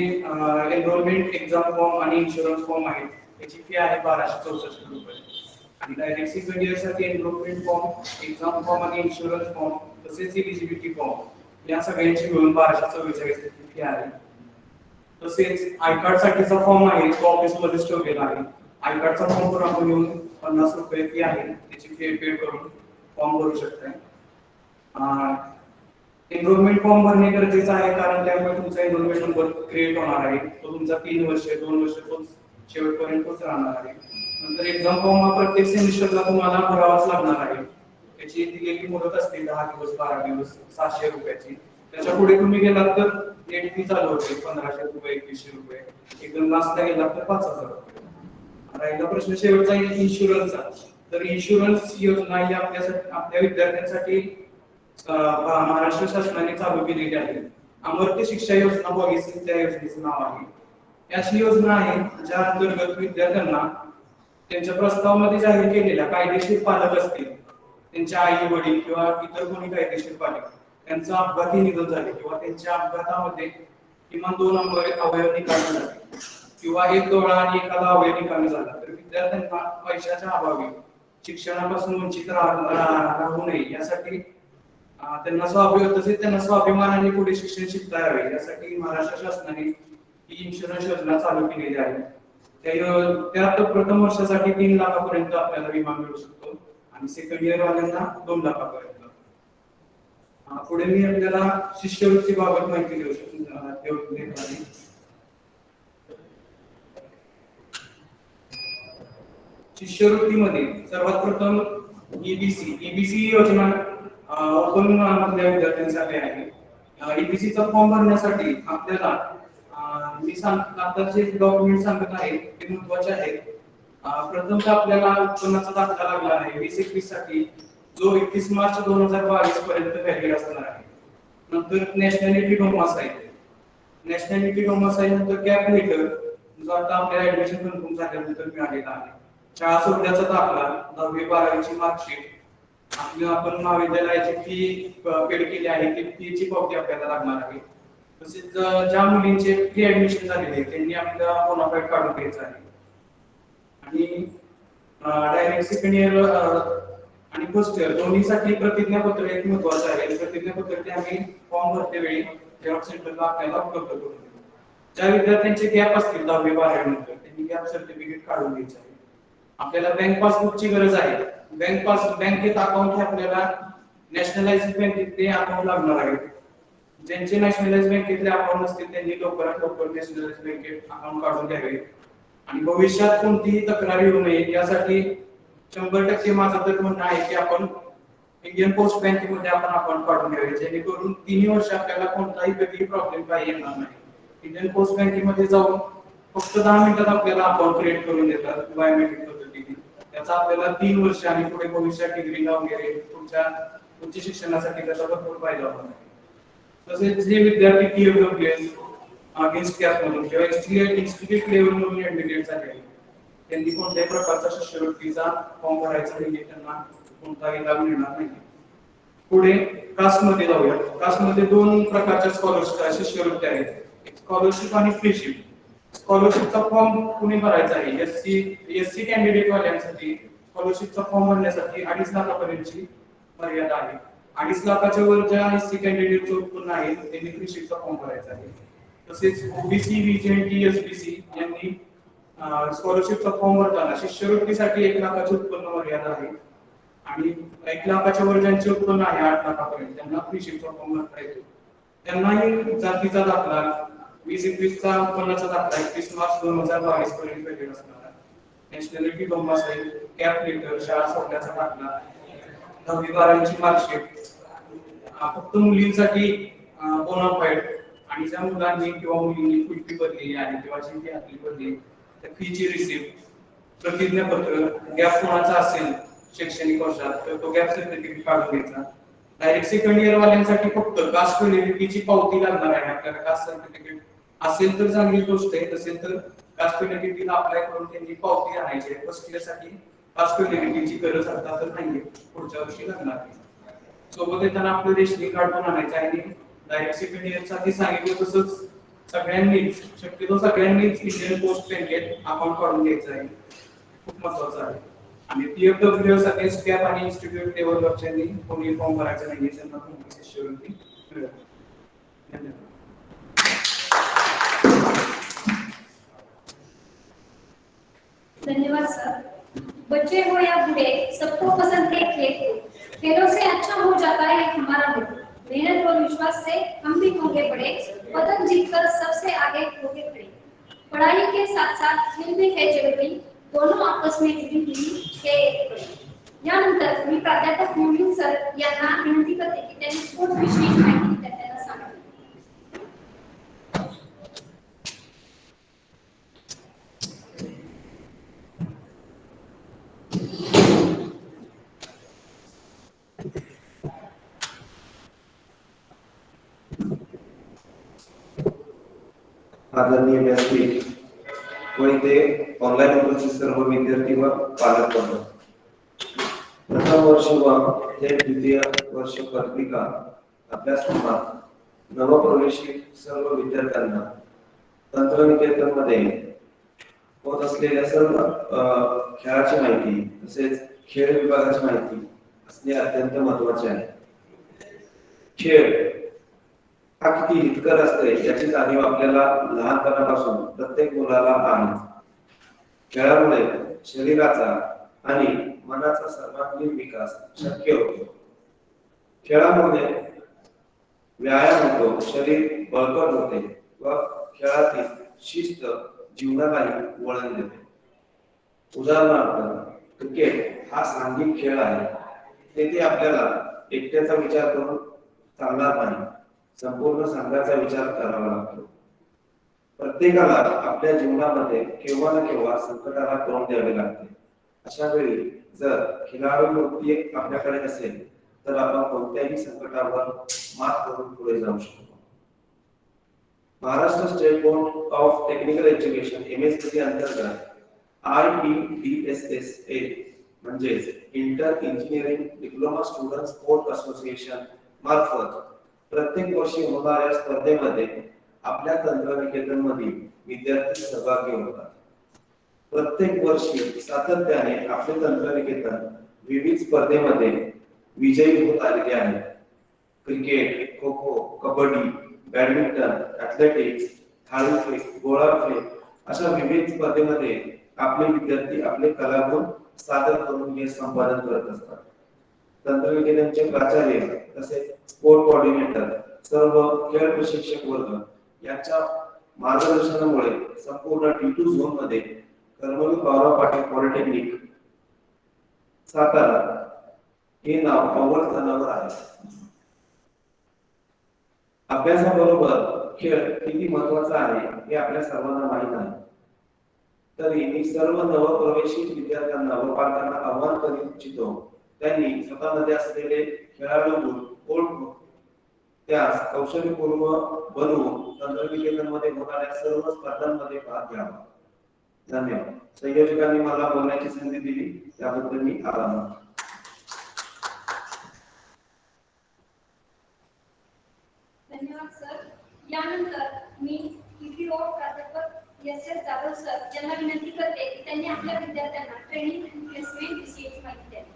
एनरोलमेंट एक्झाम फॉर्म आणि इन्शुरन्स फॉर्म आहे. त्याची फी आहे 1264 रुपये. आणि डायरेक्ट सेकंड इयर साठी एनरोलमेंट फॉर्म, एक्झाम फॉर्म आणि इन्शुरन्स फॉर्म तसेच एलिजिबिलिटी फॉर्म या सगळ्यांची मिळून 1244 फी आहे. तसेच आय कार्ड साठीचा फॉर्म आहे तो ऑफिस मध्येच ठेवलेला आहे. आय कार्डचा फॉर्म पण आपण येऊन 50 रुपये फी आहे त्याची फी पे करून फॉर्म भरू शकताय. एनरोलमेंट फॉर्म भरणे गरजेचं आहे कारण त्यामुळे तुमचा एनरोलमेंट नंबर क्रिएट होणार आहे. तो तुमचा 3 वर्ष 2 वर्ष तो शेवटपर्यंतच राहणार आहे. नंतर एक्झाम फॉर्म हा प्रत्येक सेमिस्टरला तुम्हाला भरावाच लागणार आहे. त्याची दिलेली मुदत असते 10 दिवस 12 दिवस 700 रुपयाची. त्याच्या पुढे तुम्ही गेलात तर लेट फी चालू होते 1500 रुपये 2100 रुपये. एकदम लास्टला गेलात तर 5000 रुपये. राहिला प्रश्न शेवटचा इन्शुरन्सचा. तर इन्शुरन्स योजना ही आपल्या विद्यार्थ्यांसाठी महाराष्ट्र शासनाने चालू केलेली आहे. अमर्त्य शिक्षा योजना 22 त्या योजनेचं नाव आहे. अशी योजना आहे ज्या अंतर्गत विद्यार्थ्यांना त्यांच्या प्रस्तावामध्ये जाहीर केलेल्या कायदेशीर पालक असतील, त्यांच्या आई वडील किंवा इतर कोणी कायदेशीर पालक त्यांचं अपघाती निधन झाले किंवा त्यांच्या अपघातामध्ये किमान 2 अवयव निकामी झाले किंवा 1 डोळा आणि एखादा अवयव निकामी झाला तर विद्यार्थ्यांना पैशाच्या अभावी शिक्षणापासून वंचित राहू नये यासाठी त्यांना स्वाभिमानाने पुढे शिक्षण शिकता यावे यासाठी महाराष्ट्र शासनाने ही इन्शुरन्स योजना चालू केलेली आहे. त्यात प्रथम वर्षासाठी 3 लाखापर्यंत आपल्याला विमा मिळू शकतो आणि सेकंड इयर वाल्यांना 2 लाखापर्यंत. पुढे मी आपल्याला शिष्यवृत्ती बाबत माहिती देऊ शकतो. शिष्यवृत्तीमध्ये सर्वात प्रथम ईबीसी योजना ओपन मधल्या विद्यार्थ्यांसाठी आहे. ईपीसीचा फॉर्म भरण्यासाठी आपल्याला आता जे डॉक्युमेंट सांगत आहे ते महत्वाचे आहेत. प्रथमतः आपल्याला उत्पन्नाचा दाखला लागला आहे 2021 साठी, जो 31 मार्च 2022 पर्यंत व्हॅलिड असणार आहे. नंतर नॅशनॅलिटी डोमासाईल, नॅशनॅलिटी डोमासाईल नंतर कॅप लेटर, जो आता आपल्याला ऍडमिशन कन्फर्म झाल्यानंतर मिळालेला आहे. शाळा सोडल्याचा दाखला, 10वी 12वीची मार्कशीट, आपण महाविद्यालयाची फी पेड केली आहे ती फीची पावती आपल्याला लागणार आहे. तसेच ज्या मुलींचे प्री ऍडमिशन झालेले आहे त्यांनी आपल्याला बोनाफाईड काढून घ्यायचा आहे. आणि डायरेक्ट सेकंड इयर आणि फर्स्ट इयर दोन्हीसाठी प्रतिज्ञापत्र एक महत्वाचं आहे. प्रतिज्ञापत्र ते आम्ही फॉर्म भरते वेळी झेरॉक्स सेंटरला आपल्याला उपलब्ध करून देतो. ज्या विद्यार्थ्यांचे गॅप असतील 10वी 12वी नंतर त्यांनी गॅप सर्टिफिकेट काढून घ्यायचं आहे. आपल्याला बँक पासबुकची गरज आहे. बँकेत अकाउंट हे आपल्याला नॅशनलाइज्ड बँकेत ते अकाउंट लागणार आहे. ज्यांचे नॅशनलाइज्ड बँकेतले अकाउंट असतील त्यांनी लवकरात लवकर नॅशनलाइज्ड बँकेत अकाउंट काढून घ्यावे. आणि भविष्यात कोणतीही तक्रार येऊ नये यासाठी 100% माझं तर म्हणणं आहे की आपण इंडियन पोस्ट बँकेमध्ये आपण अकाउंट काढून घ्यावे, जेणेकरून 3 वर्ष आपल्याला कोणताही कधीही प्रॉब्लेम काही येणार नाही. इंडियन पोस्ट बँकेमध्ये जाऊन फक्त 10 मिनिटात आपल्याला अकाउंट क्रिएट करून देतात बायोमेट्रिक पद्धतीने. त्याचा आपल्याला 3 वर्ष आणि पुढे भविष्यात डिग्रीला वगैरे पुढच्या उच्च शिक्षणासाठी त्याचा भरपूर फायदा होणार आहे. तसेच जे विद्यार्थी TFWS अगेन्स्ट कॅप म्हणून किंवा इन्स्टिट्यूट लेवल म्हणून ऍडमिटेड झाले त्यांनी कोणत्याही प्रकारचा शिष्यवृत्तीचा फॉर्म भरायचा नाही, त्यांना कोणताही लाभ मिळणार नाही. पुढे कास्टमध्ये जाऊया. कास्टमध्ये 2 प्रकारच्या शिष्यवृत्त्या आहेत, स्कॉलरशिप आणि फ्रीशिप. स्कॉलरशिपचा फॉर्म कुणी भरायचा आहे? एससी कॅन्डिडेट वाल्यांसाठी स्कॉलरशिपचा फॉर्म भरण्यासाठी 2.5 लाखापर्यंतची मर्यादा आहे. 2.5 लाखाच्या वर ज्या एससी कॅन्डिडेटचे उत्पन्न आहे त्यांनी फ्रीशिपचा फॉर्म भरायचा आहे. तसेच ओबीसी, व्हीजेएनटी, एसबीसी यांनी स्कॉलरशिपचा फॉर्म भरताना शिष्यवृत्तीसाठी 1 लाखाचे उत्पन्न मर्यादा आहे आणि 1 लाखाच्या वर ज्यांचे उत्पन्न आहे 8 लाखापर्यंत त्यांना फ्रीशिपचा फॉर्म भरता येतो. त्यांनाही जातीचा दाखला 2021 चा उत्पन्नाचा दाखला 31 मार्च 2022 पर्यंत व्हॅलिड असणार. नॅशनॅलिटी डोमासाईल, कॅप लेटर, शाळा सोडल्याचा दाखला, 10वी 12वीची मार्कशीट, फक्त मुलींसाठी बोनाफाईड, आणि ज्या मुलांनी किंवा मुलींनी फी भरलेली आहे किंवा जी फी आपली भरली त्या फीची रिसिप्ट, प्रतिज्ञापत्र, गॅप कोणाचा असेल शैक्षणिक वर्षात तर तो गॅप सर्टिफिकेट काढून घ्यायचा. डायरेक्ट सेकंड इयर वाल्यांसाठी फक्त कास्ट व्हॅलिडिटीची पावती लागणार आहे. आपल्याला कास्ट सर्टिफिकेट असेल तर चांगली गोष्ट आहे, नसेल तर कास्ट व्हॅलिडिटीला अप्लाय करून त्यांनी पावती आणायची आहे. फर्स्ट इयर साठी कास्ट व्हॅलिडिटीची गरज आता तर नाहीये, पुढच्या वर्षी लागणार आहे. सोबत येताना आपलं रेशनिंग कार्ड पण आणायचं आहे. आणि डायरेक्ट सेकंड इयर साठी सांगितलं तसंच सगळ्यांनीच शक्यतो सगळ्यांनीच इंडियन पोस्ट बँकेत अकाउंट काढून घ्यायचं आहे, खूप महत्वाचं आहे. आणि TFWS अगेन्स्ट कॅप आणि इन्स्टिट्यूट लेवल वरच्यांनी कोणी फॉर्म भरायचा नाही, त्यांना कोणती शिष्यवृत्ती मिळेल. धन्यवाद. धन्यवाद सर. बच्चे हो या बूढ़े सबको पसंद एक खेल को, खेलों से अच्छा हो जाता है हमारा मुल्क। मेहनत और विश्वास से हम भी होंगे बड़े, पदक जीतकर सबसे आगे होंगे खड़े। पढ़ाई के साथ साथ खेल भी है जरूरी, दोनों आपस में जुड़ी हुई है एक कड़ी। यानंतर मी प्राध्यापक मोमीन सर यांना विनंती करते की त्यांनी स्पोर्ट्स विषयी माहिती विद्यार्थ्यांना सांगावी. आदरणीय व्यासपीठ व इथे ऑनलाईन उपस्थित सर्व विद्यार्थी व पालक वर्ग, प्रथम वर्ष व द्वितीय वर्ष पत्रिका अभ्यासक्रमात नवप्रवेशित सर्व विद्यार्थ्यांना तंत्रनिकेतन मध्ये होत असलेल्या सर्व खेळाची माहिती तसेच खेळ विभागाची माहिती असणे अत्यंत महत्त्वाचे आहे. खेळ हा किती हितकर असते याची जाणीव आपल्याला लहानपणापासून प्रत्येक मुलाला आहे. खेळामुळे शरीराचा आणि मनाचा सर्वांगीण विकास शक्य होतो. खेळामुळे व्यायाम होतो, शरीर बळकट होते व खेळातील शिस्त जीवनालाही वळण देते. उदाहरणार्थ क्रिकेट हा सांघिक खेळ आहे. तेथे आपल्याला एकट्याचा विचार करून चालणार नाही. संपूर्ण संघाचा विचार करावा लागतो. प्रत्येकाला आपल्या जीवनामध्ये केव्हा ना केव्हा संकटाला तोंड द्यावे लागते. अशा वेळी जर खिलाडू वृत्ती आपल्याकडे असेल तर आपण कोणत्याही संकटावर मात करून पुढे जाऊ शकतो. Maharashtra state board of technical education MSTT अंतर्गत IEDSSA म्हणजेच inter engineering diploma student sport association मार्फत प्रत्येक वर्षी होणाऱ्या स्पर्धेमध्ये आपल्या तंत्रनिकेतन मधील विद्यार्थी सहभागी होतात. प्रत्येक वर्षी सातत्याने आपले तंत्रनिकेतन विविध स्पर्धेमध्ये विजयी होत आलेले आहेत. Cricket, kho kho, kabaddi, badminton, athletics, थाळीफेक, गोळाफेक अशा विविध स्पर्धेमध्ये आपले विद्यार्थी आपले कलागुण सादर करून यश संपादन करत असतात. तंत्रनिकेतनचे प्राचार्य तसेच स्पोर्ट कोऑर्डिनेटर सर्व खेळ प्रशिक्षक वर्ग यांच्या मार्गदर्शनामुळे संपूर्ण T2 झोन मध्ये कर्मवीर भाऊराव पाटील पॉलिटेक्निक सातारा हे नाव अव्वल स्थानावर आहे. अभ्यासाबरोबर खेळ किती महत्वाचा आहे हे आपल्या सर्वांना माहित आहे. तरी मी सर्व नवप्रवेशित विद्यार्थ्यांना व पालकांना आवाहन करू इच्छितो, त्यांनी स्वतःमध्ये असलेले खेळाडू गुण ओळखून त्यास कौशल्यपूर्ण बनवून तंत्रनिकेतनमध्ये होणाऱ्या सर्व स्पर्धांमध्ये भाग घ्यावा. धन्यवाद. संयोजकांनी मला बोलण्याची संधी दिली त्याबद्दल मी आभार मानतो. धन्यवाद सर. यानंतर मी PPO प्राध्यापक SS जाधव सर यांना विनंती करते की त्यांनी आपल्या विद्यार्थ्यांना ट्रेनिंग आणि प्लेसमेंट विषयी माहिती द्यावी.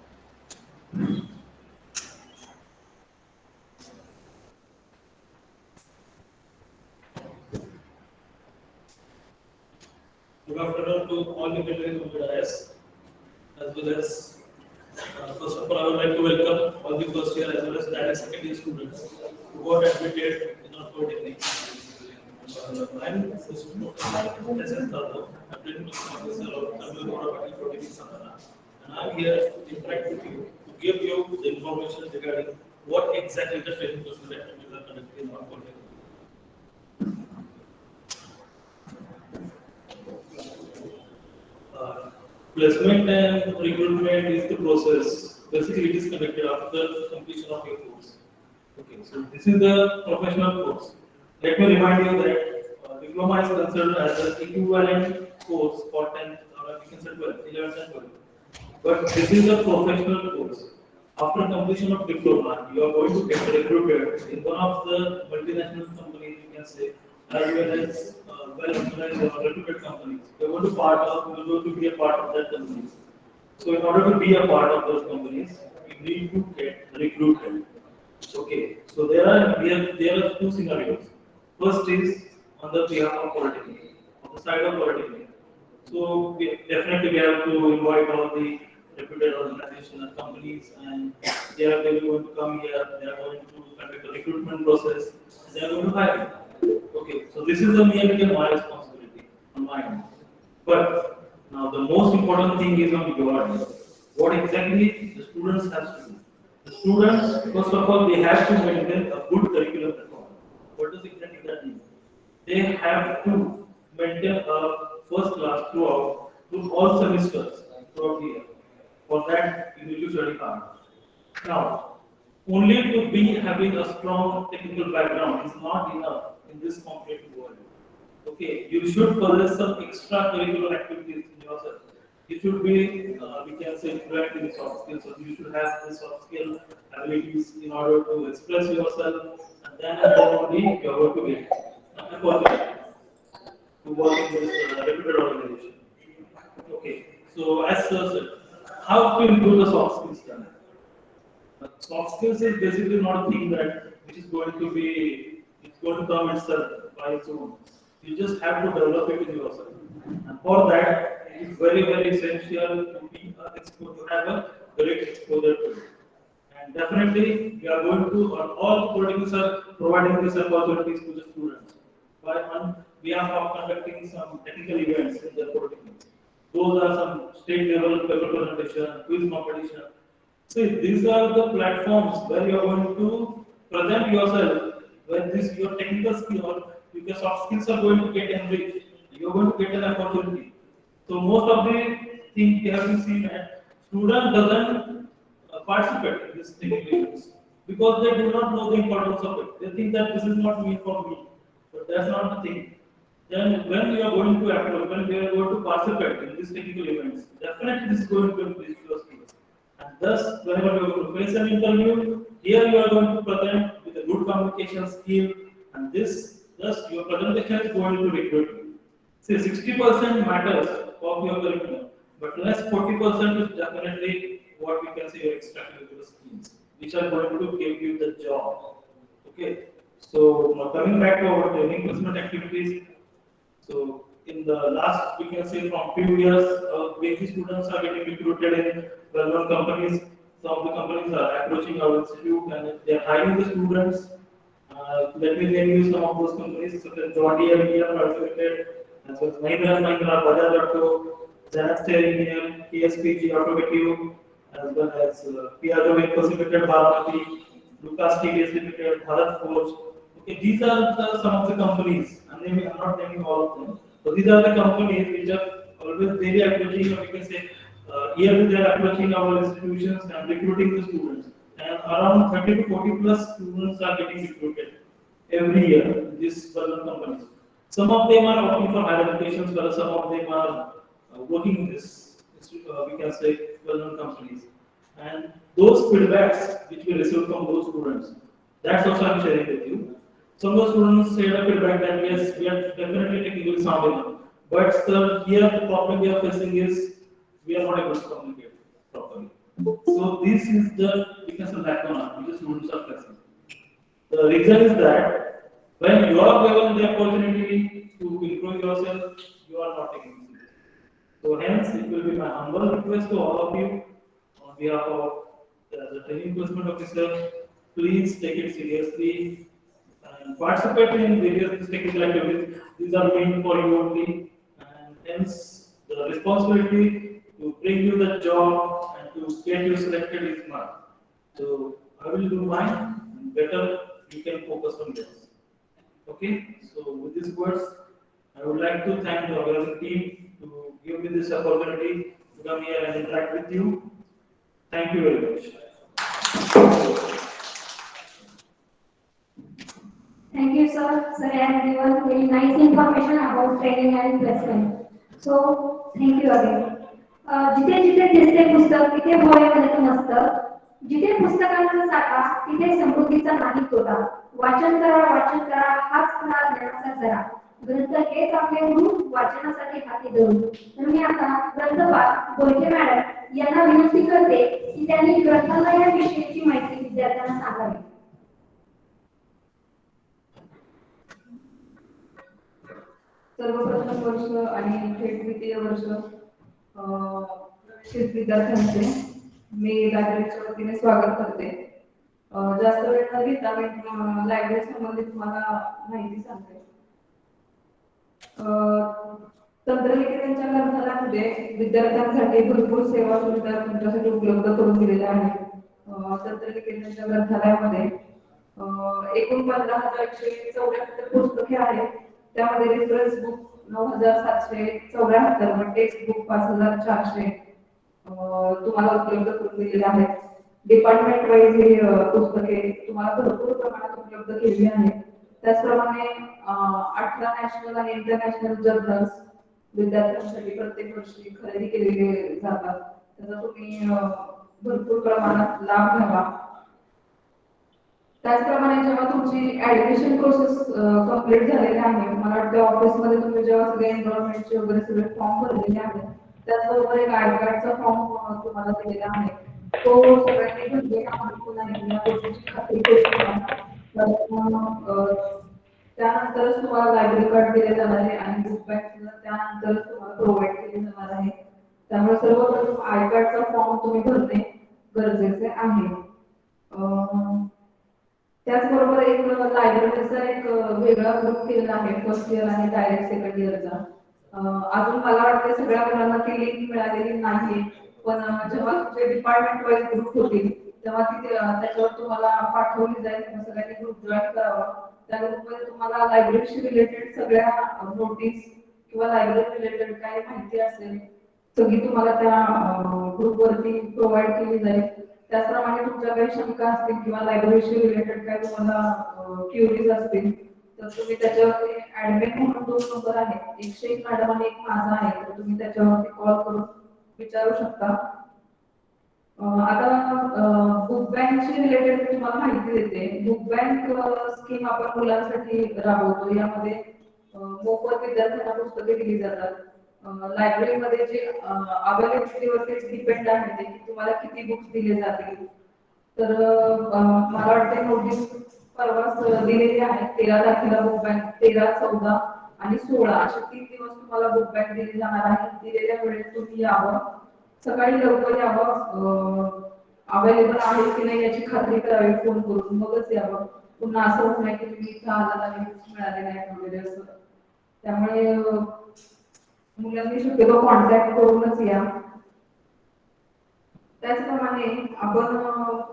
Good afternoon to all the members of the dais, as well as first of all, I would like to welcome all the first year as well as direct second year students who got admitted in our polytechnic. I'm SS Tadov, I'm training officer of Tamil Nadu Polytechnic Satara, and I'm here to interact with you to give you the information regarding what exactly the training process activities are conducted in our polytechnic. Placement and recruitment is the process. Basically, it is conducted after completion of your course. Okay, so this is the professional course. Let me remind you that diploma is considered as an equivalent course for 10th or we can say 12th, 11th and 12th. But this is a professional course. After completion of diploma, you are going to get recruited in one of the multinational companies, you can say, as well as well-organized or reputed companies. You are going to be a part of that company. So in order to be a part of those companies, you need to get recruited. Okay. So there are two scenarios. First is on the behalf of Polytechnic, on the side of Polytechnic. So definitely we have to invite all the reputed organizations and companies, and they are going to come here. They are going to conduct a recruitment process. They are going to hire you. Okay, so this is merely my responsibility on my end. But now the most important thing is on your end. What exactly the students have to do? The students, first of all, they have to maintain a good curriculum record. What does exactly that mean? They have to maintain a first class through all semesters throughout the year. For that, you need to study hard. Now, only to be having a strong technical background is not enough in this competitive world. Okay, you should possess some extracurricular activities in yourself. You should be, we can say, fluent in soft skills. So you should have the soft skill abilities in order to express yourself, and then only you are going to get an opportunity to work in this reputed organization. Okay, so as Sir said, how to improve the soft skills then? Soft skills is basically not a thing that which is going to be, it's going to come itself by its own. You just have to develop it in yourself. And for that, it is very, very essential to be to have a great exposure to it. And definitely, we are going to, or all polytechnics are providing these opportunities to the students by on behalf of conducting some technical events in the polytechnics. Those are some state level paper presentation, quiz competition. See, these are the platforms where you are going to present yourself when this your technical skill or your soft skills are going to get enriched, you're going to get an opportunity. So most of the things we have to see that student doesn't participate in this technical events because they do not know the importance of it. They think that this is not meant for me, but that's not the thing. Then when you are going to approach, when we are going to participate in these technical events, definitely this is going to increase your skills. And thus, whenever you are going to face an interview, here you are going to present with a good communication skill, and thus your presentation is going to recruit you. See, 60% matters of your curriculum, but less 40% is definitely what we can say your extracurricular skills, which are going to give you the job. Okay. So now coming back to our training placement activities. So in the last, we can say from few years, PhD students are getting recruited in well-known companies. Some of the companies are approaching our institute and they are hiring the students. Let me name you some of those companies, such as John Deere India Private Limited, as well as Mahindra and Mahindra, Bajaj Auto, Zenastar India, KSPG Automotive, as well as Piaggio Vehicles Limited, Bharamati, Lucas TVS Limited, Bharat Forge. Okay, these are some of the companies, and I'm not naming all of them. So these are the companies which are always very approaching, or we can say yearly they are approaching our institutions and recruiting the students. And around 30 to 40 plus students are getting recruited every year in these well-known companies. Some of them are opting for higher education, while some of them are working in this, we can say, well-known companies. And those feedbacks which we receive from those students, that's also I'm sharing with you. Some of the students said a feedback that yes, we are definitely technically sound enough, but here the problem we are facing is we are not able to communicate properly. So this is the weakness and lack of which the students are facing. The reason is that when you are given the opportunity to improve yourself, you are not taking it. So hence, it will be my humble request to all of you on behalf of the training placement officer, please take it seriously and participate in various technical activities. These are meant for you only, and hence the responsibility to bring you the job and to get you selected is mine. So I will do mine, and better you can focus on yours. Okay, so with these words, I would like to thank the organizing team to give me this opportunity to come here and interact with you. Thank you very much. Thank you, sir. Sir, I have given very nice information about training and placement. So, thank you again. जिथे जिथे दिसते पुस्तक तिथे भोळे म्हणत नसतं. जिथे पुस्तकांचा साठा तिथे समृद्धीचा नाही तोटा. वाचन करा हाच खरा ज्ञानाचा जरा. ग्रंथ हेच आपले गुरु वाचनासाठी हाती धरून. तर मी आता ग्रंथपाल गोयटे मॅडम यांना विनंती करते की त्यांनी ग्रंथालय या विषयाची माहिती विद्यार्थ्यांना सांगावी. सर्वप्रथम वर्ष आणि थेट द्वितीय वर्ष विद्यार्थ्यांचे मी लायब्ररीच्या वतीने स्वागत करते. जास्त वेळ न घेता मी लायब्ररी संबंधित तुम्हाला माहिती सांगते. तंत्रनिकेतनच्या ग्रंथालयामध्ये विद्यार्थ्यांसाठी भरपूर सेवा सुविधा तुमच्यासाठी उपलब्ध करून दिलेल्या आहेत. तंत्रनिकेतनच्या ग्रंथालयामध्ये एकूण 15,174 पुस्तके आहेत. त्यामध्ये रेफरन्स बुक 9,774 व टेक्स्ट बुक 5,400 तुम्हाला उपलब्ध करून दिलेले आहेत. डिपार्टमेंट वाईज ही पुस्तके तुम्हाला भरपूर प्रमाणात उपलब्ध केलेली आहेत. त्याचप्रमाणे 18 नॅशनल आणि इंटरनॅशनल जर्नल्स विद्यार्थ्यांसाठी प्रत्येक वर्षी खरेदी केलेले जातात. त्याचा तुम्ही भरपूर प्रमाणात लाभ घ्यावा. त्याचप्रमाणे जेव्हा तुमची ऍडमिशन प्रोसेस कंप्लीट झालेली आहे, मला वाटतं ऑफिसमध्ये तुम्ही जेव्हा सगळे एनरोलमेंटचे वगैरे सगळे फॉर्म भरलेले आहेत, त्याचबरोबर एक आय कार्डचा फॉर्म तुम्हाला दिलेला आहे. तो सगळ्यांनी भरलेला आहे या गोष्टीची खात्री करून त्यानंतरच तुम्हाला लायब्ररी कार्ड दिले जाणार आहे आणि बुक बॅग त्यानंतरच तुम्हाला प्रोव्हाइड केले जाणार आहे. त्यामुळे सर्वप्रथम आय कार्डचा फॉर्म तुम्ही भरणे गरजेचे आहे. त्याचबरोबर एक लायब्ररीचा एक वेगळा ग्रुप केलेला आहे फर्स्ट इयर आणि डायरेक्ट सेकंड इयरचा. अजून मला वाटते सगळ्या मुलांना ती लिंक मिळालेली नाही, पण जेव्हा तुमचे डिपार्टमेंट वाईज ग्रुप होतील तेव्हा ती त्याच्यावर तुम्हाला पाठवली जाईल. सगळ्यांनी ग्रुप जॉईन करावा त्या ग्रुपमध्ये तुम्हाला लायब्ररीशी रिलेटेड सगळ्या नोटीस किंवा लायब्ररी रिलेटेड काय माहिती असेल सगळी तुम्हाला त्या ग्रुपवरती प्रोव्हाइड केली जाईल. त्याचप्रमाणे तुमच्या काही शंका असतील किंवा लायब्ररीशी रिलेटेड काय तुम्हाला क्युरीज असतील तर तुम्ही त्याच्यावरती ऍडमिन म्हणून 2 नंबर आहेत, 101 मॅडम आणि एक माझा आहे, तर तुम्ही त्याच्यावरती कॉल करून विचारू शकता. आता बुक बँकशी रिलेटेड मी तुम्हाला माहिती देते. बुक बँक स्कीम आपण मुलांसाठी राबवतो. यामध्ये मोफत विद्यार्थ्यांना पुस्तके दिली जातात. लायब्ररीमध्ये जे अवेलेबिलिटीवरती डिपेंड आहे ते की तुम्हाला किती बुक्स दिले जातील. तर मला वाटते नोटीस परवाच दिलेली आहे. 13 तारखेला बुक बँक 13, 14 आणि 16 असे 3 दिवस तुम्हाला बुक बँक दिली जाणार आहे. दिलेल्या वेळेत तुम्ही यावं, सकाळी लवकर यावं, अवेलेबल आहे की नाही याची खात्री करावी फोन करून, मगच यावं. पुन्हा असं होत नाही की तुम्ही इथं आलात आणि बुक्स मिळाले नाही वगैरे असं. त्यामुळे मुलांनी शक्यतो कॉन्टॅक्ट करूनच या. त्याचप्रमाणे आपण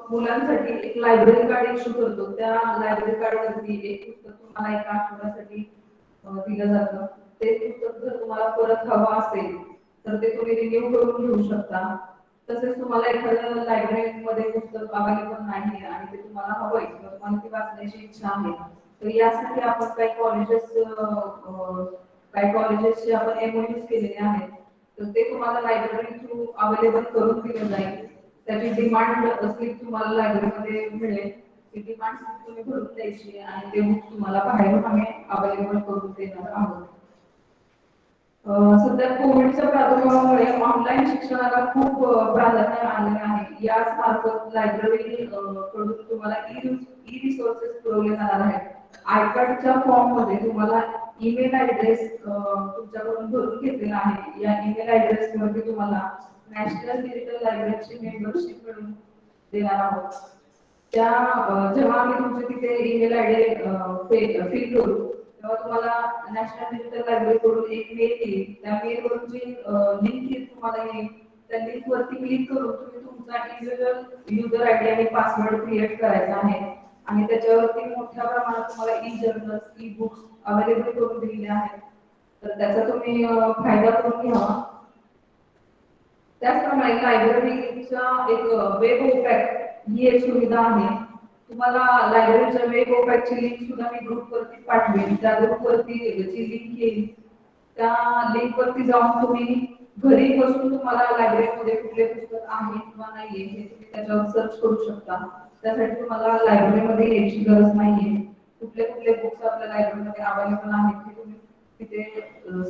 मुलांसाठी एक लायब्ररी कार्ड इश्यू करतो. त्या लायब्ररी कार्डवरती एक पुस्तक तुम्हाला एका आठवड्यासाठी दिलं जातं. ते पुस्तक जर तुम्हाला परत हवं असेल तर ते तुम्ही रिन्यू करून घेऊ शकता. तसेच तुम्हाला एखाद्या लायब्ररीमध्ये पुस्तक अवेलेबल नाही आणि ते तुम्हाला हवंय किंवा तुम्हाला ती वाचण्याची इच्छा आहे तर यासाठी आपण काही कॉलेजेसचे आपण एमओयूज केलेले आहेत. तर ते तुम्हाला लायब्ररी थ्रू अवेलेबल करून दिलं जाईल. त्याची डिमांड स्लिप तुम्हाला लायब्ररीमध्ये मिळेल. ती डिमांड स्लिप तुम्ही भरून द्यायची आणि ते बुक तुम्हाला बाहेरून आम्ही अवेलेबल करून देणार आहोत. सध्या कोविडच्या प्रादुर्भावामुळे ऑनलाईन शिक्षणाला खूप प्राधान्य आलेले आहे. याच मार्फत लायब्ररी कडून तुम्हाला ई रिसोर्सेस पुरवले जाणार आहेत. आय कार्डच्या फॉर्म मध्ये तुम्हाला ईमेल ऍड्रेस तुमच्याकडून भरून घेतलेला आहे. या ईमेल ऍड्रेस वरती तुम्हाला नॅशनल डिजिटल लायब्ररीची मेंबरशिप मिळून देणार आहोत. त्या जेव्हा आम्ही तुमचे तिथे ईमेल आयडी फिल करू तेव्हा तुम्हाला नॅशनल डिजिटल लायब्ररी कडून एक मेल येईल. त्या मेल वरून जी लिंक येईल तुम्हाला येईल त्या लिंक वरती क्लिक करून तुम्ही तुमचा इंडिव्हिज्युअल युजर आयडी आणि पासवर्ड क्रिएट करायचा आहे आणि त्याच्यावरती मोठ्या प्रमाणात तुम्हाला E journals, e books available करून दिलेले आहेत. तर त्याचा तुम्ही फायदा करून घ्यावा. त्याचप्रमाणे लायब्ररीचा एक वेब ओपॅक ही एक सुविधा आहे. तुम्हाला लायब्ररीच्या वेब ओपॅकची लिंक सुद्धा मी ग्रुपवरती पाठवेन. त्या ग्रुपवरती जी लिंक येईल त्या लिंक वरती जाऊन तुम्ही घरी बसून तुम्हाला लायब्ररीमध्ये कुठले पुस्तक आहे किंवा नाहीये हे तुम्ही त्याच्यावर सर्च करू शकता. त्यासाठी तुम्हाला लायब्ररीमध्ये यायची गरज नाहीये. कुठले कुठले बुक्स आपल्या लायब्ररीमध्ये अवेलेबल आहेत हे तुम्ही तिथे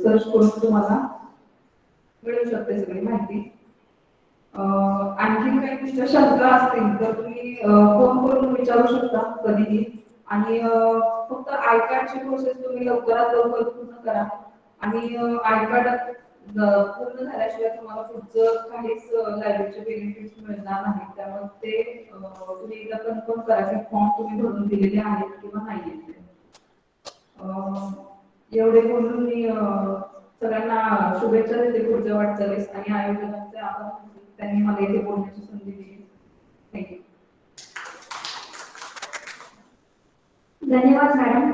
सर्च करून तुम्हाला मिळू शकते सगळी माहिती. आणखी काही तुमच्या शंका असतील तर तुम्ही फोन करून विचारू शकता कधीही. आणि फक्त आय कार्डची प्रोसेस तुम्ही लवकरात लवकर पूर्ण करा. आणि आय कार्ड पूर्ण झाल्याशिवाय तुम्हाला पुढचं काहीच लायब्ररीचे बेनिफिट्स मिळणार नाही. त्यामुळे ते तुम्ही एकदा कन्फर्म करा की फॉर्म तुम्ही भरून दिलेले आहेत किंवा नाही. एवढे बोलून मी सगळ्यांना शुभेच्छा देते पुढच्या वाटचालीस आणि आयोजकांचे आभार. त्यांनी मला इथे बोलण्याची संधी दिली. थँक्यू. धन्यवाद मॅडम.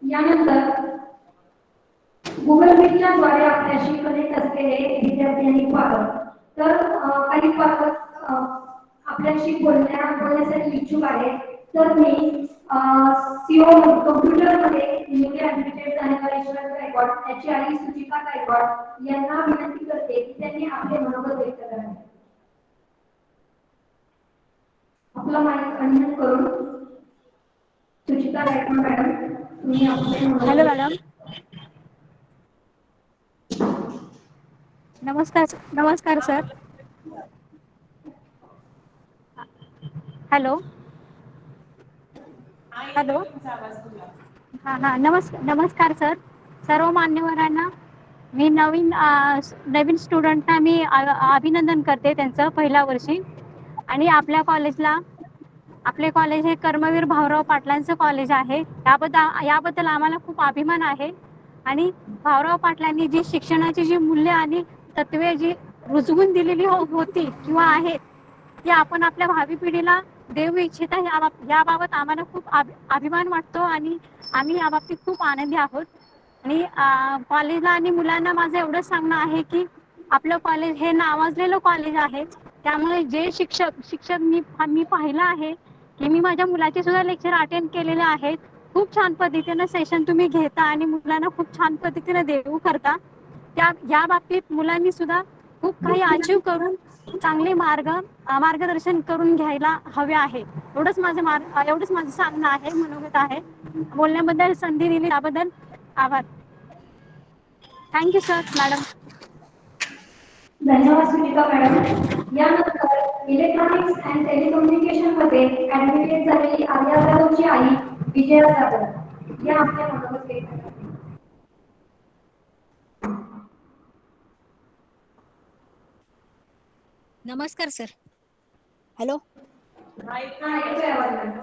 यानंतर गुगल मीटच्या द्वारे आपल्याशी कनेक्ट असलेले विद्यार्थी आणि पालक तर काही पालक आपल्याशी बोलण्यासाठी इच्छुक आहेत. तर मी सीओ कम्प्युटरमध्ये न्यूली ऍडमिटेड झालेला ईश्वर गायकवाड याची आई सुचिता गायकवाड यांना विनंती करते की त्यांनी आपले मनोगत व्यक्त करावे. आपला माईक अनम्यूट करून सुचिता गायकवाड मॅडम तुम्ही आपले हॅलो मॅडम. नमस्कार सर. Hello hello. नमस्कार सर. सर्व मान्यवरांना मी नवीन स्टुडंटना मी अभिनंदन करते त्यांचं पहिल्या वर्षी. आणि आपल्या कॉलेजला आपले कॉलेज हे कर्मवीर भाऊराव पाटलांचं कॉलेज आहे. याबद्दल आम्हाला खूप अभिमान आहे. आणि भाऊराव पाटलांनी जी शिक्षणाची जी मूल्य आणि तत्वे जी रुजवून दिलेली होती किंवा आहेत ती आपण आपल्या भावी पिढीला देऊ इच्छिता याबाबत आम्हाला खूप अभिमान वाटतो आणि आम्ही याबाबतीत खूप आनंदी आहोत. आणि कॉलेजला आणि मुलांना माझं एवढंच सांगणं आहे की आपलं कॉलेज हे नावाजलेलं कॉलेज आहे. त्यामुळे जे शिक्षक मी पाहिलं आहे की मी माझ्या मुलाचे सुद्धा लेक्चर अटेंड केलेले आहेत. खूप छान पद्धतीनं सेशन तुम्ही घेता आणि मुलांना खूप छान पद्धतीने देऊ करता. या बाबतीत मुलांनी सुद्धा खूप काही अचीव करून चांगले मार्गदर्शन करून घ्यायला हवे आहे. एवढंच माझं सांगणं आहे, मनोगत आहे. बोलण्याबद्दल संधी दिली त्याबद्दल आभार. Thank you sir madam. धन्यवाद सुनीता मॅडम. यानंतर इलेक्ट्रॉनिक्स अँड टेलिकम्युनिकेशन मध्ये ऍडमिटेड झालेली आर्या जाधवची आई विजया जाधव या आपल्या मनोगत व्यक्त करतील. नमस्कार सर. हॅलो. हा, येतोय आवाज मॅडम.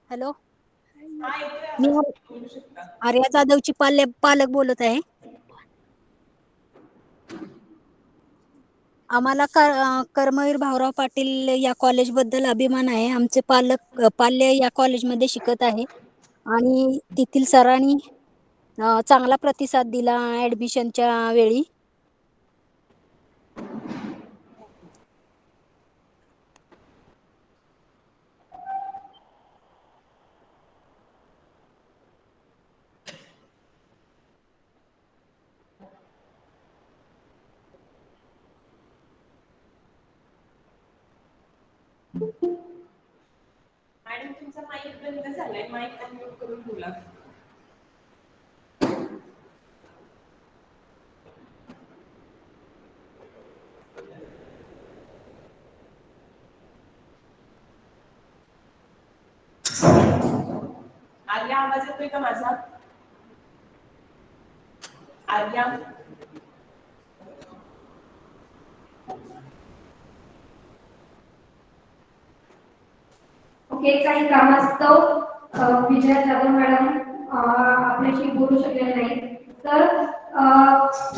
हॅलो. मी आर्या जाधवची पालक बोलत आहे. आम्हाला कर्मवीर भाऊराव पाटील या कॉलेज बद्दल अभिमान आहे. आमचे पाल्य या कॉलेजमध्ये शिकत आहे आणि तेथील सरांनी चांगला प्रतिसाद दिला ऍडमिशनच्या वेळी. मॅडम तुमचा माईक बंद झालाय, माईक अनम्यूट करून बोला. आर्या, आवाज येतोय का माझा? आर्या. ओके, काही कारणास्तव विजया जाधव मॅडम आपल्याशी बोलू शकलेल्या नाही. तर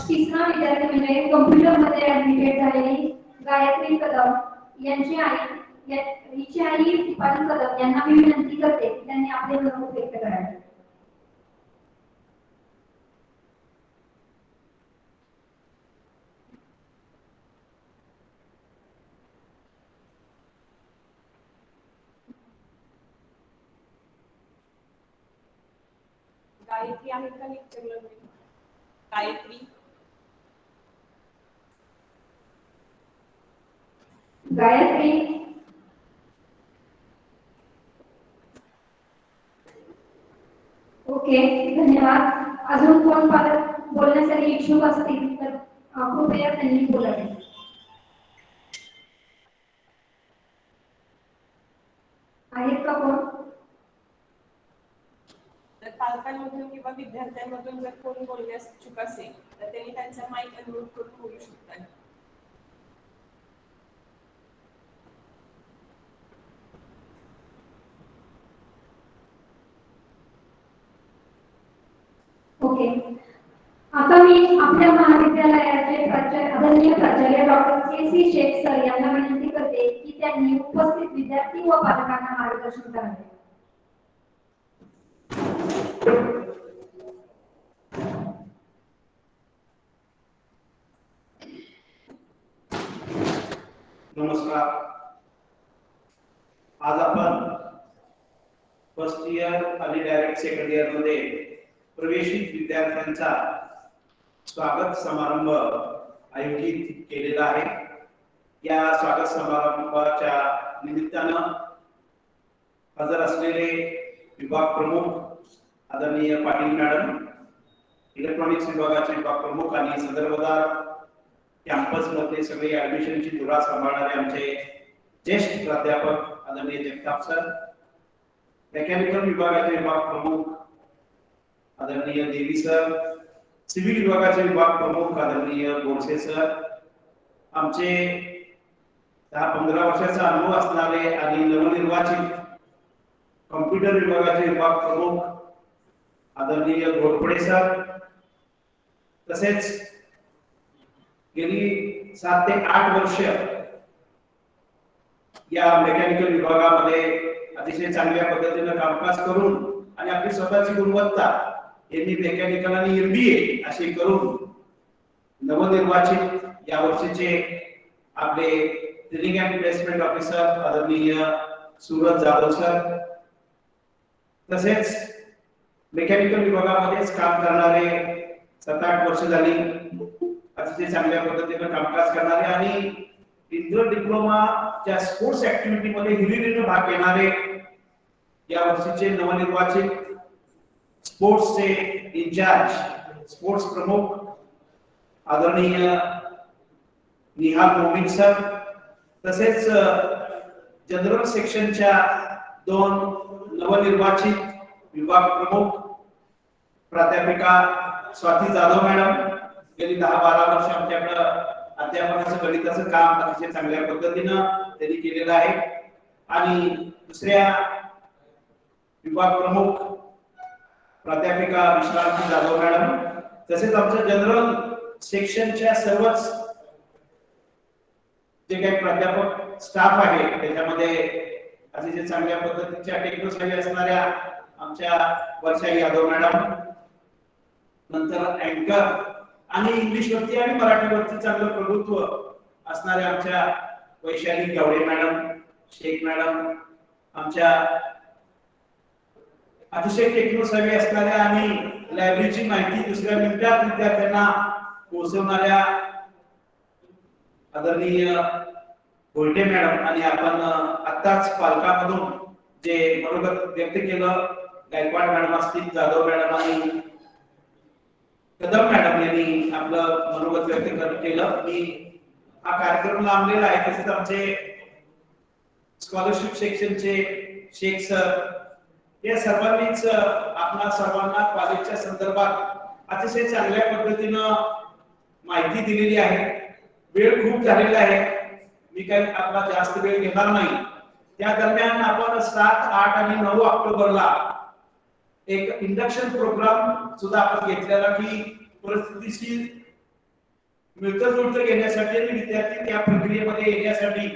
तिसरा विद्यार्थी म्हणजे कम्प्युटर मध्ये ऍडमिटेड झालेली गायत्री कदम यांची आई दीपाली कदम यांना मी विनंती करते त्यांनी आपले मनोगत व्यक्त करावे. गायत्री आहे का लेक्चरला? गायत्री. गायत्री. ओके, धन्यवाद. अजून कोण पालक बोलण्यासाठी इच्छुक असतील तर कृपया त्यांनी बोलावे. आहेत का कोण? तर पालकांमधून किंवा विद्यार्थ्यांमधून जर कोण बोलण्यास इच्छुक असेल तर त्यांनी त्यांचा माईक अनम्यूट करून बोलू शकतात. ओके, आता मी आपल्या महाविद्यालयाचे आदरणीय प्राचार्य डॉक्टर के.सी. शेख सर यांना विनंती करते की त्यांनी उपस्थित विद्यार्थी व पालकांना मार्गदर्शन करावे. नमस्कार. आज आपण फर्स्ट इयर आणि डायरेक्ट सेकंड इयर मध्ये प्रवेशित विद्यार्थ्यांचा स्वागत समारंभ आयोजित केलेला आहे. या स्वागत समारंभाच्या निमित्तानं हजर असलेले विभाग प्रमुख आदरणीय पाटील मॅडम, इलेक्ट्रॉनिक्स विभागाचे विभाग प्रमुख आणि संदर्भदार, कॅम्पस मध्ये सगळे ऍडमिशनची धुरा सांभाळणारे आमचे ज्येष्ठ प्राध्यापक आदरणीय जगताप सर, मेकॅनिकल विभागाचे विभाग प्रमुख आदरणीय देवी सर, सिव्हिल विभागाचे विभाग प्रमुख आदरणीय बोरसे सर, आमचे 10-15 वर्षाचा अनुभव असणारे आणि नवनिर्वाचित कॉम्प्युटर विभागाचे विभाग प्रमुख आदरणीय घोरपडे सर, तसेच गेली 7 ते 8 वर्ष या मेकॅनिकल विभागामध्ये अतिशय चांगल्या पद्धतीने कामकाज करून आणि आपली स्वतःची गुणवत्ता यांनी मेकॅनिकल आणि MBA असे करून नवनिर्वाचित या वर्षीचे आपले ट्रेनिंग अँड प्लेसमेंट ऑफिसर आदरणीय सूरज जाधव सर, तसेच मेकॅनिकल विभागामध्येच काम करणारे 7-8 वर्ष झाली अतिशय चांगल्या पद्धतीने कामकाज करणारे आणि इंटर डिप्लोमाच्या स्पोर्ट्स ऍक्टिव्हिटी मध्ये हिरिरीने भाग घेणारे या वर्षीचे नवनिर्वाचित स्पोर्ट्सचे इंचार्ज स्पोर्ट्स प्रमुख आदरणीय निहाल मोमीन सर, तसेच जनरल सेक्शनच्या 2 नवनिर्वाचित विभाग प्रमुख प्राध्यापिका स्वाती जाधव मॅडम, गेली 10-12 वर्ष आमच्याकडे अध्यापनाचं गणिताचं काम अतिशय चांगल्या पद्धतीनं त्यांनी केलेलं आहे. आणि दुसऱ्या विभाग प्रमुख प्राध्यापिका विश्रांती जाधव मॅडम, तसेच आमच्या जनरल सेक्शनच्या सर्वच जे काही प्राध्यापक स्टाफ आहे त्याच्यामध्ये अतिशय चांगल्या पद्धतीच्या टेक्नॉलॉजी असणाऱ्या आमच्या वर्षा यादव मॅडम, नंतर अँकर आणि इंग्लिश वरती आणि मराठी वरती चांगलं प्रभुत्व असणाऱ्या आमच्या वैशाली गावडे मॅडम, शेख मॅडम, आमच्या अतिशय टेक्नॉलॉजी असणाऱ्या आणि लायब्ररीची माहिती दुसऱ्या मिनिटात विद्यार्थ्यांना पोहोचवणाऱ्या आदरणीय गोल्टे मॅडम आणि आपण आताच पालकांमधून जे मनोगत व्यक्त केलं गायकवाड मॅडम असतील, जाधव मॅडम आणि कदम मॅडम यांनी आपलं मनोगत व्यक्त केलं. मी हा कार्यक्रम लांबलेला आहे. तसेच आमचे स्कॉलरशिप सेक्शनचे शेख सर या सर्वांनीच आपल्या सर्वांना कॉलेजच्या संदर्भात अतिशय चांगल्या पद्धतीनं माहिती दिलेली आहे. वेळ खूप झालेला आहे, मी काही आपला जास्त वेळ घेणार नाही. त्या दरम्यान आपण 7, 8 आणि 9 ऑक्टोबरला एक इंडक्शन प्रोग्राम सुद्धा आपण घेतलेला की परिस्थितीशी मिळतं जुळतं घेण्यासाठी आणि विद्यार्थी त्या प्रक्रियेमध्ये येण्यासाठी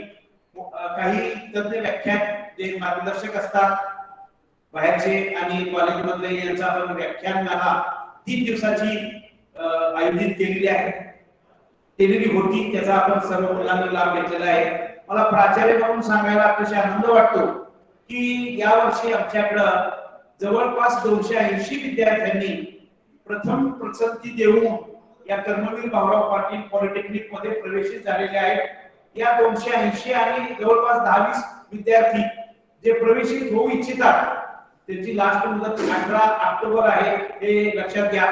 काही तज्ञ व्याख्यान जे मार्गदर्शक असतात बाहेरचे आणि कॉलेजमधले यांचा आपण व्याख्यानमाला 3 दिवसाची आयोजित केलेली आहे, केलेली होती. त्याचा आपण सर्व मुलांनी लाभ घेतलेला आहे. मला प्राचार्य म्हणून सांगायला अतिशय आनंद वाटतो की यावर्षी आमच्याकडं जवळपास 280 विद्यार्थ्यांनी प्रथम पसंती देऊन या कर्मवीर भाऊराव पाटील पॉलिटेक्निक मध्ये प्रवेशित झालेले आहेत. या 280 आणि जवळपास 10-20 विद्यार्थी जे प्रवेशित होऊ इच्छितात त्यांची लास्ट मुदत 18 ऑक्टोबर आहे, हे लक्षात घ्या.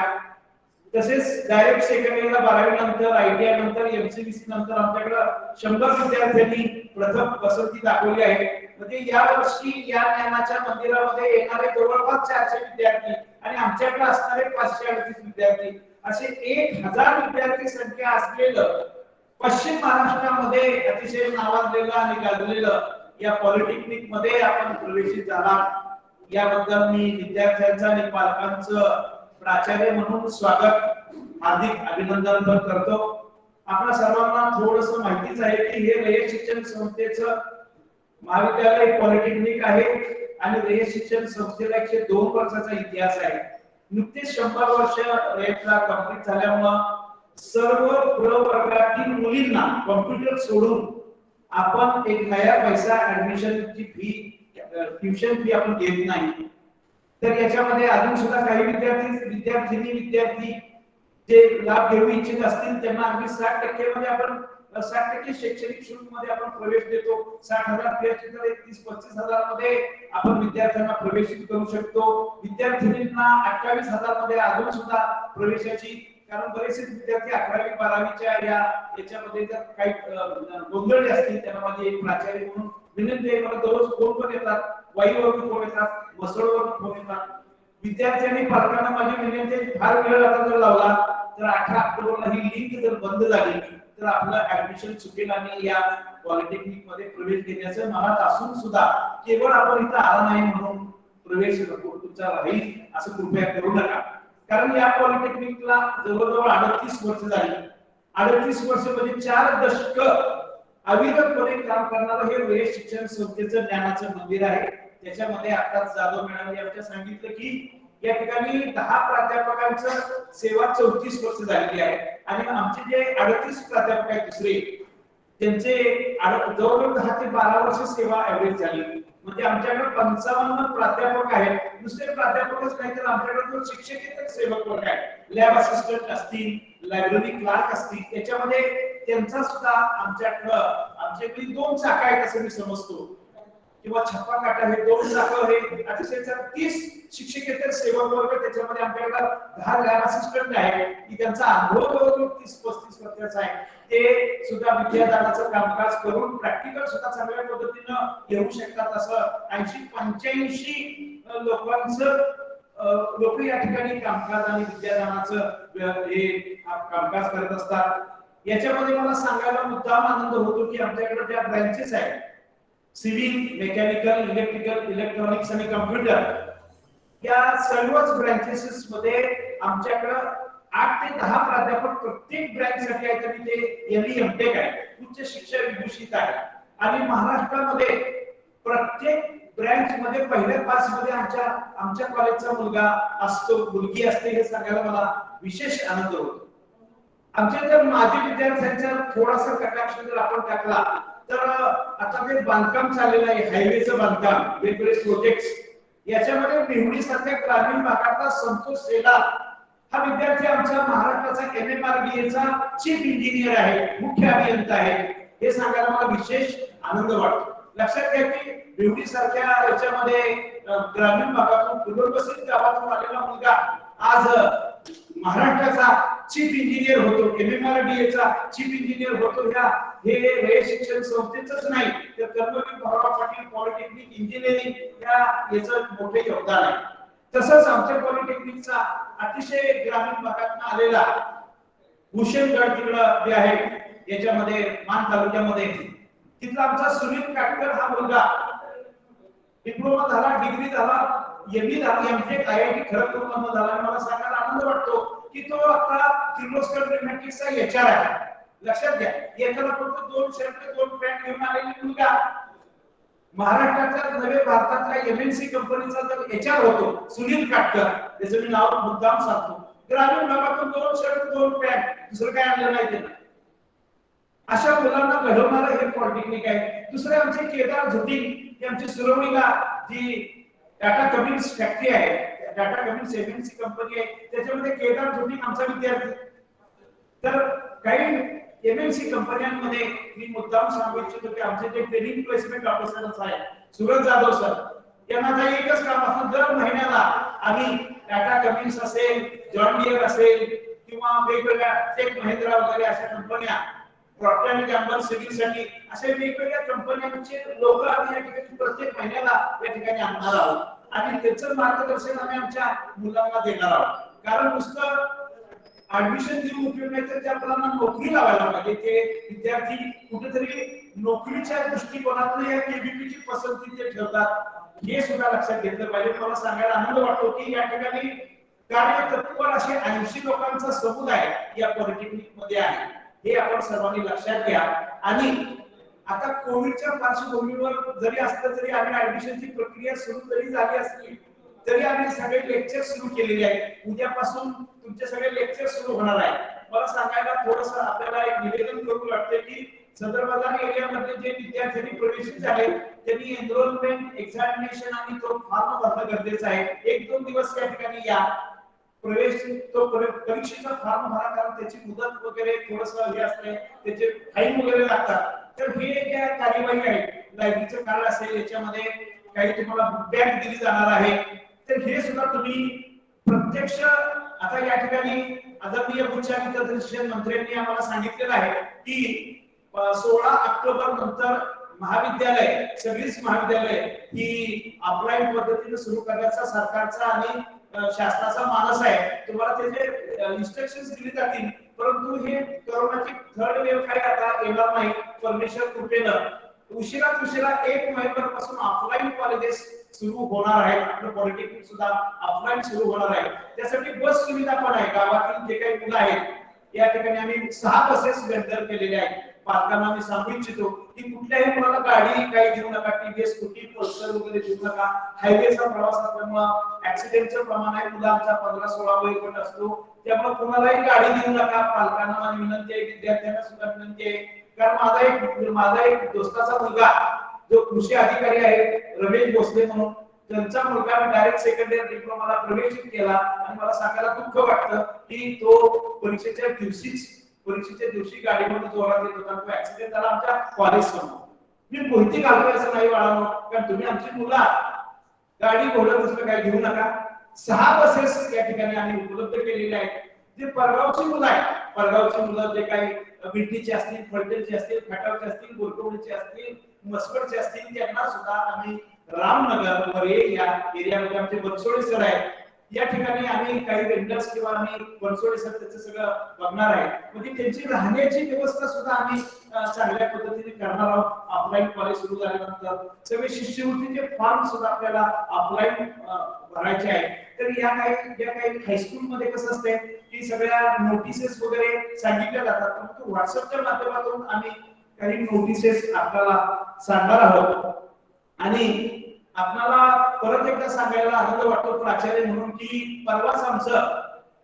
तसेच डायरेक्ट सेकंड इयरला 12वी नंतर ITI नंतर MCVC नंतर आमच्याकडे 100 विद्यार्थ्यांनी प्रथम पसंती दाखवली आहे. म्हणजे या वर्षी या ज्ञानाच्या मंदिरामध्ये येणारे जवळपास 400 विद्यार्थी आणि आमच्याकडे असणारे 538 विद्यार्थी असे 1000 विद्यार्थी संख्या असलेलं पश्चिम महाराष्ट्रामध्ये अतिशय नावाजलेलं आणि गाजलेलं या पॉलिटेक्निक मध्ये आपण प्रवेशित झाला. याबद्दल मी विद्यार्थ्यांचं आणि पालकांचं प्राचार्य म्हणून स्वागत हार्दिक अभिनंदन करतो. आपल्या सर्वांना थोडस माहितीच आहे की हे रयत शिक्षण संस्थेचं महाविद्यालय पॉलिटेक्निक आहे आणि रयत शिक्षण संस्थेला 102 वर्षाचा इतिहास आहे. नुकतेच 100 वर्ष रयतला कंप्लीट झाल्यामुळं सर्व प्रवर्गातील मुलींना कॉम्प्युटर सोडून आपण एक नया पैसा ऍडमिशनची फी ट्युशन फी आपण घेत नाही. तर याच्यामध्ये अजून सुद्धा काही विद्यार्थी जे लाभ घेऊ इच्छित असतील त्यांना अगदी 60% मध्ये आपण 60% शैक्षणिक शुल्क मध्ये आपण प्रवेश देतो. 60,000 फी असतील तर 30-35,000 मध्ये आपण विद्यार्थ्यांना प्रवेशित करू शकतो. विद्यार्थिनींना 28,000 मध्ये अजून सुद्धा प्रवेशाची, कारण बरेचसे विद्यार्थी 11वी 12वीच्या याच्यामध्ये जर काही गोंधळ असतील त्यांना माझी एक प्राचार्य म्हणून विनंती आहे. मला दररोज फोन पण येतात, वाईवरून फोन येतात, मसळवरून फोन येतात. विद्यार्थ्यांनी पालकांना माझी विनंती आहे, फार वेळ आता जर लावला तर 18 ऑक्टोबरला ही लिंक जर बंद झाली तर आपलं ऍडमिशन चुकेल आणि या पॉलिटेक्निक मध्ये प्रवेश घेण्याचं मनात असून सुद्धा केवळ आपण इथं आला नाही म्हणून प्रवेश तुमचा राहील असं कृपया करू नका. कारण या पॉलिटेक्निकला जवळजवळ 38 वर्ष झाली. 38 वर्ष म्हणजे 4 दशक अविरतपणे काम करणारं हे वेळ शिक्षण संस्थेचं ज्ञानाचं मंदिर आहे. त्याच्यामध्ये आताच जाधव मॅडम आमच्या सांगितलं की या ठिकाणी 10 प्राध्यापकांचं सेवा 34 वर्ष झालेली आहे आणि आमचे जे 38 प्राध्यापक आहेत दुसरे त्यांचे जवळजवळ 10 ते 12 वर्ष सेवा ऍव्हरेज झाली. म्हणजे आमच्याकडे 55 प्राध्यापक आहेत. नुसते प्राध्यापकच नाही तर आमच्याकडे शिक्षकेतर सेवक वर्ग आहे. लॅब असिस्टंट असतील, लायब्ररी क्लार्क असतील, त्याच्यामध्ये त्यांचा सुद्धा आमच्याकडे 2 शाखा आहेत असं मी समजतो किंवा छप्पा काटा हे 2 शाखा हे अतिशय 30 शिक्षकेतर सेवक वर्ग त्याच्यामध्ये आमच्याकडे 10 लॅब असिस्टंट आहेत की त्यांचा अनुभव जवळजवळ 30-35 वर्षाचा आहे. ते सुद्धा विद्यादानाचं कामकाज करून प्रॅक्टिकल सुद्धा चांगल्या पद्धतीनं येऊ शकतात. असं 80-85 लोक या ठिकाणी कामकाज आणि विद्यादानाचं हे कामकाज करत असतात. याच्यामध्ये मला सांगायला मुद्दाम आनंद होतो की आमच्याकडे ज्या ब्रँचेस आहेत सिव्हिल, मेकॅनिकल, इलेक्ट्रिकल, इलेक्ट्रॉनिक्स आणि कम्प्युटर या सर्वच ब्रँचेस मध्ये आमच्याकडे 8 ते 10 प्राध्यापक प्रत्येक ब्रँच साठी आहेत आणि ते ME-MTech आहे, उच्च शिक्षण विभूषित आहे. आणि महाराष्ट्रामध्ये प्रत्येक ब्रँच मध्ये पहिल्या 5 मध्ये आमच्या कॉलेजचा मुलगा असतो, मुलगी असते हे सांगायला मला विशेष आनंद होतो. आमच्या जर माजी विद्यार्थ्यांचा थोडासा कटाक्ष जर आपण टाकला तर आता ते बांधकाम चाललेलं आहे, हायवेचं बांधकाम, वेगवेगळे प्रोजेक्ट्स, याच्यामध्ये बिहुडी सारख्या ग्रामीण भागातला संतोष शेलार हा विद्यार्थी आमच्या महाराष्ट्राचा MMRDA चीफ इंजिनियर आहे, मुख्य अभियंता आहे. हे सांगायला मला विशेष आनंद वाटतो. लक्षात घ्या की बिहुडी सारख्या याच्यामध्ये ग्रामीण भागातून पुनर्वसित गावातून आलेला मुलगा आज महाराष्ट्राचा चीफ इंजिनियर होतो, MMRDA चीफ इंजिनियर होतो. हे शिक्षण संस्थेचंच नाही तर कर्मवीर भाऊराव पाटील पॉलिटेक्निक इंजिनिअरिंग याचं मोठे योगदान आहे. तसंच आमच्या पॉलिटेक्निकचा अतिशय ग्रामीण भागातून आलेला भूषणगड तिकडं जे आहे याच्यामध्ये मान तालुक्यामध्ये तिथला आमचा सुनील काटकर हा मुलगा डिप्लोमा झाला, डिग्री झाला, ME झाली, MTech IIT खरगपूरमधून झाला. मला सांगायला आनंद वाटतो की तो आता किर्लोस्कर न्यूमॅटिक्सचा HR आहे. लक्षात घ्या, एकाला फक्त 2 शर्ट 2 पॅन्ट घेऊन आलेली मुलगा महाराष्ट्राच्या नव्हे भारतातल्या MNC कंपनीचा जर HR होतो सुनील काटकर, त्याचं मी नाव मुद्दाम सांगतो. ग्रामीण भागातून 2 शर्ट 2 पॅन्ट, दुसरं काय आणलं नाही त्यानं. अशा मुलांना घडवणारं हे पॉलिटेक्निक आहे. दुसरे आमचे केदार झुटिंग हे आमची सुरवणीला जी टाटा कमिन्स फॅक्टरी आहे, टाटा कमिन्स MNC कंपनी आहे, त्याच्यामध्ये केदार झुटिंग आमचा विद्यार्थी. तर काही MNC कंपन्यांमध्ये मी मुद्दाम सांगू इच्छितो की आमचे जे ट्रेनिंग प्लेसमेंट ऑफिसर्स आहेत सूरज जाधव सर, यांना एकच काम असतं, दर महिन्याला आम्ही टाटा कमिन्स असेल, जॉन डियर असेल किंवा वेगवेगळ्या टेक महिंद्रा वगैरे अशा कंपन्या, प्रॉक्टर अँड गॅम्बल सिव्हिलसाठी अशा वेगवेगळ्या कंपन्यांचे लोक आम्ही या ठिकाणी प्रत्येक महिन्याला या ठिकाणी आणणार आहोत आणि त्याचं मार्गदर्शन आम्ही आमच्या मुलांना देणार आहोत. कारण नुसतं ऍडमिशन देऊन उपयोग नाही तर त्या मुलांना नोकरी लावायला पाहिजे. ते विद्यार्थी कुठेतरी नोकरीच्या दृष्टिकोनातून या केबीपीची पसंती ते ठेवतात हे सुद्धा लक्षात घेतलं पाहिजे. मला सांगायला आनंद वाटतो की या ठिकाणी कार्यतत्पर असे 80 लोकांचा समुदाय या पॉलिटेक्निक मध्ये आहे. हे आपण सर्वांनी लक्षात घ्या. आणि आता कोविडच्या पार्श्वभूमीवर जरी असलं तरी आम्ही ऍडमिशनची प्रक्रिया सुरू जरी झाली असली तरी आम्ही सगळे लेक्चर सुरू केलेले आहेत. उद्यापासून तुमचे सगळे लेक्चर सुरू होणार आहे. मला सांगायला थोडंसं आपल्याला एक निवेदन करू वाटते की सदर बाजार एरियामध्ये जे विद्यार्थ्यांनी प्रवेशित झाले त्यांनी एनरोलमेंट एक्झामिनेशन आणि तो फॉर्म भरणं गरजेचं आहे. 1-2 दिवस या ठिकाणी या प्रवेश तो परीक्षेचा फॉर्म भरा, कारण त्याची मुदत वगैरे थोडंसं हे असते, त्याचे फाईन वगैरे लागतात. तर हे ज्या कार्यवाही आहे, लायब्ररीचं कार्ड असेल, याच्यामध्ये काही तुम्हाला बॅग दिली जाणार आहे, तर हे सुद्धा तुम्ही प्रत्यक्ष आता या ठिकाणी आदरणीय उच्च आणि तंत्र शिक्षण मंत्र्यांनी आम्हाला सांगितलेलं आहे की 16 ऑक्टोबर नंतर महाविद्यालय, सगळीच महाविद्यालय ही ऑफलाईन पद्धतीने सुरू करण्याचा सरकारचा आणि शासनाचा मानस आहे. तुम्हाला त्याचे इन्स्ट्रक्शन्स दिली जातील, परंतु हे कोरोनाची 3rd वेव्ह काय आता येणार नाही. परमेश्वर कृपेनं उशिरात उशिरा 1 नोव्हेंबर पासून ऑफलाईन कॉलेजेस सुरू होणार आहेत. आपलं पॉलिटेक्निक सुद्धा ऑफलाईन सुरू होणार आहे. त्यासाठी बस सुविधा पण आहे. गावातील जे काही मुलं आहेत या ठिकाणी आम्ही 6 बसेस वेंडर केलेले आहेत. पालकांना मी सांगू इच्छितो की कुठल्याही मुलाला गाडी काही देऊ नका, टीव्हीएस स्कूटी पल्सर वगैरे देऊ नका. हायवेचा प्रवास असल्यामुळे ऍक्सिडेंटचं प्रमाण आहे, मुलांचा 15-16 वयोगट असतो, त्यामुळे कोणालाही गाडी देऊ नका. पालकांना माझी विनंती आहे, विद्यार्थ्यांना सुद्धा विनंती आहे. कारण माझा एक दोस्ताचा मुलगा जो कृषी अधिकारी आहे रमेश भोसले म्हणून, त्यांचा मुलगा मी डायरेक्ट सेकंड इयर डिप्लोमाला प्रवेशित केला आणि मला सांगायला दुःख वाटतं की तो परीक्षेच्या दिवशी गाडीमध्ये जोरात येत होता, तो ऍक्सिडेंट झाला आमच्या कॉलेज समोर. मी माहिती घालतोय असं नाही बाळांनो, कारण तुम्ही आमची मुलं गाडी घोडत असलं काही घेऊ नका. 6 बसेस या ठिकाणी आम्ही उपलब्ध केलेल्या आहेत. जे परगावची मुलं आहेत, परगावची मुलं जे काही बिडनीचे असतील, फलटणचे असतील, खटावचे असतील, गोरखवडीचे असतील, मसकडचे असतील, त्यांना सुद्धा आम्ही रामनगर वरे या एरियामध्ये आमचे बनसोडे सर आहेत, या ठिकाणी आम्ही काही वेंडर्स किंवा आम्ही बनसोडे सर त्याचं सगळं बघणार आहे. म्हणजे त्यांची राहण्याची व्यवस्था सुद्धा आम्ही चांगल्या पद्धतीने करणार आहोत. ऑफलाईन कॉलेज सुरू झाल्यानंतर सगळे शिष्यवृत्तीचे फॉर्म सुद्धा आपल्याला ऑफलाईन भरायचे आहे. तर या काही हायस्कूल मध्ये कसं असते की सगळ्या नोटिसेस वगैरे सांगितल्या जातात, परंतु व्हॉट्सअपच्या माध्यमातून आम्ही काही नोटिसेस आपल्याला सांगणार आहोत. आणि आपल्याला परत एकदा सांगायला आनंद वाटतो प्राचार्य म्हणून की परवाच आमचं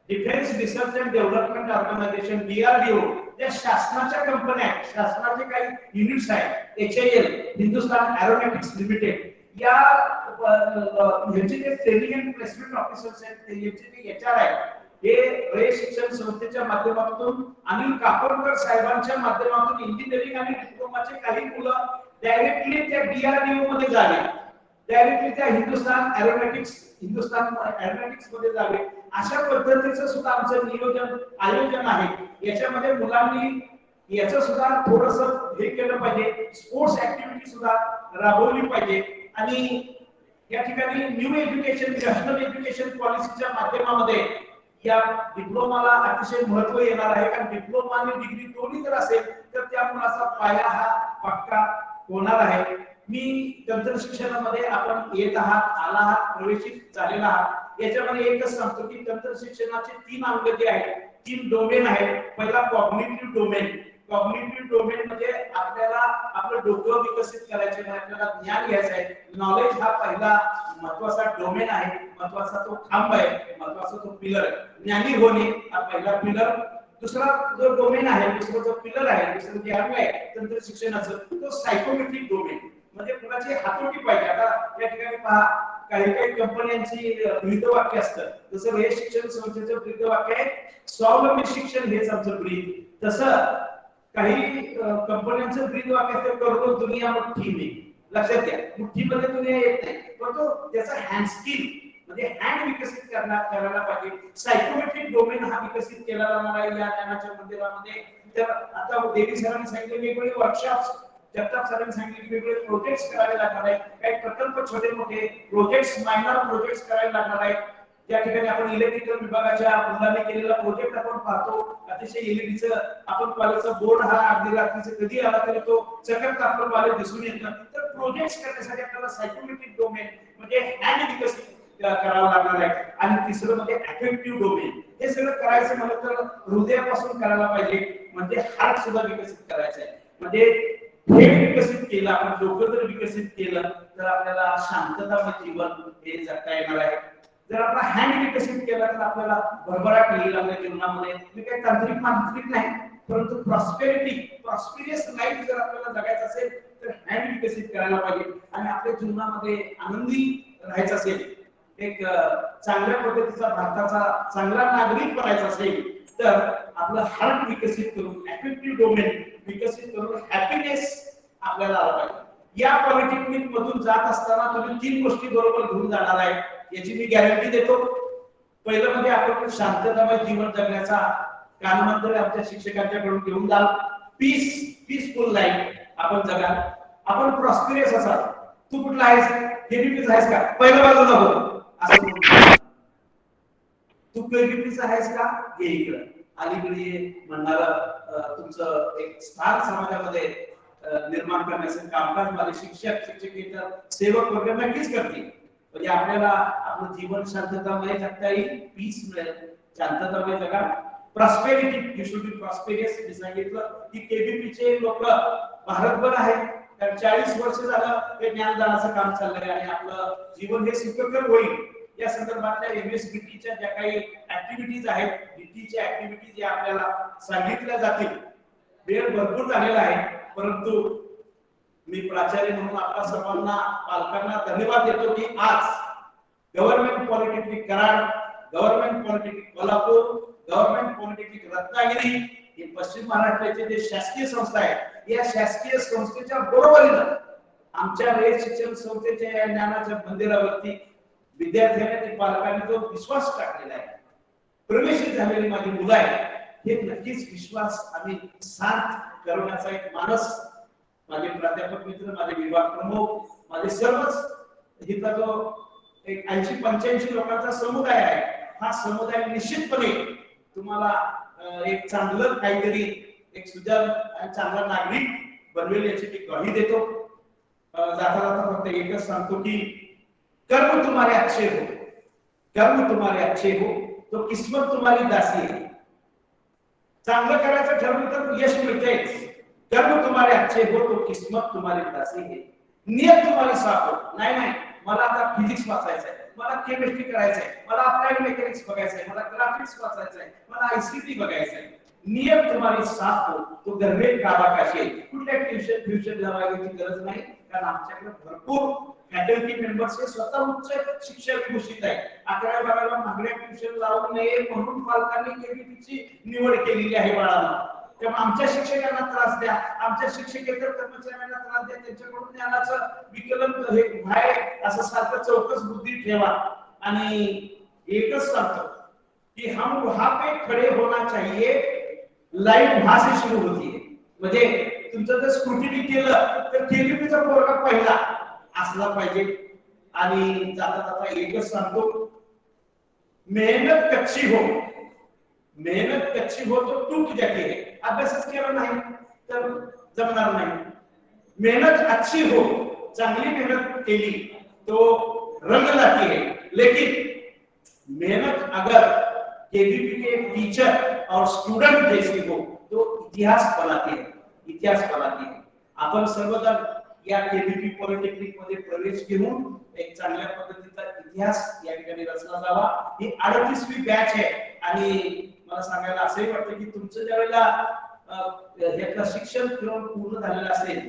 defence research and development organisation DRDO, ज्या शासनाच्या कंपन्या आहेत, शासनाचे काही युनिट्स आहेत, HAL हिंदुस्तान एरोनॉटिक्स लिमिटेड, या ह्याचे जे ट्रेनिंग अँड प्लेसमेंट ऑफिसर्स आहेत, ते HR आहेत, हे रे शिक्षण संस्थेच्या माध्यमातून अनिल काकोडकर साहेबांच्या माध्यमातून इंजिनिअरिंग आणि डिप्लोमाचे काही मुलं डायरेक्टली त्या DRDO मध्ये जावे, डायरेक्टली त्या हिंदुस्तान एरोनॉटिक्स मध्ये जावे, अशा पद्धतीचं सुद्धा आमचं आयोजन आहे. याच्यामध्ये मुलांनी याचं सुद्धा थोडंसं हे केलं पाहिजे, स्पोर्ट्स ऍक्टिव्हिटी सुद्धा राबवली पाहिजे. आणि या ठिकाणी न्यू एज्युकेशन नॅशनल एज्युकेशन पॉलिसीच्या माध्यमामध्ये या डिप्लोमाला अतिशय महत्व येणार आहे. कारण डिप्लोमा आणि डिग्री दोन्ही जर असेल तर त्या मुलाचा पाया हा पक्का होणार आहे. मी तंत्र शिक्षणामध्ये आपण येत आहात, आला आहात, प्रवेशित झालेला आहात, याच्यामध्ये एकच सांगतो की तंत्र शिक्षणाचे 3 अंग जे आहेत, 3 डोमेन आहेत. पहिला कॉग्निटिव्ह डोमेन. कॉग्निटिव्ह डोमेन म्हणजे आपल्याला आपलं डोकं विकसित करायचे आहे, आपल्याला ज्ञान घ्यायचं आहे. नॉलेज हा पहिला महत्वाचा डोमेन आहे, महत्वाचा तो खांब आहे, महत्वाचा तो पिलर आहे. ज्ञानी होणे हा पहिला पिलर. दुसरा जो डोमेन आहे, दुसरा जो पिलर आहे, दुसरं जे अंग आहे तंत्र शिक्षणाचं, तो सायकोमेट्रिक डोमेन, म्हणजे कुणाची हातोटी पाहिजे. आता या ठिकाणी पहा, काही कंपन्यांची ब्रीदवाक्य असतं, जसं हे शिक्षण संस्थेचं ब्रीदवाक्य आहे स्वावलंबी शिक्षण हेच आमचं ब्रीद. तसं काही कंपन्यांचं ब्रीदवाक्य असतं करोडो दुनिया मुठ्ठी में. लक्षात घ्या, मुठ्ठीमध्ये दुनिया येत नाही, परंतु त्याचा हँड स्किल म्हणजे हँड विकसित करायला पाहिजे. सायकोमेट्रिक डोमेन हा विकसित केला जाणार आहे या ज्ञानाच्या मंदिरामध्ये. तर आता देवी सरांनी सांगितले वेगवेगळे वर्कशॉप्स, जगताप सरांनी सांगितले की वेगवेगळे प्रोजेक्ट्स करावे लागणार आहेत. काही प्रकल्प छोटे मोठे प्रोजेक्ट्स, मायनर प्रोजेक्ट्स करावे लागणार आहेत. त्या ठिकाणी आपण इलेक्ट्रिकल विभागाच्या मुलांनी केलेला प्रोजेक्ट आपण पाहतो. अतिशय एलईडीचं आपण कॉलेजचा बोर्ड हा अगदी रात्रीचं कधी आला तरी तो चकत आपलं कॉलेज दिसून येतं. तर प्रोजेक्ट्स करण्यासाठी आपल्याला सायकोमेट्रिक डोमेन म्हणजे हँड विकसित करावं लागणार आहे. आणि तिसरं म्हणजे अफेक्टिव्ह डोमेन. हे सगळं करायचं म्हटलं तर हृदयापासून करायला पाहिजे, म्हणजे हार्ट सुद्धा विकसित करायचं आहे. म्हणजे हे विकसित केलं आपण, डोकं जर विकसित केलं तर आपल्याला शांततामय जीवन हे जगता येणार आहे. जर आपला हँड विकसित केला तर आपल्याला भरभराट येईल आपल्या जीवनामध्ये. मी काही तांत्रिक नाही, परंतु प्रॉस्पेरियस लाईफ जर आपल्याला जगायचं असेल तर हँड विकसित करायला पाहिजे. आणि आपल्या जीवनामध्ये आनंदी राहायचं असेल, एक चांगल्या पद्धतीचा भारताचा चांगला नागरिक बनायचा असेल तर आपलं हार्ट विकसित करून, अफेक्टिव्ह डोमेन विकसित करून हॅपीनेस आपल्याला आला पाहिजे. या पॉलिटेक्निक मधून जात असताना तुम्ही 3 गोष्टी बरोबर घेऊन जाणार आहे याची मी गॅरंटी देतो. पहिलं म्हणजे आपण शांततामय जीवन जगण्याचा कानमंत्र आमच्या शिक्षकांच्याकडून घेऊन जाल. पीसफुल लाईफ आपण जगाल. आपण प्रॉस्पेरियस असाल. तू कुठला आहेस? केबीपीचा आहेस का? पहिलं बाजूला बोल असं बोल. तू केबीपीचा आहेस का? हे इकडं अलीकडे म्हणणारा तुमचं एक स्थान समाजामध्ये निर्माण करण्याचं कामकाज माझे शिक्षकेतर सेवक वगैरे नक्कीच करतील. म्हणजे आपल्याला आपलं जीवन शांततामय जगता येईल, पीस मिळेल. शांततामय जगा, prosperity, you should be prosperous. मी सांगितलं की केबीपीचे लोक भारतभर आहेत, कारण 40 वर्ष झालं हे ज्ञानदानाचं काम चाललंय आणि आपलं जीवन हे सुखकर होईल या संदर्भातल्या एमएसबीटीच्या ज्या काही ऍक्टिव्हिटीज आहेत, डीटीच्या ऍक्टिव्हिटीज या आपल्याला सांगितल्या जातील. वेळ भरपूर झालेला आहे, परंतु मी प्राचार्य म्हणून आपल्या सर्वांना पालकांना धन्यवाद देतो की आज government polytechnic Karad, government polytechnic Kolhapur, government polytechnic Ratnagiri हे पश्चिम महाराष्ट्राचे जे शासकीय संस्था आहेत, या शासकीय संस्थेच्या बरोबरीनं आमच्या रयत शिक्षण संस्थेच्या या ज्ञानाच्या मंदिरावरती विद्यार्थ्यांनी आणि पालकांनी जो विश्वास टाकलेला आहे, प्रवेशित झालेली माझी मुलं आहेत, हे नक्कीच विश्वास आम्ही शांत करण्याचा एक मानस माझे प्राध्यापक मित्र, माझे विभाग प्रमुख, माझे सर्वच इथला जो एक 80-85 लोकांचा समुदाय आहे, हा समुदाय निश्चितपणे तुम्हाला एक चांगलं काहीतरी एक सुजाण आणि चांगला नागरिक बनवेल याची मी ग्वाही देतो. जाता जाता फक्त एकच सांगतो की कर्म तुम्हारे अच्छे हो, कर्म तुम्हारे अच्छे हो तो किस्मत तुम्हारी दासी है. चांगलं करायचं ठरवलं तर यश मिळतेच. कर्म तुम्हारे अच्छे हो तो किस्मत तुम्हारी दासी है. नियत तुम्हारी साफ हो. नाही मला आता फिजिक्स वाचायचं आहे, मला केमिस्ट्री करायचं आहे, मला अप्लाइड मेकॅनिक्स बघायचं आहे, मला ग्राफिक्स वाचायचं आहे, मला आयसीटी बघायचं आहे. नियत तुम्हारी साफ हो तो घर में काबा काशी है. कुठल्या ट्युशन लावायची गरज नाही, कारण आमच्याकडे भरपूर फॅकल्टी मेंबर्स हे स्वतः उच्च शिक्षक घोषित आहेत. 11-12 महागड्या ट्युशन लावू नये म्हणून पालकांनी केबीपीची निवड केलेली आहे बाळांना. तेव्हा आमच्या शिक्षकांना त्रास द्या, आमच्या शिक्षकेतर कर्मचाऱ्यांना त्रास द्या, त्यांच्याकडून ज्ञानाचं विकलन हे व्हाय असं सारखं चौकस बुद्धी ठेवा. आणि एकच सांगतो कि हम वहां पे खड़े होना चाहिए, लाईफ वहां से शुरू होती है. म्हणजे तुमचं जर स्क्रुटिनी केलं तर केबीपीचा पोरगा पहिला असला पाहिजे. आणि जाता जाता एकच सांगतो, मेहनत कच्ची हो, मेहनत कच्ची हो तो टूट जाती है. अभ्यासच केला नाही तर जमणार नाही. मेहनत अच्छी हो, चांगली मेहनत केली तो रंग लाती है. लेकिन मेहनत अगर केबीपी के टीचर और स्टूडेंट जैसी हो तो इतिहास बनाती है, इतिहास बनाती है. आपण सर्वजण या केबीपी पॉलिटेक्निक मध्ये प्रवेश घेऊन एक चांगल्या पद्धतीचा इतिहास या ठिकाणी रचला जावा. ही 38वी बॅच आहे आणि मला सांगायला असंही वाटतं की तुमचं ज्यावेळेला ह्याचं शिक्षण पूर्ण झालेलं असेल,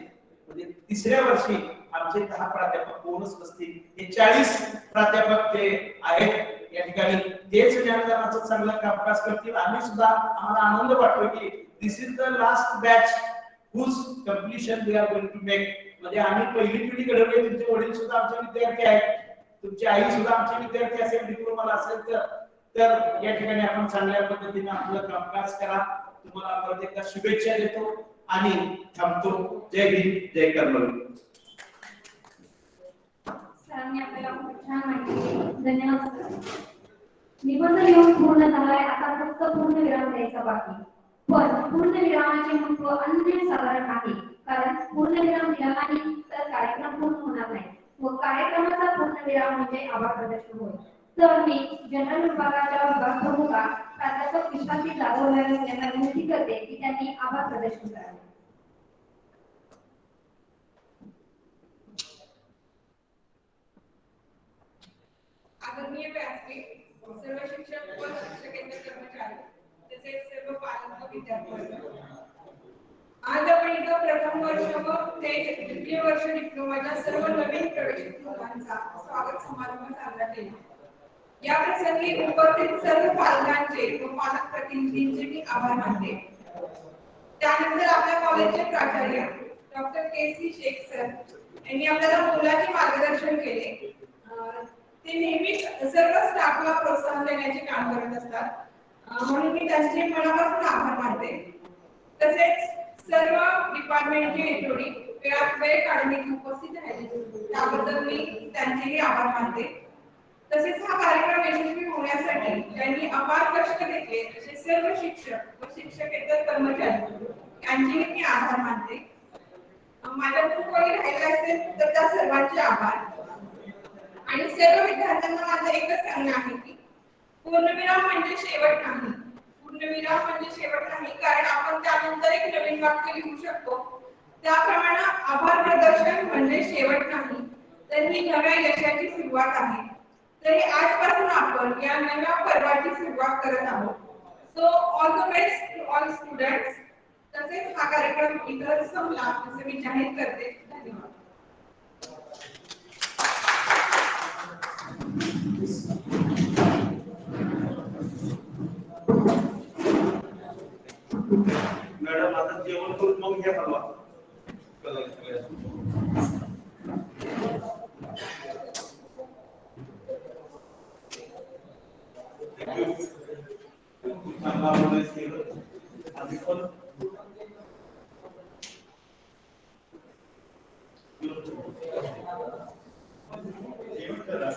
म्हणजे 3ऱ्या वर्षी आमचे 10 प्राध्यापक कोणच नसतील, हे 40 प्राध्यापक ते आहेत या ठिकाणी. तेच ज्ञानदानाचं चांगलं कामकाज करतील. आम्ही सुद्धा आम्हाला आनंद वाटतो की this is the last batch whose completion we are going to make. म्हणजे आम्ही पहिली पिढी घडवली. तुमचे वडील सुद्धा आमचे विद्यार्थी आहेत, तुमची आई सुद्धा आमचे विद्यार्थी असेल, डिप्लोमाला असेल तर या ठिकाणी आपण चांगल्या पद्धतीने आपलं कामकाज करा. तुम्हाला परत एकदा शुभेच्छा देतो आणि थांबतो. जय हिंद, जय कर्मवीर. सरांनी आपल्याला खूप छान माहिती दिली. धन्यवाद. निबंध लिहून पूर्ण झालाय, आता फक्त पूर्णविराम द्यायचा बाकी. पण पूर्णविरामाचे महत्व अनन्यसाधारण आहे, कारण पूर्णविराम दिला नाही तर कार्यक्रम पूर्ण होणार नाही व कार्यक्रमाचा पूर्णविराम म्हणजे आभार प्रदर्शन होय. तर मी जनरल विभागाच्या विभाग प्रमुखा प्राध्यापक विश्वासी जाधव यांना विनंती करते की त्यांनी आभार प्रदर्शन करावे. आदरणीय व्यासपीठ, सर्व शिक्षक व शिक्षकेतर कर्मचारी तसेच सर्व पालक व विद्यार्थी, आज आपण इथं प्रथम वर्ष व द्वितीय वर्ष डिप्लोमाच्या सर्व नवीन प्रवेशित मुलांचा स्वागत समारंभ साजरा केला. या प्रसंगी उपस्थित सर्व पालकांचे व पालक प्रतिनिधींचे मी आभार मानते. त्यानंतर आपल्या कॉलेजचे प्राचार्य डॉक्टर के.सी. शेख सर यांनी आपल्याला मुलाचे मार्गदर्शन केले. ते नेहमी सर्व स्टाफला प्रोत्साहन देण्याचे काम करत असतात, म्हणून मी त्यांचे मनापासून आभार मानते. तसेच सर्व डिपार्टमेंटचे एचओडी वेळ काढून उपस्थित राहिले त्याबद्दल मी त्यांचेही आभार मानते. तसेच हा कार्यक्रम यशस्वी होण्यासाठी त्यांनी अपार कष्ट घेतले असे सर्व शिक्षक व शिक्षकेतर कर्मचारी यांचेही मी आभार मानते. माझ्या कोणी राहिला असेल तर त्या सर्वांचे आभार. आणि सर्व विद्यार्थ्यांना माझं एकच सांगणं आहे की पूर्णविराम म्हणजे शेवट नाही. पूर्णविराम विराम म्हणजे शेवट नाही, कारण आपण त्यानंतर एक नवीन वाक्य लिहू शकतो. त्याप्रमाणे आभार प्रदर्शन म्हणजे शेवट नाही, तर ही नव्या यशाची सुरुवात आहे. तरी आजपासून आपण या नव्या पर्वाची सुरुवात करत आहोत. So all the best to all students. तसेच हा कार्यक्रम इथं संपला असे मी जाहीर करते. धन्यवाद. मॅडम आता जेवण करून मग घ्या हलवा. चांगला अभ्यास केला. आधी पण जेवण करा.